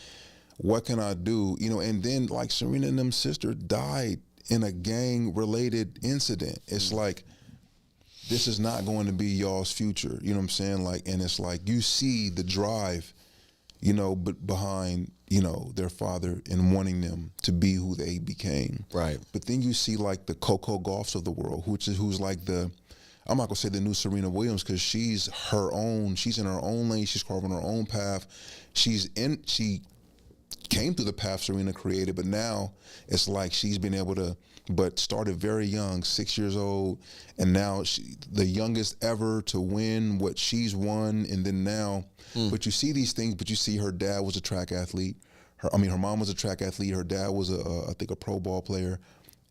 what can I do? You know, and then like Serena and them sister died in a gang-related incident. It's like, this is not going to be y'all's future. You know what I'm saying? Like, and it's like, you see the drive, you know, but behind, you know, their father and wanting them to be who they became. Right. But then you see like the Coco Gauffs of the world, who's like the, I'm not gonna say the new Serena Williams, because she's in her own lane, she's carving her own path. She came through the path Serena created, but now it's like she's been able to, but started very young, 6 years old, and now the youngest ever to win what she's won, and then now, but you see these things, but you see her dad was a track athlete, her mom was a track athlete, her dad was I think a pro ball player,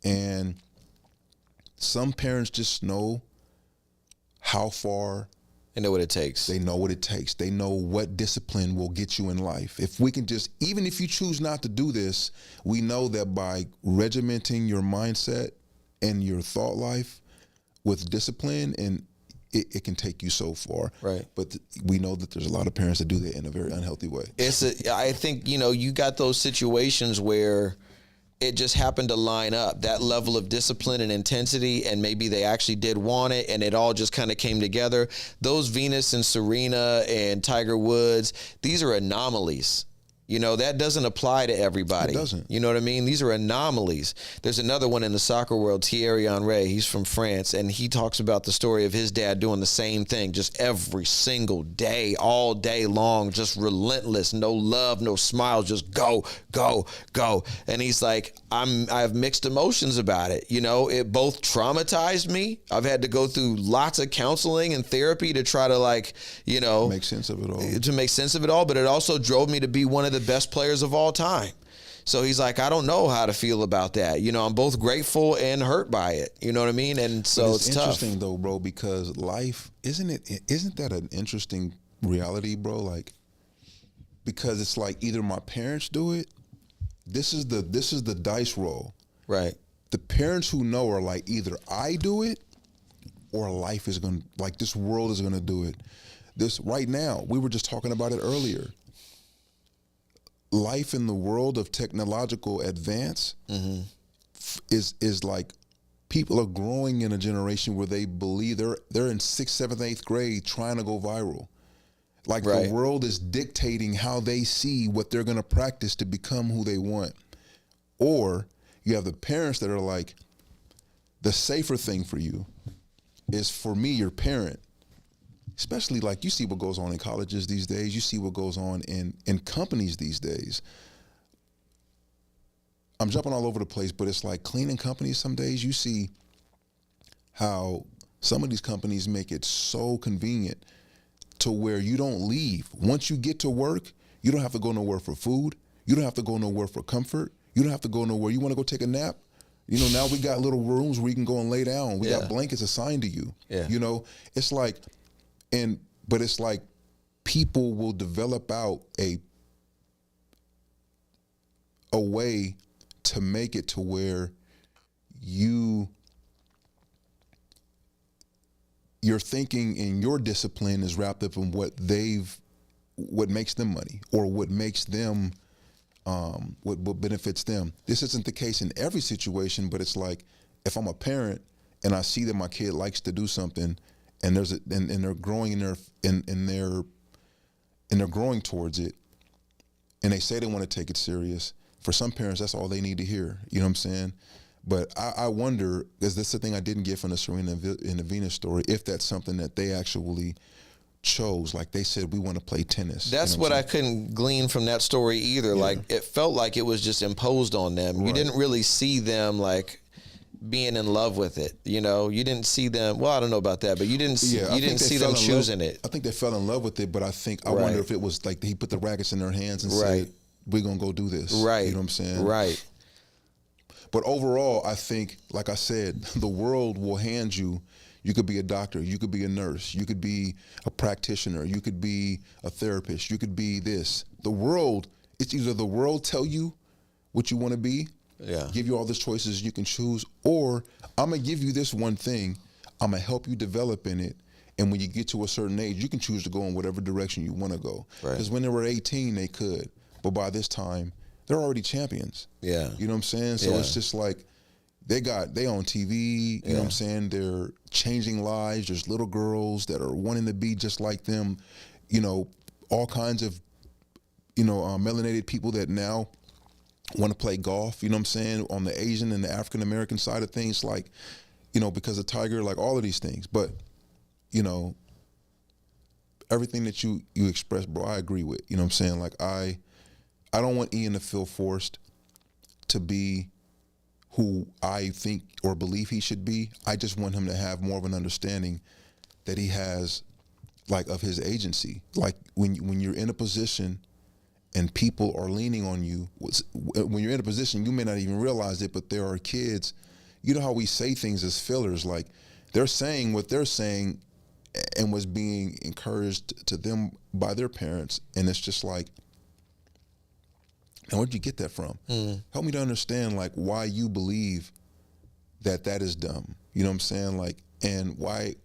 and some parents just know how far. They know what it takes. They know what it takes. They know what discipline will get you in life. If we can just, even if you choose not to do this, we know that by regimenting your mindset and your thought life with discipline, and it can take you so far. Right. But we know that there's a lot of parents that do that in a very unhealthy way. I think, you know, you got those situations where it just happened to line up, that level of discipline and intensity, and maybe they actually did want it, and it all just kind of came together. Those Venus and Serena and Tiger Woods, these are anomalies. You know, that doesn't apply to everybody. It doesn't. You know what I mean? These are anomalies. There's another one in the soccer world, Thierry Henry. He's from France, and he talks about the story of his dad doing the same thing just every single day, all day long, just relentless, no love, no smiles, just go, go, go. And he's like, I have mixed emotions about it. You know, it both traumatized me. I've had to go through lots of counseling and therapy to try to, like, you know, Make sense of it all. To make sense of it all, but it also drove me to be one of the best players of all time. So he's like, I don't know how to feel about that. You know, I'm both grateful and hurt by it. You know what I mean? And so it's tough. Interesting though, bro, because life, isn't that an interesting reality, bro? Like, because it's like either my parents do it, this is the dice roll. Right. The parents who know are like, either I do it or life is gonna, like, this world is gonna do it. This right now, we were just talking about it earlier. Life in the world of technological advance is like, people are growing in a generation where they believe they're in 6th, 7th, 8th grade trying to go viral. Like, right. The world is dictating how they see what they're going to practice to become who they want. Or you have the parents that are like, the safer thing for you is, for me, your parent, especially, like, you see what goes on in colleges these days. You see what goes on in companies these days. I'm jumping all over the place, but it's like cleaning companies some days. You see how some of these companies make it so convenient to where you don't leave. Once you get to work, you don't have to go nowhere for food. You don't have to go nowhere for comfort. You don't have to go nowhere. You want to go take a nap? You know, now we got little rooms where you can go and lay down. We got blankets assigned to you. Yeah. You know, it's like, but it's like people will develop out a way to make it to where your thinking and your discipline is wrapped up in what makes them money, or what makes them, what benefits them. This isn't the case in every situation, but it's like, if I'm a parent and I see that my kid likes to do something, and they're growing they're growing towards it, and they say they want to take it serious. For some parents, that's all they need to hear. You know what I'm saying? But I wonder, because that's the thing I didn't get from the Serena and the Venus story, if that's something that they actually chose. Like, they said, we want to play tennis. That's what I couldn't glean from that story either. Yeah. Like, it felt like it was just imposed on them. Right. You didn't really see them, like, being in love with it. You know, you didn't see them. Well, I don't know about that, but you didn't see them choosing it. I think they fell in love with it, but I wonder if it was like he put the rackets in their hands and said, we're going to go do this. Right. You know what I'm saying? Right. But overall, I think, like I said, the world will hand you could be a doctor, you could be a nurse, you could be a practitioner, you could be a therapist, you could be this. The world, it's either the world tell you what you want to be, give you all these choices you can choose, or I'm going to give you this one thing, I'm going to help you develop in it, and when you get to a certain age, you can choose to go in whatever direction you want to go. Because when they were 18, they could, but by this time, they're already champions. Yeah. You know what I'm saying? So it's just like, they on TV, you know what I'm saying? They're changing lives. There's little girls that are wanting to be just like them, you know, all kinds of, you know, melanated people that now want to play golf, you know what I'm saying, on the Asian and the African American side of things, like, you know, because of Tiger, like all of these things. But, you know, everything that you expressed, bro, I agree with. You know what I'm saying? Like, I don't want Ian to feel forced to be who I think or believe he should be. I just want him to have more of an understanding that he has, like, of his agency. Like, when you're in a position and people are leaning on you, when you're in a position, you may not even realize it, but there are kids, you know how we say things as fillers, like, they're saying what they're saying and was being encouraged to them by their parents, and it's just like, and where'd you get that from? Help me to understand, like, why you believe that is dumb. You know what I'm saying? Like, and why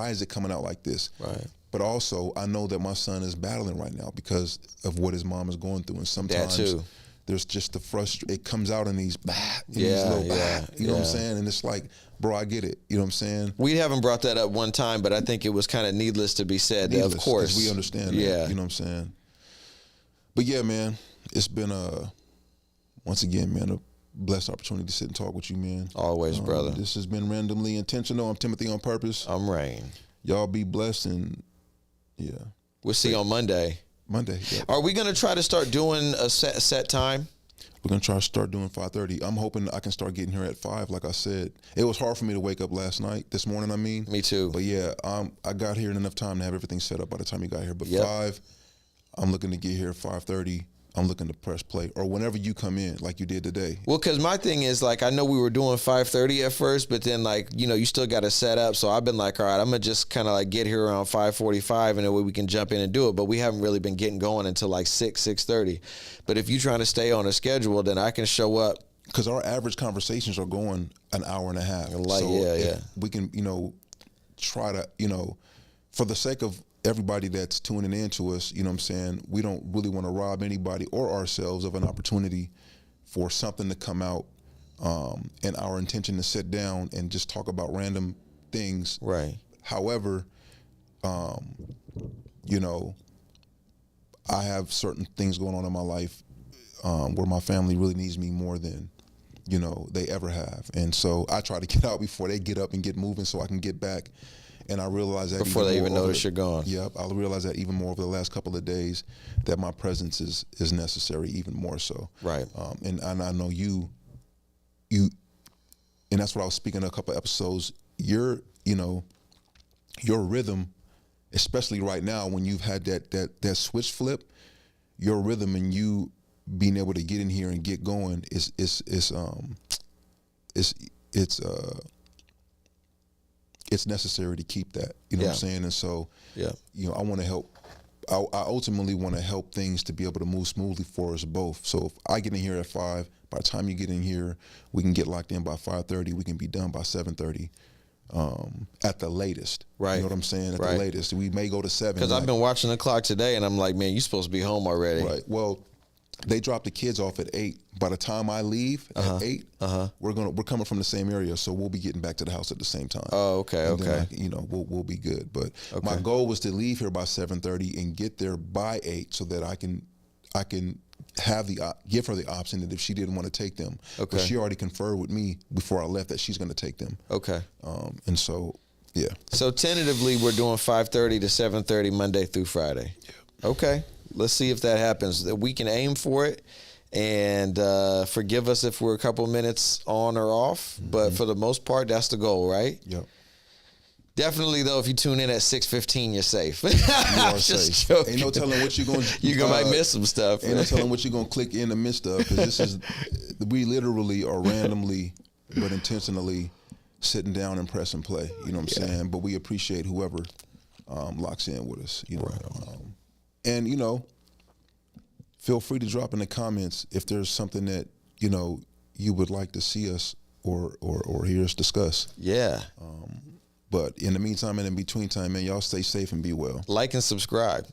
is it coming out like this? Right. But also, I know that my son is battling right now because of what his mom is going through, and sometimes there's just the frustration. It comes out in these, you know what I'm saying? And it's like, bro, I get it. You know what I'm saying? We haven't brought that up one time, but I think it was kind of needless to be said. Of course, we understand that. Yeah, you know what I'm saying? But yeah, man, it's been once again, man, a blessed opportunity to sit and talk with you, man. Always, brother. This has been Randomly Intentional. I'm Timothy on Purpose. I'm Raine. Y'all be blessed, and we'll see you on Monday. Yeah. Are we gonna try to start doing a set time? We're gonna try to start doing 5:30. I'm hoping I can start getting here at 5. Like I said, it was hard for me to wake up this morning. I mean, me too. But yeah, I got here in enough time to have everything set up by the time you got here. But 5, I'm looking to get here at 5:30. I'm looking to press play, or whenever you come in, like you did today. Well, because my thing is, like, I know we were doing 5:30 at first, but then, like, you know, you still got to set up. So I've been like, all right, I'm gonna just kind of like get here around 5:45, and that way we can jump in and do it. But we haven't really been getting going until like 6:30. But if you're trying to stay on a schedule, then I can show up. Because our average conversations are going an hour and a half. Like, so we can, you know, try to, you know, for the sake of everybody that's tuning in to us, you know what I'm saying, we don't really want to rob anybody or ourselves of an opportunity for something to come out, and our intention to sit down and just talk about random things. Right. However, you know, I have certain things going on in my life where my family really needs me more than, you know, they ever have. And so I try to get out before they get up and get moving so I can get back. And I realize that before they even notice you're gone. Yep, I realize that even more over the last couple of days, that my presence is necessary even more so. Right. And I know you, and that's what I was speaking a couple episodes. Your rhythm, especially right now when you've had that switch flip, your rhythm and you being able to get in here and get going it's necessary to keep that, you know what I'm saying? And so, you know, I want to help. I ultimately want to help things to be able to move smoothly for us both. So if I get in here at 5, by the time you get in here, we can get locked in by 5:30. We can be done by 7:30, at the latest. Right. You know what I'm saying? At the latest, we may go to 7. Because I've been watching the clock today, and I'm like, man, you're supposed to be home already. Right. Well, they drop the kids off at 8. By the time I leave at 8, we're coming from the same area, so we'll be getting back to the house at the same time. Oh, okay, and then, you know, we'll be good. But my goal was to leave here by 7:30 and get there by 8, so that I can have give her the option that if she didn't want to take them, but she already conferred with me before I left that she's going to take them. Okay. And so, yeah. So tentatively, we're doing 5:30 to 7:30 Monday through Friday. Yeah. Okay. Let's see if that happens. We can aim for it, and forgive us if we're a couple minutes on or off. But for the most part, that's the goal, right? Yep. Definitely, though, if you tune in at 6:15, you're safe. You are safe. Joking. Ain't no telling what you're going to... You might miss some stuff. Ain't no telling what you're going to click in the midst of, because we literally are randomly but intentionally sitting down and press and play. You know what I'm saying? But we appreciate whoever locks in with us. You know, and you know, feel free to drop in the comments if there's something that you know you would like to see us or hear us discuss. Yeah. But in the meantime and in between time, man, y'all stay safe and be well. Like and subscribe.